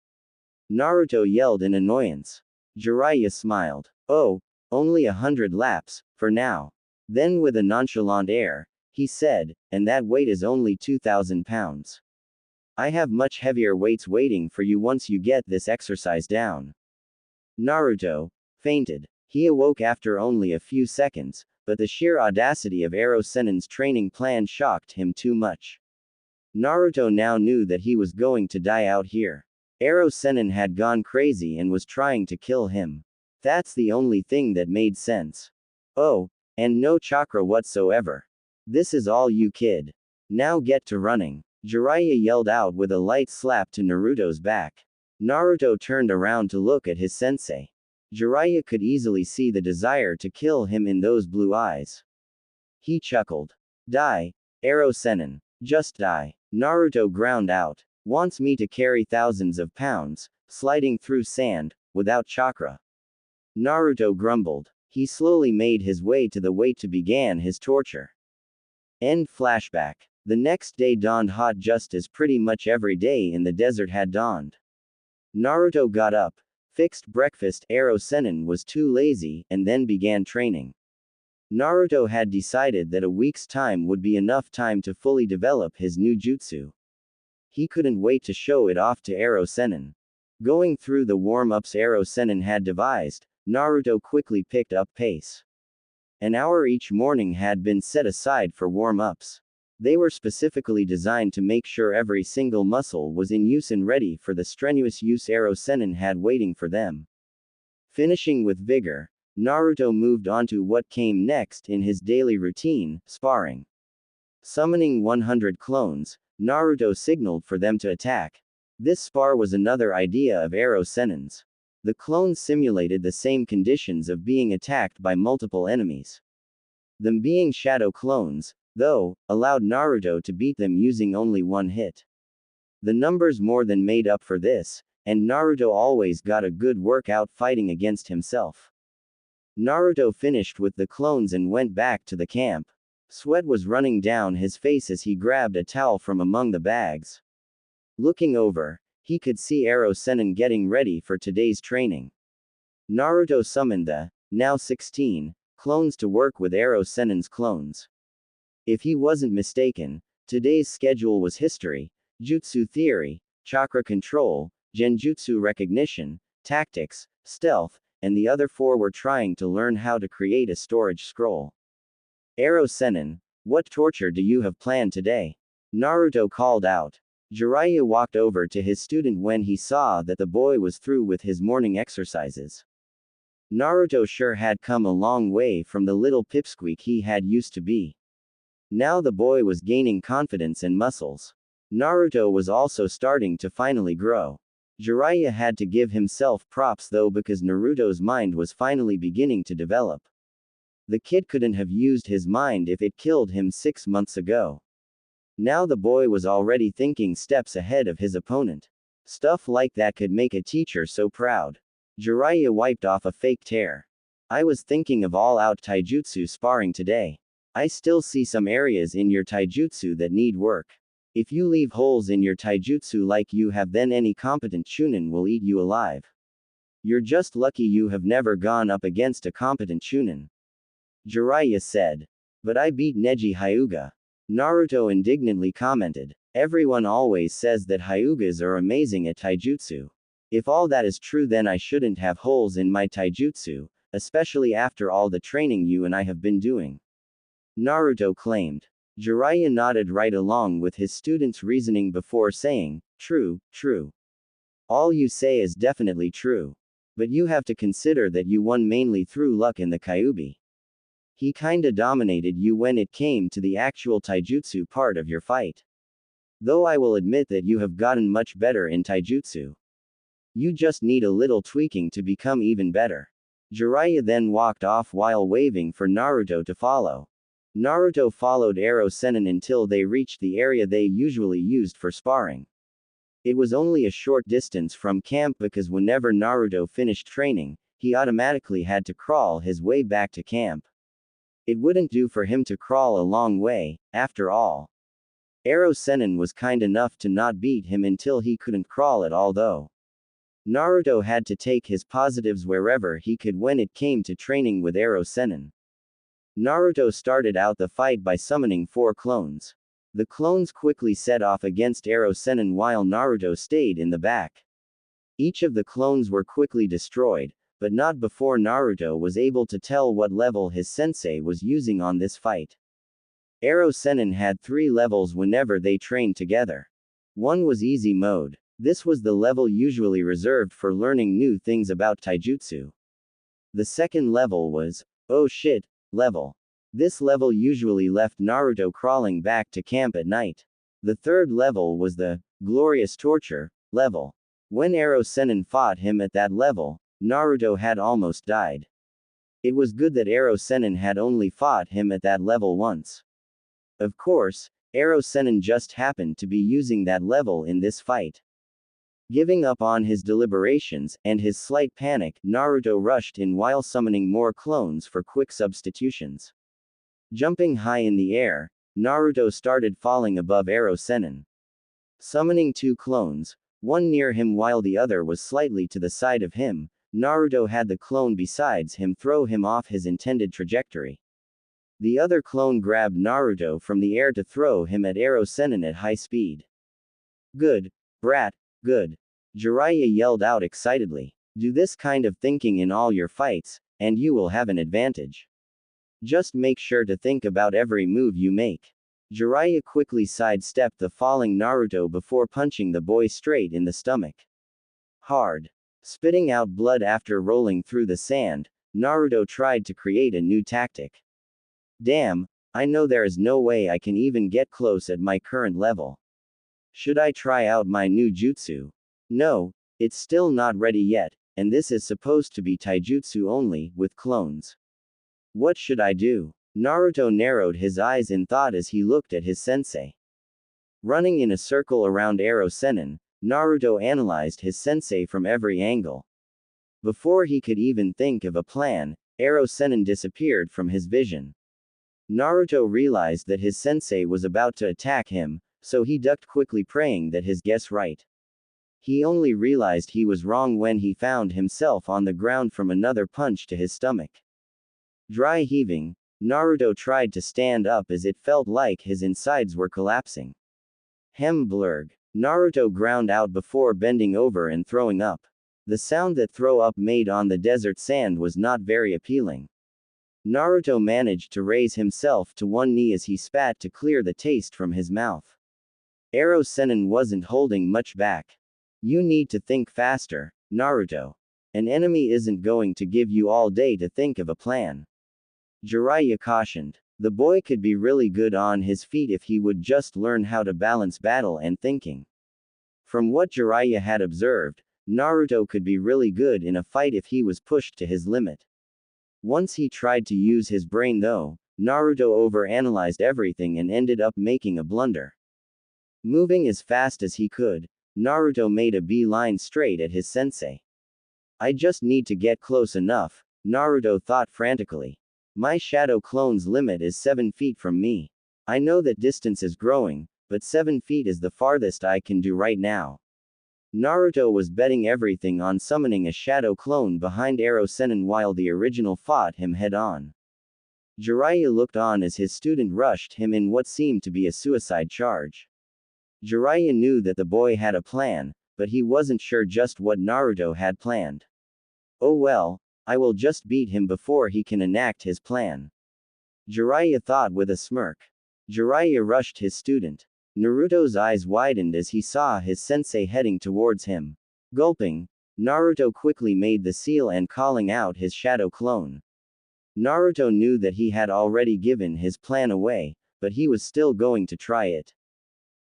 Speaker 1: Naruto yelled in annoyance. Jiraiya smiled. Oh, only 100 laps, for now. Then with a nonchalant air, he said, and that weight is only 2,000 pounds. I have much heavier weights waiting for you once you get this exercise down. Naruto fainted. He awoke after only a few seconds, but the sheer audacity of Ero Sennin's training plan shocked him too much. Naruto now knew that he was going to die out here. Ero Sennin had gone crazy and was trying to kill him. That's the only thing that made sense. Oh, and no chakra whatsoever. This is all you, kid. Now get to running. Jiraiya yelled out with a light slap to Naruto's back. Naruto turned around to look at his sensei. Jiraiya could easily see the desire to kill him in those blue eyes. He chuckled. Die, Ero Sennin. Just die. Naruto ground out. Wants me to carry thousands of pounds, sliding through sand, without chakra. Naruto grumbled. He slowly made his way to the weight to begin his torture. End flashback. The next day dawned hot just as pretty much every day in the desert had dawned. Naruto got up, fixed breakfast. Ero Sennin was too lazy, and then began training. Naruto had decided that a week's time would be enough time to fully develop his new jutsu. He couldn't wait to show it off to Ero Sennin. Going through the warm-ups Ero Sennin had devised, Naruto quickly picked up pace. An hour each morning had been set aside for warm-ups. They were specifically designed to make sure every single muscle was in use and ready for the strenuous use Ero Sennin had waiting for them. Finishing with vigor, Naruto moved on to what came next in his daily routine, sparring. Summoning 100 clones, Naruto signaled for them to attack. This spar was another idea of Ero Sennin's. The clones simulated the same conditions of being attacked by multiple enemies. Them being shadow clones, though, allowed Naruto to beat them using only one hit. The numbers more than made up for this, and Naruto always got a good workout fighting against himself. Naruto finished with the clones and went back to the camp. Sweat was running down his face as he grabbed a towel from among the bags. Looking over, he could see Ero Sennin getting ready for today's training. Naruto summoned the, now 16, clones to work with Ero Sennin's clones. If he wasn't mistaken, today's schedule was history, jutsu theory, chakra control, genjutsu recognition, tactics, stealth, and the other four were trying to learn how to create a storage scroll. Ero Sennin, what torture do you have planned today? Naruto called out. Jiraiya walked over to his student when he saw that the boy was through with his morning exercises. Naruto sure had come a long way from the little pipsqueak he had used to be. Now the boy was gaining confidence and muscles. Naruto was also starting to finally grow. Jiraiya had to give himself props though because Naruto's mind was finally beginning to develop. The kid couldn't have used his mind if it killed him 6 months ago. Now the boy was already thinking steps ahead of his opponent. Stuff like that could make a teacher so proud. Jiraiya wiped off a fake tear. I was thinking of all-out taijutsu sparring today. I still see some areas in your taijutsu that need work. If you leave holes in your taijutsu like you have, then any competent chunin will eat you alive. You're just lucky you have never gone up against a competent chunin. Jiraiya said. But I beat Neji Hyuga. Naruto indignantly commented. Everyone always says that Hyugas are amazing at taijutsu. If all that is true, then I shouldn't have holes in my taijutsu, especially after all the training you and I have been doing. Naruto claimed. Jiraiya nodded right along with his student's reasoning before saying, true, true. All you say is definitely true. But you have to consider that you won mainly through luck in the Kyuubi. He kinda dominated you when it came to the actual taijutsu part of your fight. Though I will admit that you have gotten much better in taijutsu. You just need a little tweaking to become even better. Jiraiya then walked off while waving for Naruto to follow. Naruto followed Ero Sennin until they reached the area they usually used for sparring. It was only a short distance from camp because whenever Naruto finished training, he automatically had to crawl his way back to camp. It wouldn't do for him to crawl a long way, after all. Ero Sennin was kind enough to not beat him until he couldn't crawl at all though. Naruto had to take his positives wherever he could when it came to training with Ero Sennin. Naruto started out the fight by summoning 4 clones. The clones quickly set off against Ero Sennin while Naruto stayed in the back. Each of the clones were quickly destroyed, but not before Naruto was able to tell what level his sensei was using on this fight. Ero Sennin had 3 levels whenever they trained together. One was easy mode. This was the level usually reserved for learning new things about taijutsu. The second level was, oh shit, level. This level usually left Naruto crawling back to camp at night. The third level was the glorious torture level. When Ero Sennin fought him at that level, Naruto had almost died. It was good that Ero Sennin had only fought him at that level once. Of course, Ero Sennin just happened to be using that level in this fight. Giving up on his deliberations and his slight panic, Naruto rushed in while summoning more clones for quick substitutions. Jumping high in the air, Naruto started falling above Ero Sennin. Summoning 2 clones, one near him while the other was slightly to the side of him, Naruto had the clone besides him throw him off his intended trajectory. The other clone grabbed Naruto from the air to throw him at Ero Sennin at high speed. Good, brat, good. Jiraiya yelled out excitedly. Do this kind of thinking in all your fights, and you will have an advantage. Just make sure to think about every move you make. Jiraiya quickly sidestepped the falling Naruto before punching the boy straight in the stomach. Hard. Spitting out blood after rolling through the sand, Naruto tried to create a new tactic. Damn, I know there is no way I can even get close at my current level. Should I try out my new jutsu? No, it's still not ready yet, and this is supposed to be taijutsu only, with clones. What should I do? Naruto narrowed his eyes in thought as he looked at his sensei. Running in a circle around Ero Sennin, Naruto analyzed his sensei from every angle. Before he could even think of a plan, Ero Sennin disappeared from his vision. Naruto realized that his sensei was about to attack him, so he ducked quickly praying that his guess right. He only realized he was wrong when he found himself on the ground from another punch to his stomach. Dry heaving, Naruto tried to stand up as it felt like his insides were collapsing. Blurg. Naruto ground out before bending over and throwing up. The sound that throw up made on the desert sand was not very appealing. Naruto managed to raise himself to one knee as he spat to clear the taste from his mouth. Ero Sennin wasn't holding much back. You need to think faster, Naruto. An enemy isn't going to give you all day to think of a plan. Jiraiya cautioned. The boy could be really good on his feet if he would just learn how to balance battle and thinking. From what Jiraiya had observed, Naruto could be really good in a fight if he was pushed to his limit. Once he tried to use his brain though, Naruto overanalyzed everything and ended up making a blunder. Moving as fast as he could, Naruto made a beeline straight at his sensei. I just need to get close enough, Naruto thought frantically. My shadow clone's limit is 7 feet from me. I know that distance is growing, but 7 feet is the farthest I can do right now. Naruto was betting everything on summoning a shadow clone behind Ero Sennin while the original fought him head-on. Jiraiya looked on as his student rushed him in what seemed to be a suicide charge. Jiraiya knew that the boy had a plan, but he wasn't sure just what Naruto had planned. Oh well, I will just beat him before he can enact his plan. Jiraiya thought with a smirk. Jiraiya rushed his student. Naruto's eyes widened as he saw his sensei heading towards him. Gulping, Naruto quickly made the seal and calling out his shadow clone. Naruto knew that he had already given his plan away, but he was still going to try it.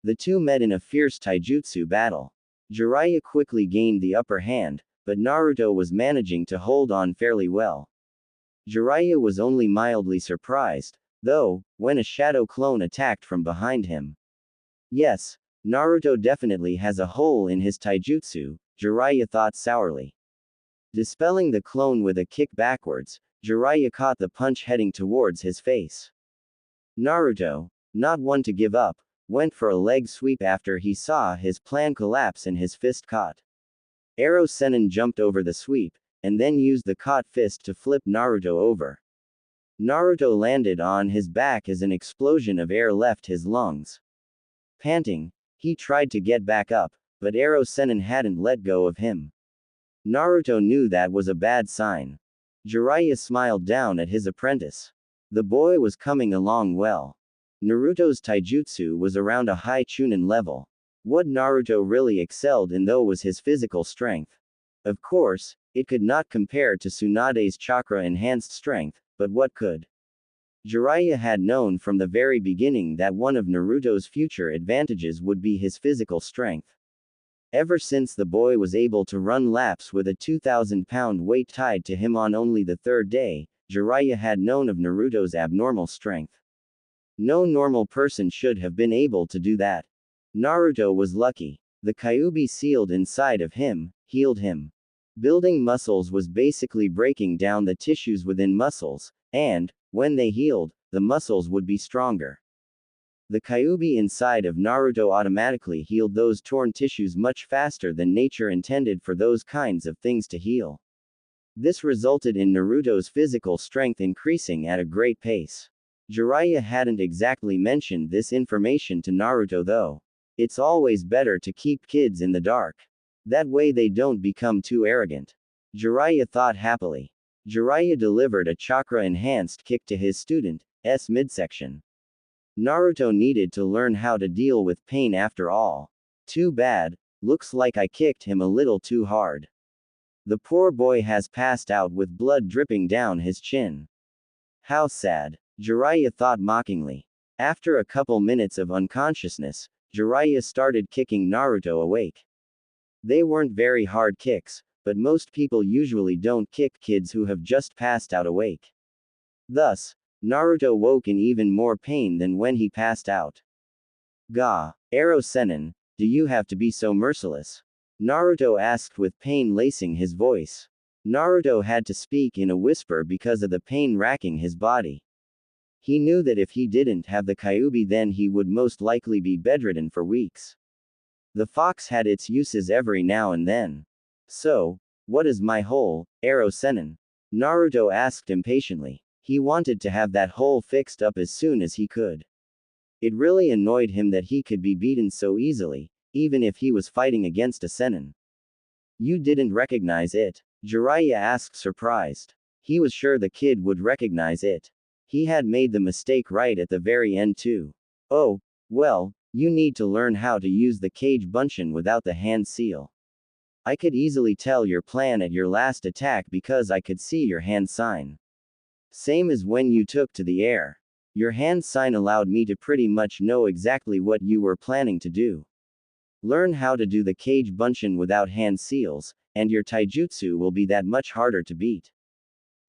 Speaker 1: The two met in a fierce taijutsu battle. Jiraiya quickly gained the upper hand, but Naruto was managing to hold on fairly well. Jiraiya was only mildly surprised, though, when a shadow clone attacked from behind him. Yes, Naruto definitely has a hole in his taijutsu, Jiraiya thought sourly. Dispelling the clone with a kick backwards, Jiraiya caught the punch heading towards his face. Naruto, not one to give up, went for a leg sweep after he saw his plan collapse and his fist caught. Ero Sennin jumped over the sweep, and then used the caught fist to flip Naruto over. Naruto landed on his back as an explosion of air left his lungs. Panting, he tried to get back up, but Ero Sennin hadn't let go of him. Naruto knew that was a bad sign. Jiraiya smiled down at his apprentice. The boy was coming along well. Naruto's taijutsu was around a high chunin level. What Naruto really excelled in though was his physical strength. Of course, it could not compare to Tsunade's chakra-enhanced strength, but what could? Jiraiya had known from the very beginning that one of Naruto's future advantages would be his physical strength. Ever since the boy was able to run laps with a 2,000-pound weight tied to him on only the third day, Jiraiya had known of Naruto's abnormal strength. No normal person should have been able to do that. Naruto was lucky. The Kyuubi sealed inside of him, healed him. Building muscles was basically breaking down the tissues within muscles, and, when they healed, the muscles would be stronger. The Kyuubi inside of Naruto automatically healed those torn tissues much faster than nature intended for those kinds of things to heal. This resulted in Naruto's physical strength increasing at a great pace. Jiraiya hadn't exactly mentioned this information to Naruto though. It's always better to keep kids in the dark. That way they don't become too arrogant. Jiraiya thought happily. Jiraiya delivered a chakra-enhanced kick to his student's midsection. Naruto needed to learn how to deal with pain after all. Too bad, looks like I kicked him a little too hard. The poor boy has passed out with blood dripping down his chin. How sad, Jiraiya thought mockingly. After a couple minutes of unconsciousness, Jiraiya started kicking Naruto awake. They weren't very hard kicks, but most people usually don't kick kids who have just passed out awake. Thus, Naruto woke in even more pain than when he passed out. Gah, Ero Sennin, do you have to be so merciless? Naruto asked with pain lacing his voice. Naruto had to speak in a whisper because of the pain racking his body. He knew that if he didn't have the Kyuubi then he would most likely be bedridden for weeks. The fox had its uses every now and then. So, what is my hole, arrow senin? Naruto asked impatiently. He wanted to have that hole fixed up as soon as he could. It really annoyed him that he could be beaten so easily, even if he was fighting against a senin. You didn't recognize it? Jiraiya asked surprised. He was sure the kid would recognize it. He had made the mistake right at the very end too. Oh, well, you need to learn how to use the cage bunshin without the hand seal. I could easily tell your plan at your last attack because I could see your hand sign. Same as when you took to the air. Your hand sign allowed me to pretty much know exactly what you were planning to do. Learn how to do the cage bunshin without hand seals, and your taijutsu will be that much harder to beat.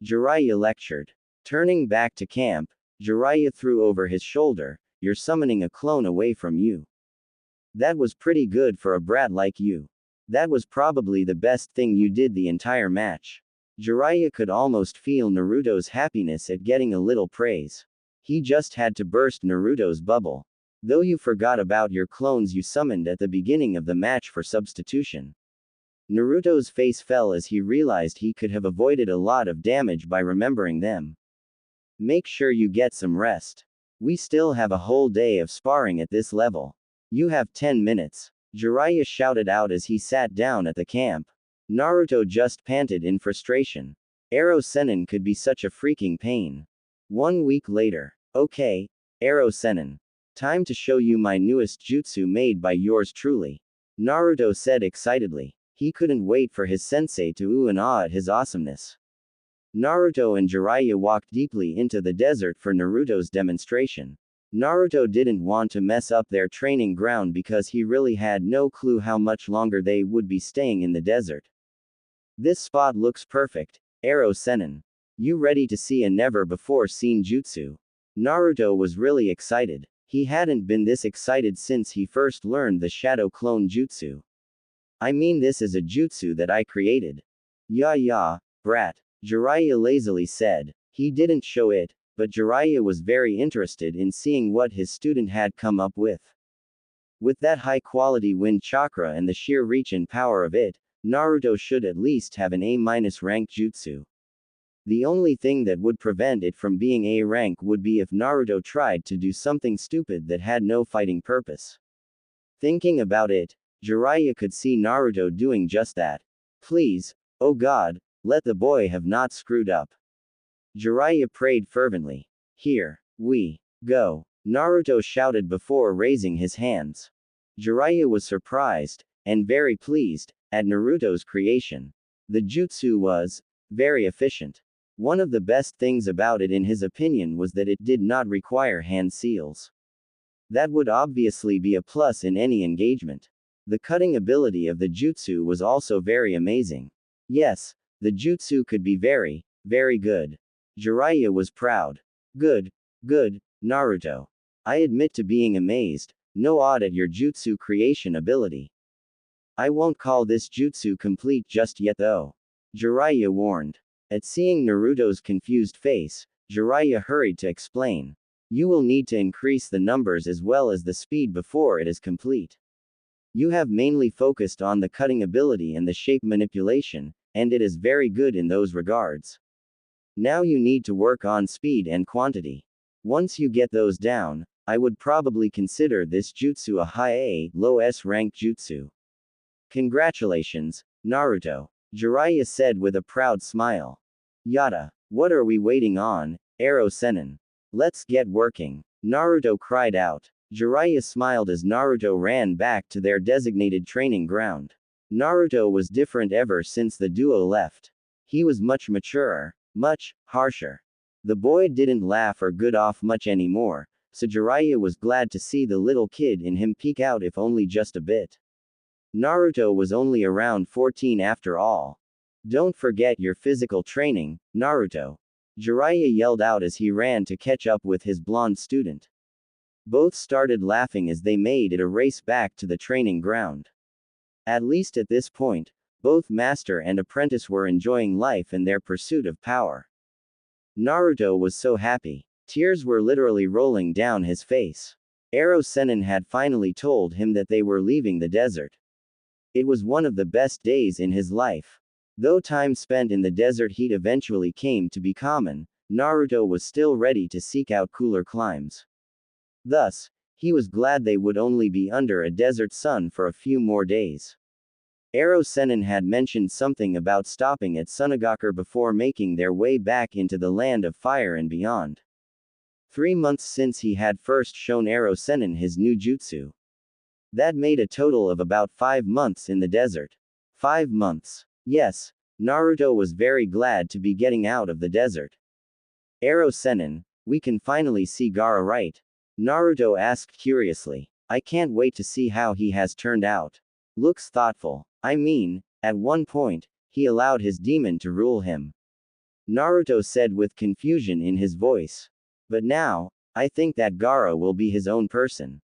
Speaker 1: Jiraiya lectured. Turning back to camp, Jiraiya threw over his shoulder, "You're summoning a clone away from you. That was pretty good for a brat like you. That was probably the best thing you did the entire match." Jiraiya could almost feel Naruto's happiness at getting a little praise. He just had to burst Naruto's bubble. Though you forgot about your clones you summoned at the beginning of the match for substitution. Naruto's face fell as he realized he could have avoided a lot of damage by remembering them. Make sure you get some rest. We still have a whole day of sparring at this level. You have 10 minutes. Jiraiya shouted out as he sat down at the camp. Naruto just panted in frustration. Arrow Senin could be such a freaking pain. 1 week later. Okay, Arrow Senin. Time to show you my newest jutsu made by yours truly. Naruto said excitedly. He couldn't wait for his sensei to ooh and ah at his awesomeness. Naruto and Jiraiya walked deeply into the desert for Naruto's demonstration. Naruto didn't want to mess up their training ground because he really had no clue how much longer they would be staying in the desert. This spot looks perfect, Arrow Senin. You ready to see a never-before-seen jutsu? Naruto was really excited. He hadn't been this excited since he first learned the Shadow Clone Jutsu. I mean, this is a jutsu that I created. Yeah, brat, Jiraiya lazily said. He didn't show it, but Jiraiya was very interested in seeing what his student had come up with. With that high-quality wind chakra and the sheer reach and power of it, Naruto should at least have an A- rank jutsu. The only thing that would prevent it from being A rank would be if Naruto tried to do something stupid that had no fighting purpose. Thinking about it, Jiraiya could see Naruto doing just that. Please, oh God, let the boy have not screwed up. Jiraiya prayed fervently. Here we go, Naruto shouted before raising his hands. Jiraiya was surprised, and very pleased, at Naruto's creation. The jutsu was very efficient. One of the best things about it in his opinion was that it did not require hand seals. That would obviously be a plus in any engagement. The cutting ability of the jutsu was also very amazing. Yes, the jutsu could be very, very good. Jiraiya was proud. Good, Naruto. I admit to being amazed, no odd at your jutsu creation ability. I won't call this jutsu complete just yet though. Jiraiya warned. At seeing Naruto's confused face, Jiraiya hurried to explain. You will need to increase the numbers as well as the speed before it is complete. You have mainly focused on the cutting ability and the shape manipulation, and it is very good in those regards. Now you need to work on speed and quantity. Once you get those down, I would probably consider this jutsu a high A, low S rank jutsu. Congratulations, Naruto, Jiraiya said with a proud smile. Yada. What are we waiting on, Arrow Senin? Let's get working, Naruto cried out. Jiraiya smiled as Naruto ran back to their designated training ground. Naruto was different ever since the duo left. He was much maturer, much harsher. The boy didn't laugh or good off much anymore, so Jiraiya was glad to see the little kid in him peek out if only just a bit. Naruto was only around 14 after all. Don't forget your physical training, Naruto. Jiraiya yelled out as he ran to catch up with his blonde student. Both started laughing as they made it a race back to the training ground. At least at this point, both master and apprentice were enjoying life and their pursuit of power. Naruto was so happy. Tears were literally rolling down his face. Ero Sennin had finally told him that they were leaving the desert. It was one of the best days in his life. Though time spent in the desert heat eventually came to be common, Naruto was still ready to seek out cooler climes. Thus, he was glad they would only be under a desert sun for a few more days. Ero Sennin had mentioned something about stopping at Sunagakure before making their way back into the land of fire and beyond. 3 months since he had first shown Ero Sennin his new jutsu. That made a total of about 5 months in the desert. 5 months. Yes, Naruto was very glad to be getting out of the desert. Ero Sennin, we can finally see Gaara, right? Naruto asked curiously. I can't wait to see how he has turned out. Looks thoughtful. I mean, at one point, he allowed his demon to rule him. Naruto said with confusion in his voice. But now, I think that Gaara will be his own person.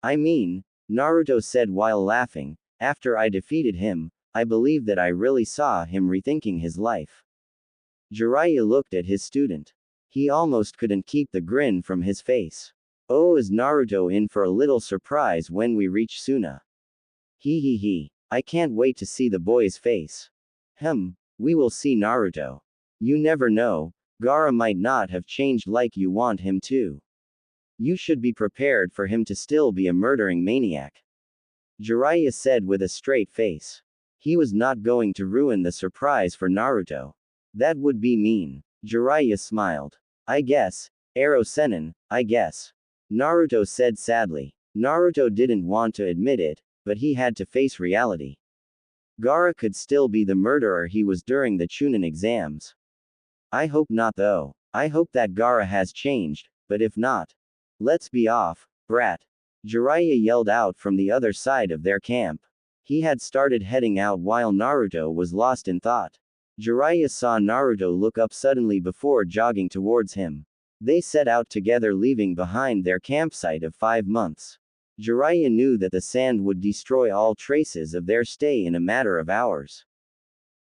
Speaker 1: I mean, Naruto said while laughing, after I defeated him, I believe that I really saw him rethinking his life. Jiraiya looked at his student. He almost couldn't keep the grin from his face. Oh, is Naruto in for a little surprise when we reach Suna? He. I can't wait to see the boy's face. We will see Naruto. You never know, Gaara might not have changed like you want him to. You should be prepared for him to still be a murdering maniac. Jiraiya said with a straight face. He was not going to ruin the surprise for Naruto. That would be mean. Jiraiya smiled. I guess, Ero Sennin, I guess. Naruto said sadly. Naruto didn't want to admit it, but he had to face reality. Gaara could still be the murderer he was during the Chunin exams. I hope not though. I hope that Gaara has changed, but if not, let's be off, brat. Jiraiya yelled out from the other side of their camp. He had started heading out while Naruto was lost in thought. Jiraiya saw Naruto look up suddenly before jogging towards him. They set out together, leaving behind their campsite of 5 months. Jiraiya knew that the sand would destroy all traces of their stay in a matter of hours.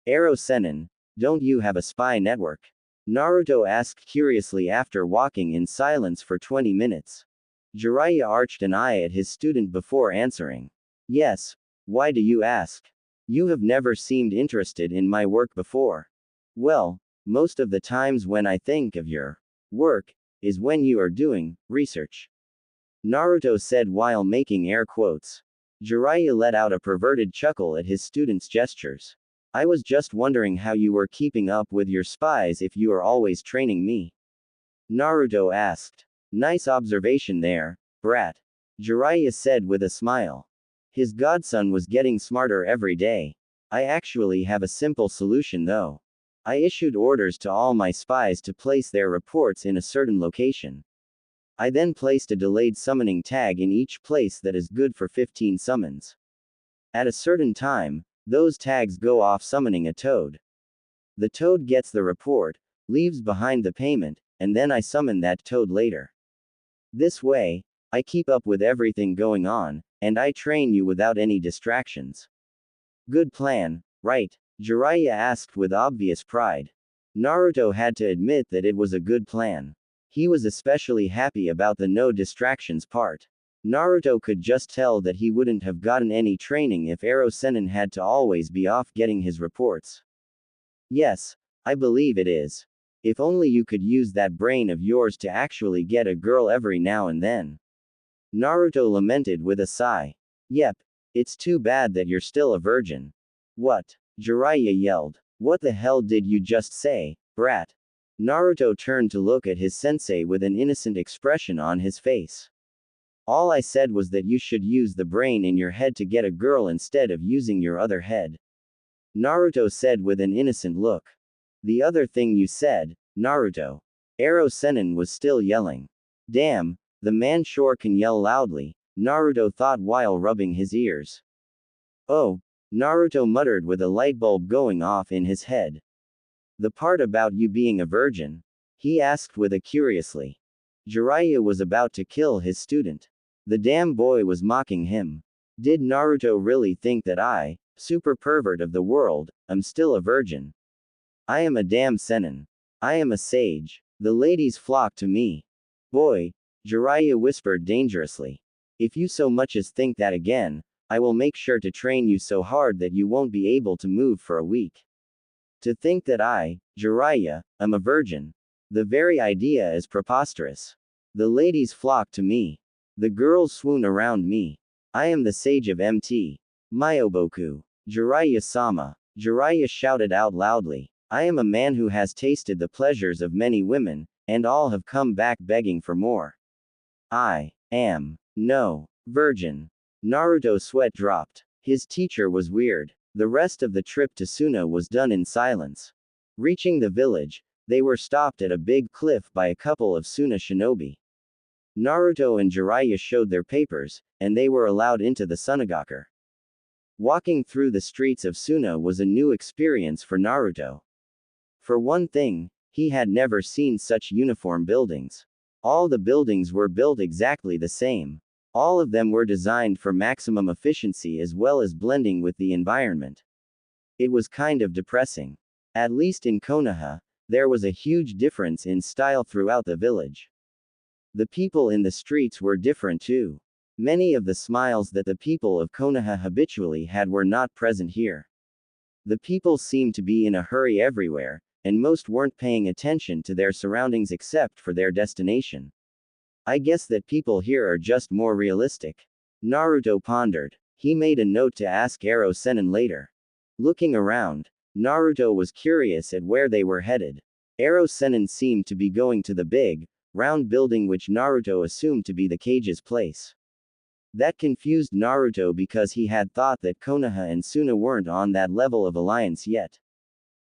Speaker 1: Ero Sennin, don't you have a spy network? Naruto asked curiously after walking in silence for 20 minutes. Jiraiya arched an eye at his student before answering. Yes, why do you ask? You have never seemed interested in my work before. Well, most of the times when I think of your work, is when you are doing research. Naruto said while making air quotes. Jiraiya let out a perverted chuckle at his student's gestures. I was just wondering how you were keeping up with your spies if you are always training me. Naruto asked. Nice observation there, brat. Jiraiya said with a smile. His godson was getting smarter every day. I actually have a simple solution though. I issued orders to all my spies to place their reports in a certain location. I then placed a delayed summoning tag in each place that is good for 15 summons. At a certain time, those tags go off summoning a toad. The toad gets the report, leaves behind the payment, and then I summon that toad later. This way, I keep up with everything going on, and I train you without any distractions. Good plan, right? Jiraiya asked with obvious pride. Naruto had to admit that it was a good plan. He was especially happy about the no distractions part. Naruto could just tell that he wouldn't have gotten any training if Ero Sennin had to always be off getting his reports. Yes, I believe it is. If only you could use that brain of yours to actually get a girl every now and then. Naruto lamented with a sigh. Yep, it's too bad that you're still a virgin. What? Jiraiya yelled. What the hell did you just say, brat? Naruto turned to look at his sensei with an innocent expression on his face. All I said was that you should use the brain in your head to get a girl instead of using your other head. Naruto said with an innocent look. The other thing you said, Naruto. Ero Sennin was still yelling. Damn, the man sure can yell loudly, Naruto thought while rubbing his ears. Oh, Naruto muttered with a light bulb going off in his head. The part about you being a virgin? He asked with a curiously. Jiraiya was about to kill his student. The damn boy was mocking him. Did Naruto really think that I, super pervert of the world, am still a virgin? I am a damn Sennin. I am a sage. The ladies flock to me. Boy, Jiraiya whispered dangerously. If you so much as think that again, I will make sure to train you so hard that you won't be able to move for a week. To think that I, Jiraiya, am a virgin. The very idea is preposterous. The ladies flock to me. The girls swoon around me. I am the sage of MT. Myoboku. Jiraiya-sama. Jiraiya shouted out loudly. I am a man who has tasted the pleasures of many women, and all have come back begging for more. I am no virgin. Naruto's sweat dropped. His teacher was weird. The rest of the trip to Suna was done in silence. Reaching the village, they were stopped at a big cliff by a couple of Suna shinobi. Naruto and Jiraiya showed their papers, and they were allowed into the Sunagaker. Walking through the streets of Suna was a new experience for Naruto. For one thing, he had never seen such uniform buildings. All the buildings were built exactly the same. All of them were designed for maximum efficiency as well as blending with the environment. It was kind of depressing. At least in Konoha, there was a huge difference in style throughout the village. The people in the streets were different too. Many of the smiles that the people of Konoha habitually had were not present here. The people seemed to be in a hurry everywhere, and most weren't paying attention to their surroundings except for their destination. I guess that people here are just more realistic. Naruto pondered. He made a note to ask Ero Sennin later. Looking around, Naruto was curious at where they were headed. Ero Sennin seemed to be going to the big, round building which Naruto assumed to be the cage's place. That confused Naruto because he had thought that Konoha and Suna weren't on that level of alliance yet.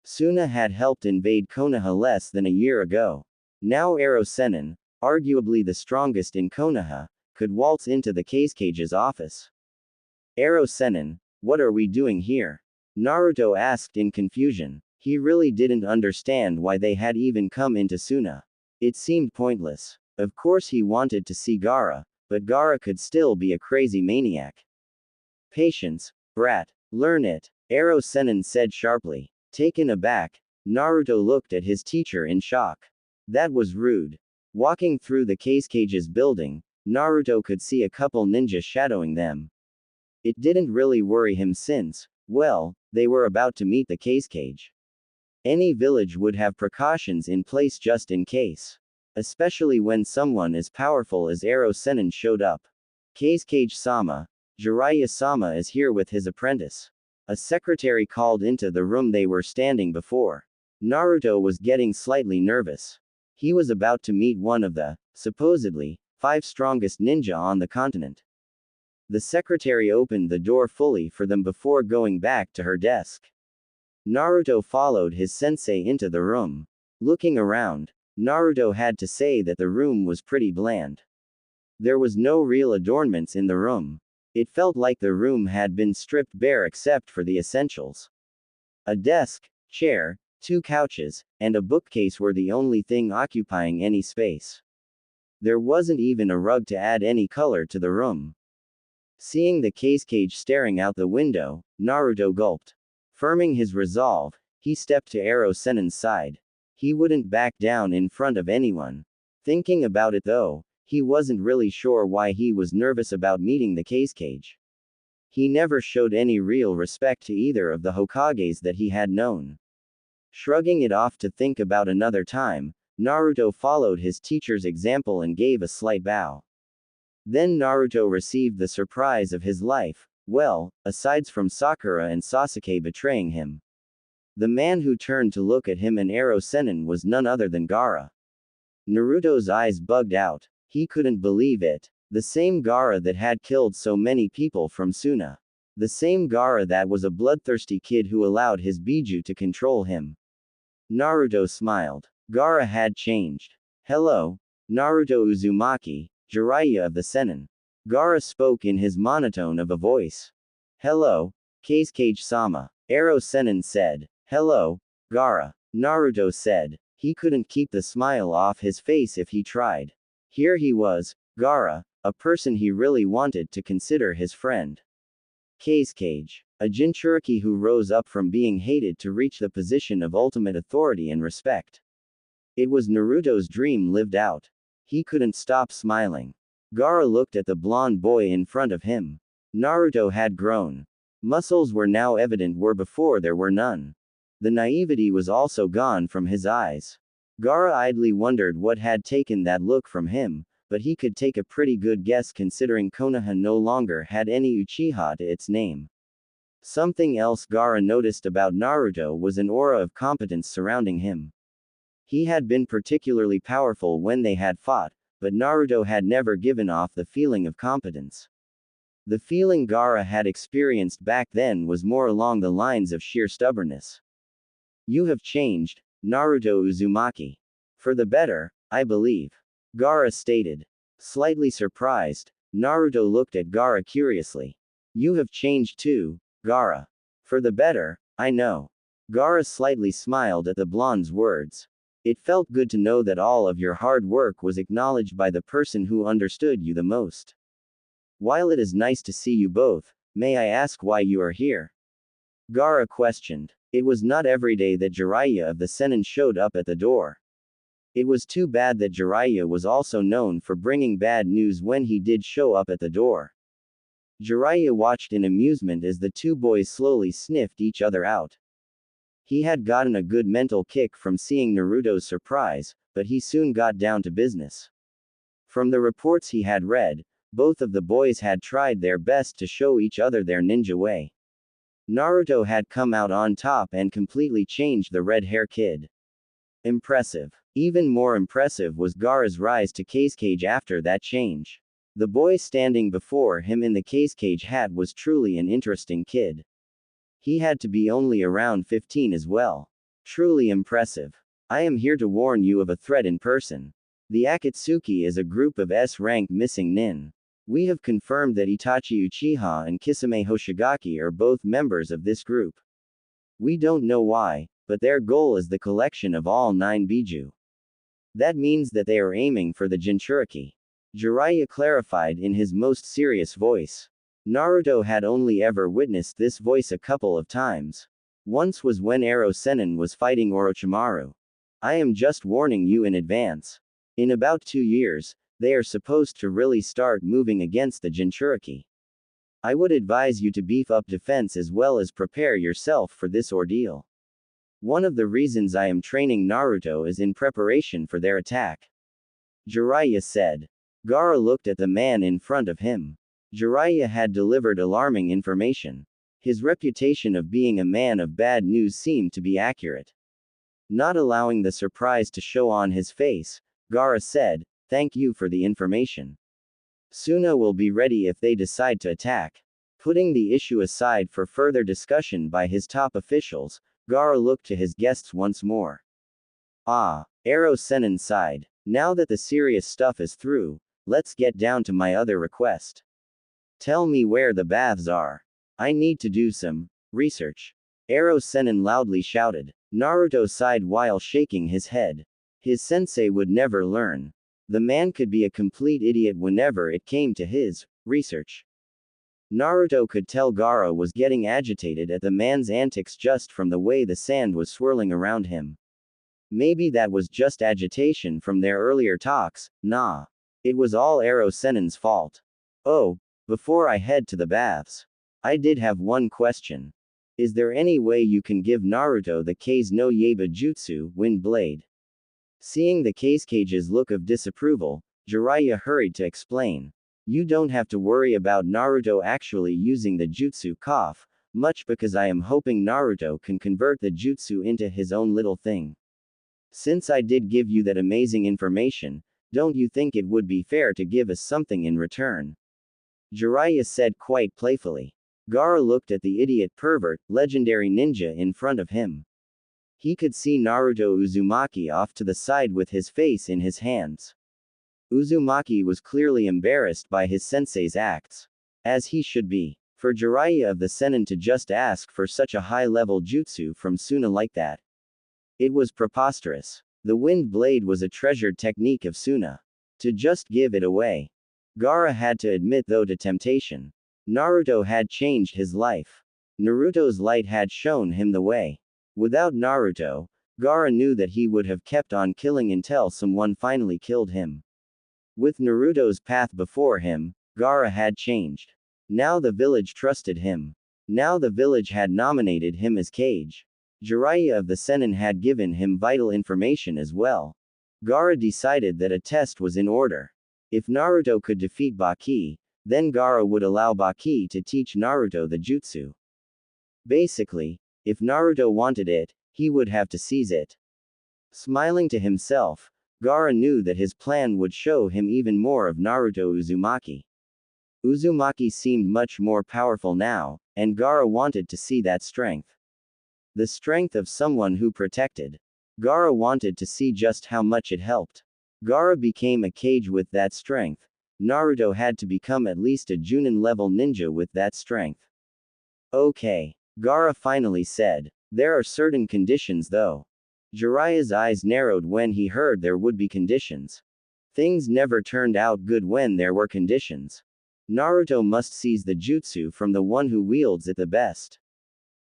Speaker 1: Suna had helped invade Konoha less than a year ago. Now Ero Sennin, arguably the strongest in Konoha, could waltz into the cage's office. Ero Sennin, what are we doing here? Naruto asked in confusion. He really didn't understand why they had even come into Suna. It seemed pointless. Of course he wanted to see Gaara, but Gaara could still be a crazy maniac. Patience, brat. Learn it, Ero Sennin said sharply. Taken aback, Naruto looked at his teacher in shock. That was rude. Walking through the cage's building, Naruto could see a couple ninja shadowing them. It didn't really worry him since, well, they were about to meet the cage. Any village would have precautions in place just in case. Especially when someone as powerful as Ero Sennin showed up. Cage-sama, Jiraiya-sama is here with his apprentice. A secretary called into the room they were standing before. Naruto was getting slightly nervous. He was about to meet one of the, supposedly, 5 strongest ninja on the continent. The secretary opened the door fully for them before going back to her desk. Naruto followed his sensei into the room. Looking around, Naruto had to say that the room was pretty bland. There was no real adornments in the room. It felt like the room had been stripped bare except for the essentials. A desk, chair, 2 couches, and a bookcase were the only thing occupying any space. There wasn't even a rug to add any color to the room. Seeing the cage staring out the window, Naruto gulped. Firming his resolve, he stepped to Ero Sennin's side. He wouldn't back down in front of anyone. Thinking about it though, he wasn't really sure why he was nervous about meeting the cage. He never showed any real respect to either of the Hokages that he had known. Shrugging it off to think about another time, Naruto followed his teacher's example and gave a slight bow. Then Naruto received the surprise of his life, well, aside from Sakura and Sasuke betraying him. The man who turned to look at him and Ero Sennin was none other than Gaara. Naruto's eyes bugged out. He couldn't believe it. The same Gaara that had killed so many people from Suna. The same Gaara that was a bloodthirsty kid who allowed his Biju to control him. Naruto smiled. Gaara had changed. Hello, Naruto Uzumaki, Jiraiya of the Sennin. Gaara spoke in his monotone of a voice. Hello, Kage-sama, Ero Sennin said. Hello, Gaara, Naruto said. He couldn't keep the smile off his face if he tried. Here he was, Gaara, a person he really wanted to consider his friend. Kage, a Jinchuriki who rose up from being hated to reach the position of ultimate authority and respect. It was Naruto's dream lived out. He couldn't stop smiling. Gaara looked at the blonde boy in front of him. Naruto had grown. Muscles were now evident where before there were none. The naivety was also gone from his eyes. Gaara idly wondered what had taken that look from him, but he could take a pretty good guess considering Konoha no longer had any Uchiha to its name. Something else Gaara noticed about Naruto was an aura of competence surrounding him. He had been particularly powerful when they had fought, but Naruto had never given off the feeling of competence. The feeling Gaara had experienced back then was more along the lines of sheer stubbornness. You have changed, Naruto Uzumaki. For the better, I believe. Gaara stated. Slightly surprised, Naruto looked at Gaara curiously. You have changed too, Gaara. For the better, I know. Gaara slightly smiled at the blonde's words. It felt good to know that all of your hard work was acknowledged by the person who understood you the most. While it is nice to see you both, may I ask why you are here? Gaara questioned. It was not every day that Jiraiya of the Sennin showed up at the door. It was too bad that Jiraiya was also known for bringing bad news when he did show up at the door. Jiraiya watched in amusement as the two boys slowly sniffed each other out. He had gotten a good mental kick from seeing Naruto's surprise, but he soon got down to business. From the reports he had read, both of the boys had tried their best to show each other their ninja way. Naruto had come out on top and completely changed the red-hair kid. Impressive. Even more impressive was Gaara's rise to Cage after that change. The boy standing before him in the Cage hat was truly an interesting kid. He had to be only around 15 as well. Truly impressive. I am here to warn you of a threat in person. The Akatsuki is a group of S-rank missing nin. We have confirmed that Itachi Uchiha and Kisame Hoshigaki are both members of this group. We don't know why, but their goal is the collection of all 9 Biju. That means that they are aiming for the Jinchuriki. Jiraiya clarified in his most serious voice. Naruto had only ever witnessed this voice a couple of times. Once was when Ero Sennin was fighting Orochimaru. I am just warning you in advance. In about 2 years, they are supposed to really start moving against the Jinchuriki. I would advise you to beef up defense as well as prepare yourself for this ordeal. One of the reasons I am training Naruto is in preparation for their attack. Jiraiya said. Gaara looked at the man in front of him. Jiraiya had delivered alarming information. His reputation of being a man of bad news seemed to be accurate. Not allowing the surprise to show on his face, Gaara said, "Thank you for the information. Suna will be ready if they decide to attack." Putting the issue aside for further discussion by his top officials, Gaara looked to his guests once more. Ah, Ero Sennin sighed. Now that the serious stuff is through, let's get down to my other request. Tell me where the baths are. I need to do some research. Ero Sennin loudly shouted. Naruto sighed while shaking his head. His sensei would never learn. The man could be a complete idiot whenever it came to his research. Naruto could tell Gaara was getting agitated at the man's antics just from the way the sand was swirling around him. Maybe that was just agitation from their earlier talks. Nah. It was all Ero Sennin's fault. Oh, before I head to the baths, I did have one question. Is there any way you can give Naruto the Kase no Yaiba Jutsu, Wind Blade? Seeing the Cage's look of disapproval, Jiraiya hurried to explain. You don't have to worry about Naruto actually using the jutsu cough, much because I am hoping Naruto can convert the jutsu into his own little thing. Since I did give you that amazing information, don't you think it would be fair to give us something in return? Jiraiya said quite playfully. Gaara looked at the idiot pervert, legendary ninja in front of him. He could see Naruto Uzumaki off to the side with his face in his hands. Uzumaki was clearly embarrassed by his sensei's acts. As he should be. For Jiraiya of the Sennin to just ask for such a high-level jutsu from Suna like that. It was preposterous. The wind blade was a treasured technique of Suna. To just give it away. Gaara had to admit though to temptation. Naruto had changed his life. Naruto's light had shown him the way. Without Naruto, Gaara knew that he would have kept on killing until someone finally killed him. With Naruto's path before him, Gaara had changed. Now the village trusted him. Now the village had nominated him as Kage. Jiraiya of the Sennin had given him vital information as well. Gaara decided that a test was in order. If Naruto could defeat Baki, then Gaara would allow Baki to teach Naruto the jutsu. Basically, if Naruto wanted it, he would have to seize it. Smiling to himself, Gaara knew that his plan would show him even more of Naruto Uzumaki. Uzumaki seemed much more powerful now, and Gaara wanted to see that strength. The strength of someone who protected. Gaara wanted to see just how much it helped. Gaara became a Kage with that strength. Naruto had to become at least a Junin-level ninja with that strength. Okay. Gaara finally said. There are certain conditions though. Jiraiya's eyes narrowed when he heard there would be conditions. Things never turned out good when there were conditions. Naruto must seize the jutsu from the one who wields it the best.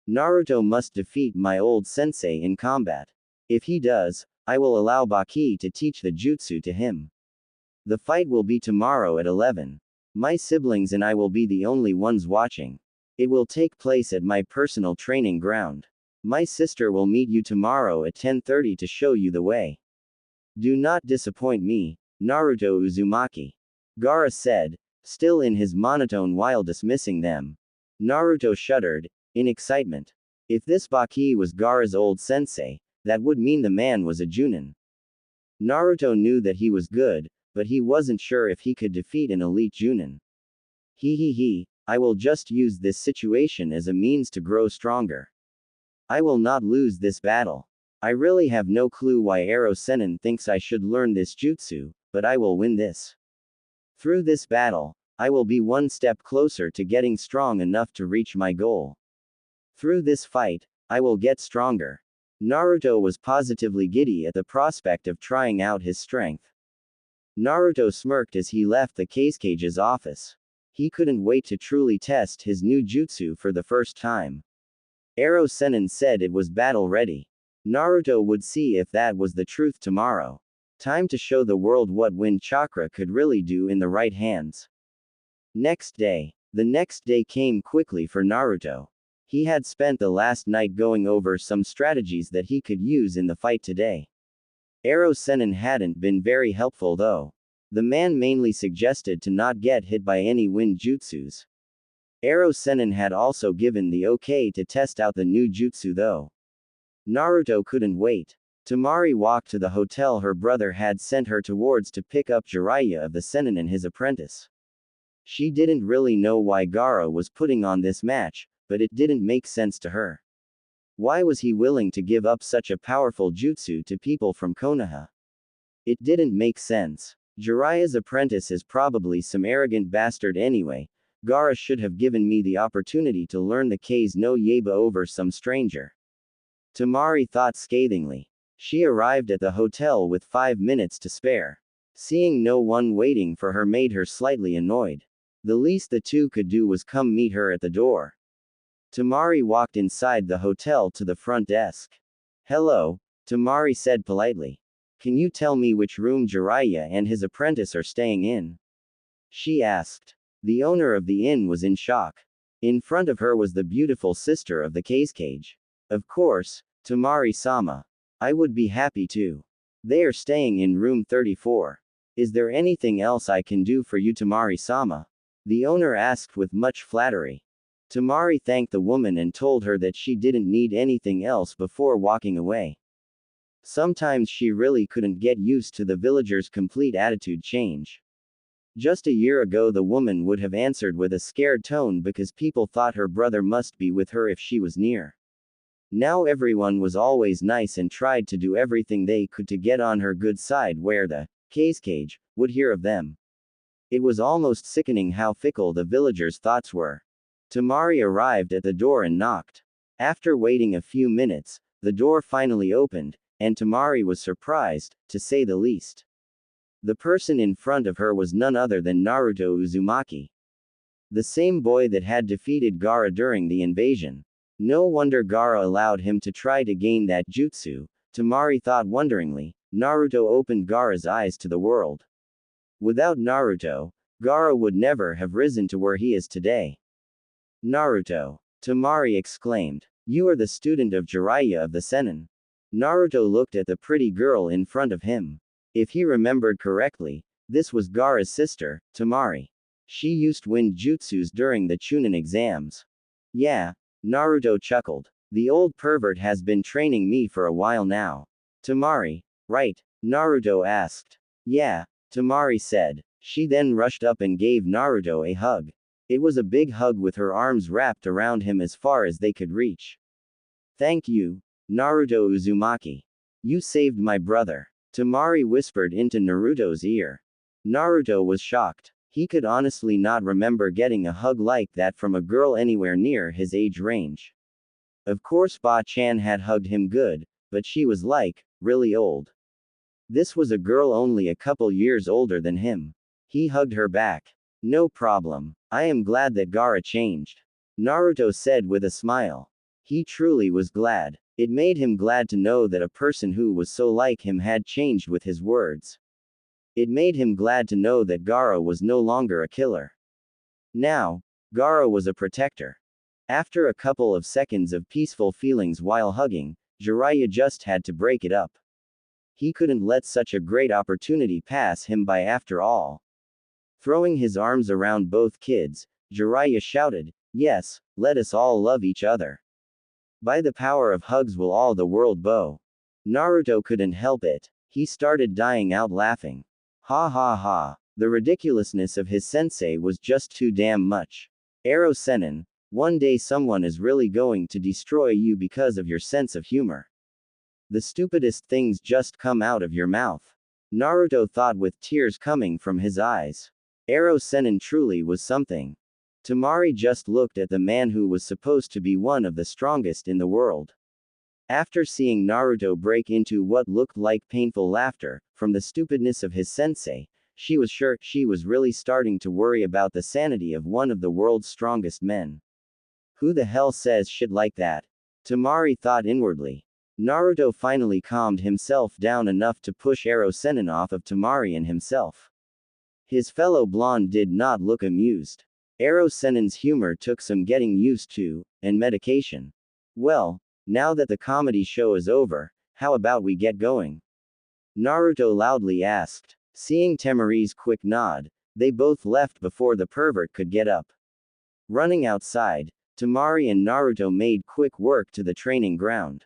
Speaker 1: Naruto must defeat my old sensei in combat. If he does, I will allow Baki to teach the jutsu to him. The fight will be tomorrow at 11. My siblings and I will be the only ones watching. It will take place at my personal training ground. My sister will meet you tomorrow at 10:30 to show you the way. Do not disappoint me, Naruto Uzumaki. Gaara said, still in his monotone while dismissing them. Naruto shuddered, in excitement. If this Baki was Gaara's old sensei, that would mean the man was a Junin. Naruto knew that he was good, but he wasn't sure if he could defeat an elite Junin. I will just use this situation as a means to grow stronger. I will not lose this battle. I really have no clue why Ero Sennin thinks I should learn this jutsu, but I will win this. Through this battle, I will be one step closer to getting strong enough to reach my goal. Through this fight, I will get stronger. Naruto was positively giddy at the prospect of trying out his strength. Naruto smirked as he left the Kage's office. He couldn't wait to truly test his new jutsu for the first time. Ero Sennin said it was battle ready. Naruto would see if that was the truth tomorrow. Time to show the world what wind chakra could really do in the right hands. Next day. The next day came quickly for Naruto. He had spent the last night going over some strategies that he could use in the fight today. Ero Sennin hadn't been very helpful though. The man mainly suggested to not get hit by any wind jutsus. Ero Sennin had also given the okay to test out the new jutsu though. Naruto couldn't wait. Temari walked to the hotel her brother had sent her towards to pick up Jiraiya of the Sennin and his apprentice. She didn't really know why Gaara was putting on this match, but it didn't make sense to her. Why was he willing to give up such a powerful jutsu to people from Konoha? It didn't make sense. Jiraiya's apprentice is probably some arrogant bastard anyway. Gaara should have given me the opportunity to learn the K's no Yaiba over some stranger. Temari thought scathingly. She arrived at the hotel with 5 minutes to spare. Seeing no one waiting for her made her slightly annoyed. The least the two could do was come meet her at the door. Temari walked inside the hotel to the front desk. Hello, Temari said politely. Can you tell me which room Jiraiya and his apprentice are staying in? She asked. The owner of the inn was in shock. In front of her was the beautiful sister of the Kage. Of course, Temari-sama. I would be happy to. They are staying in room 34. Is there anything else I can do for you, Temari-sama? The owner asked with much flattery. Temari thanked the woman and told her that she didn't need anything else before walking away. Sometimes she really couldn't get used to the villagers' complete attitude change. Just a year ago the woman would have answered with a scared tone because people thought her brother must be with her if she was near. Now everyone was always nice and tried to do everything they could to get on her good side where the Kage would hear of them. It was almost sickening how fickle the villagers' thoughts were. Temari arrived at the door and knocked. After waiting a few minutes, the door finally opened, and Temari was surprised, to say the least. The person in front of her was none other than Naruto Uzumaki. The same boy that had defeated Gaara during the invasion. No wonder Gaara allowed him to try to gain that jutsu, Temari thought wonderingly. Naruto opened Gaara's eyes to the world. Without Naruto, Gaara would never have risen to where he is today. Naruto! Temari exclaimed. You are the student of Jiraiya of the Sennin. Naruto looked at the pretty girl in front of him. If he remembered correctly, this was Gaara's sister, Temari. She used wind jutsus during the Chunin exams. Yeah, Naruto chuckled. The old pervert has been training me for a while now. Temari, right? Naruto asked. Yeah, Temari said. She then rushed up and gave Naruto a hug. It was a big hug with her arms wrapped around him as far as they could reach. Thank you, Naruto Uzumaki. You saved my brother. Temari whispered into Naruto's ear. Naruto was shocked. He could honestly not remember getting a hug like that from a girl anywhere near his age range. Of course Ba-chan had hugged him good, but she was like, really old. This was a girl only a couple years older than him. He hugged her back. No problem. I am glad that Gaara changed. Naruto said with a smile. He truly was glad. It made him glad to know that a person who was so like him had changed with his words. It made him glad to know that Gaara was no longer a killer. Now, Gaara was a protector. After a couple of seconds of peaceful feelings while hugging, Jiraiya just had to break it up. He couldn't let such a great opportunity pass him by after all. Throwing his arms around both kids, Jiraiya shouted, yes, let us all love each other. By the power of hugs will all the world bow. Naruto couldn't help it. He started dying out laughing. Ha ha ha. The ridiculousness of his sensei was just too damn much. Arrow Sennin, one day someone is really going to destroy you because of your sense of humor. The stupidest things just come out of your mouth. Naruto thought with tears coming from his eyes. Arrow Sennin truly was something. Temari just looked at the man who was supposed to be one of the strongest in the world. After seeing Naruto break into what looked like painful laughter, from the stupidness of his sensei, she was sure she was really starting to worry about the sanity of one of the world's strongest men. Who the hell says shit like that? Temari thought inwardly. Naruto finally calmed himself down enough to push Arrow Sennin off of Temari and himself. His fellow blonde did not look amused. Arrow Sennin's humor took some getting used to, and medication. Well, now that the comedy show is over, how about we get going? Naruto loudly asked. Seeing Temari's quick nod, they both left before the pervert could get up. Running outside, Temari and Naruto made quick work to the training ground.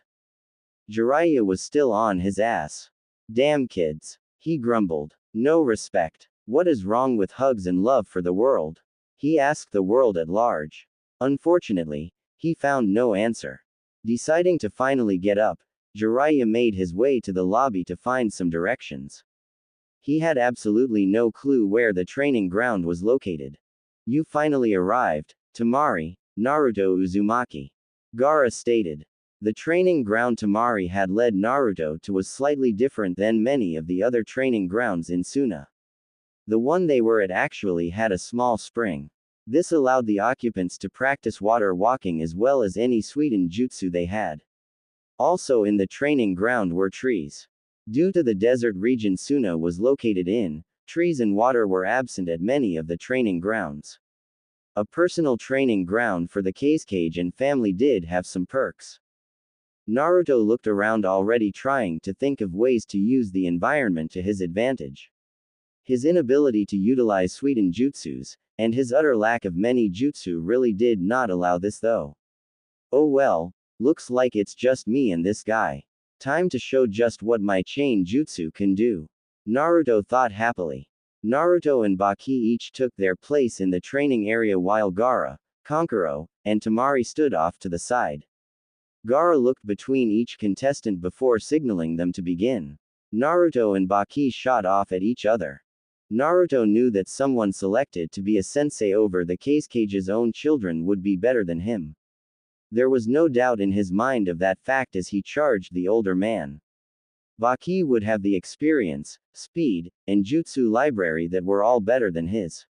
Speaker 1: Jiraiya was still on his ass. Damn kids. He grumbled. No respect. What is wrong with hugs and love for the world? He asked the world at large. Unfortunately, he found no answer. Deciding to finally get up, Jiraiya made his way to the lobby to find some directions. He had absolutely no clue where the training ground was located. You finally arrived, Temari, Naruto Uzumaki. Gaara stated. The training ground Temari had led Naruto to was slightly different than many of the other training grounds in Suna. The one they were at actually had a small spring. This allowed the occupants to practice water walking as well as any sweetened jutsu they had. Also in the training ground were trees. Due to the desert region Suna was located in, trees and water were absent at many of the training grounds. A personal training ground for the Kazekage and family did have some perks. Naruto looked around already trying to think of ways to use the environment to his advantage. His inability to utilize sweetened jutsus, and his utter lack of many jutsu really did not allow this though. Oh well, looks like it's just me and this guy. Time to show just what my chain jutsu can do. Naruto thought happily. Naruto and Baki each took their place in the training area while Gaara, Kankuro, and Temari stood off to the side. Gaara looked between each contestant before signaling them to begin. Naruto and Baki shot off at each other. Naruto knew that someone selected to be a sensei over the Kazekage's own children would be better than him. There was no doubt in his mind of that fact as he charged the older man. Baki would have the experience, speed, and jutsu library that were all better than his.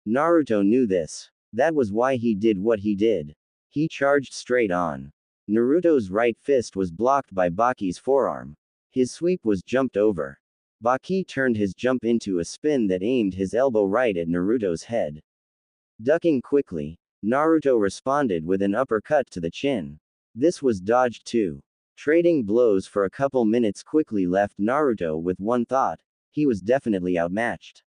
Speaker 1: Naruto knew this. That was why he did what he did. He charged straight on. Naruto's right fist was blocked by Baki's forearm. His sweep was jumped over. Baki turned his jump into a spin that aimed his elbow right at Naruto's head. Ducking quickly, Naruto responded with an uppercut to the chin. This was dodged too. Trading blows for a couple minutes quickly left Naruto with one thought: he was definitely outmatched.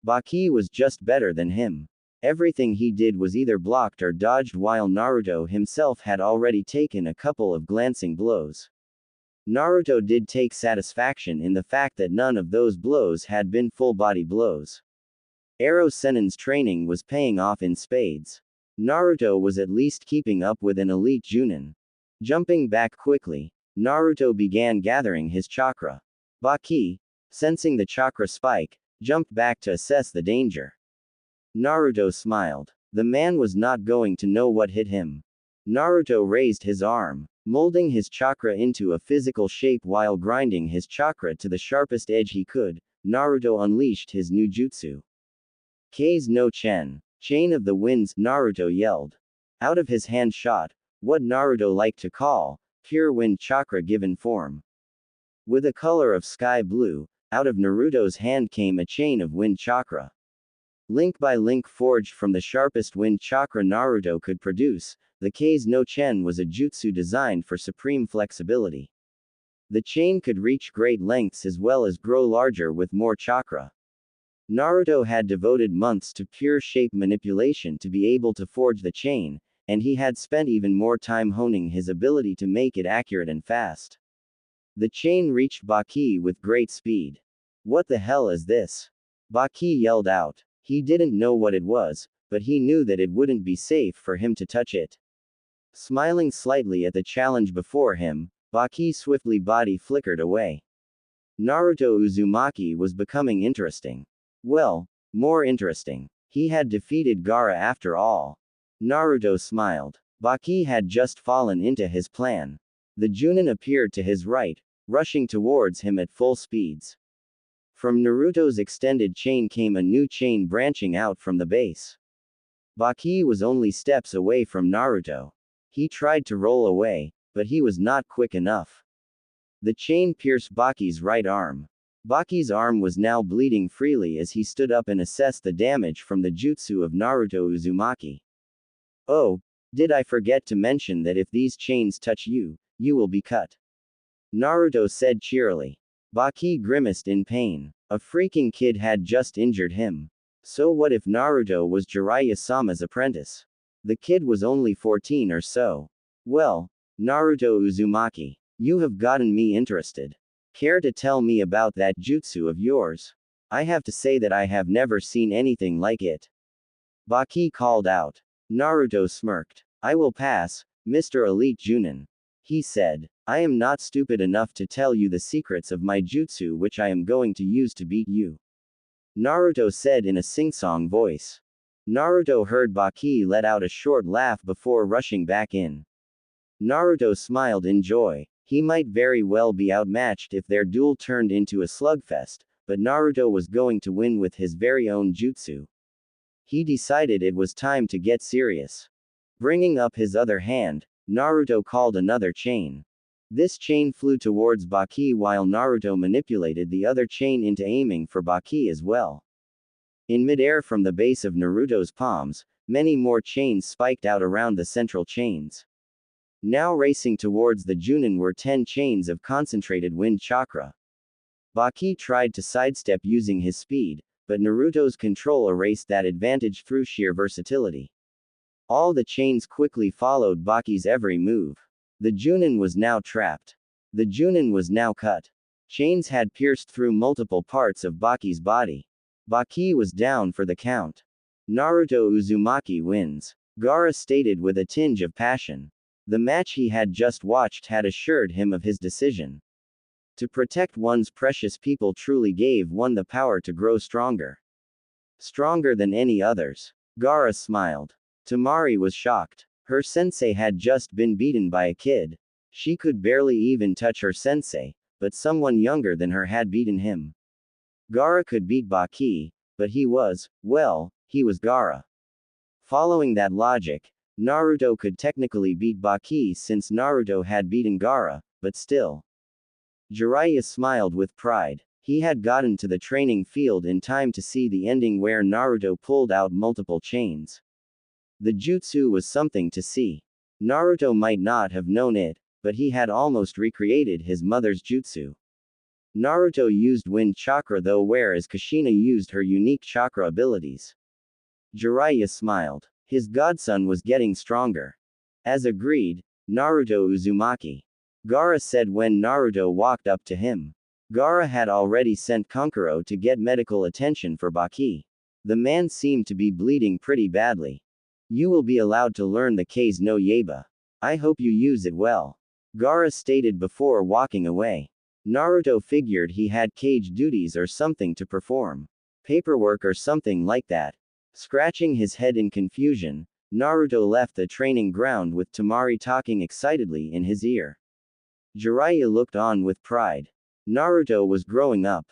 Speaker 1: Baki was just better than him. Everything he did was either blocked or dodged, while Naruto himself had already taken a couple of glancing blows. Naruto did take satisfaction in the fact that none of those blows had been full-body blows. Arrow Sennin's training was paying off in spades. Naruto was at least keeping up with an elite Junin. Jumping back quickly, Naruto began gathering his chakra. Baki, sensing the chakra spike, jumped back to assess the danger. Naruto smiled. The man was not going to know what hit him. Naruto raised his arm, molding his chakra into a physical shape while grinding his chakra to the sharpest edge he could. Naruto unleashed his new jutsu. Kei's no Chen, Chain of the Winds, Naruto yelled. Out of his hand shot what Naruto liked to call pure wind chakra given form. With a color of sky blue, out of Naruto's hand came a chain of wind chakra. Link by link forged from the sharpest wind chakra Naruto could produce, the Kei's no Chen was a jutsu designed for supreme flexibility. The chain could reach great lengths as well as grow larger with more chakra. Naruto had devoted months to pure shape manipulation to be able to forge the chain, and he had spent even more time honing his ability to make it accurate and fast. The chain reached Baki with great speed. What the hell is this? Baki yelled out. He didn't know what it was, but he knew that it wouldn't be safe for him to touch it. Smiling slightly at the challenge before him, Baki's swiftly body flickered away. Naruto Uzumaki was becoming interesting. Well, more interesting. He had defeated Gaara after all. Naruto smiled. Baki had just fallen into his plan. The Junin appeared to his right, rushing towards him at full speeds. From Naruto's extended chain came a new chain branching out from the base. Baki was only steps away from Naruto. He tried to roll away, but he was not quick enough. The chain pierced Baki's right arm. Baki's arm was now bleeding freely as he stood up and assessed the damage from the jutsu of Naruto Uzumaki. Oh, did I forget to mention that if these chains touch you, you will be cut. Naruto said cheerily. Baki grimaced in pain. A freaking kid had just injured him. So what if Naruto was Jiraiya-sama's apprentice? The kid was only 14 or so. Well, Naruto Uzumaki, you have gotten me interested. Care to tell me about that jutsu of yours? I have to say that I have never seen anything like it. Baki called out. Naruto smirked. I will pass, Mr. Elite Junin. He said. I am not stupid enough to tell you the secrets of my jutsu which I am going to use to beat you. Naruto said in a sing-song voice. Naruto heard Baki let out a short laugh before rushing back in. Naruto smiled in joy. He might very well be outmatched if their duel turned into a slugfest, but Naruto was going to win with his very own jutsu. He decided it was time to get serious. Bringing up his other hand, Naruto called another chain. This chain flew towards Baki while Naruto manipulated the other chain into aiming for Baki as well. In midair from the base of Naruto's palms, many more chains spiked out around the central chains. Now racing towards the Junin were 10 chains of concentrated wind chakra. Baki tried to sidestep using his speed, but Naruto's control erased that advantage through sheer versatility. All the chains quickly followed Baki's every move. The Junin was now trapped. The Junin was now cut. Chains had pierced through multiple parts of Baki's body. Baki was down for the count. Naruto Uzumaki wins, Gaara stated with a tinge of passion. The match he had just watched had assured him of his decision. To protect one's precious people truly gave one the power to grow stronger. Stronger than any others. Gaara smiled. Temari was shocked. Her sensei had just been beaten by a kid. She could barely even touch her sensei, but someone younger than her had beaten him. Gaara could beat Baki, but he was Gaara. Following that logic, Naruto could technically beat Baki since Naruto had beaten Gaara, but still. Jiraiya smiled with pride. He had gotten to the training field in time to see the ending where Naruto pulled out multiple chains. The jutsu was something to see. Naruto might not have known it, but he had almost recreated his mother's jutsu. Naruto used wind chakra though, whereas Kushina used her unique chakra abilities. Jiraiya smiled. His godson was getting stronger. As agreed, Naruto Uzumaki. Gaara said when Naruto walked up to him. Gaara had already sent Kankuro to get medical attention for Baki. The man seemed to be bleeding pretty badly. You will be allowed to learn the K's no Yaiba. I hope you use it well. Gaara stated before walking away. Naruto figured he had cage duties or something to perform. Paperwork or something like that. Scratching his head in confusion, Naruto left the training ground with Temari talking excitedly in his ear. Jiraiya looked on with pride. Naruto was growing up.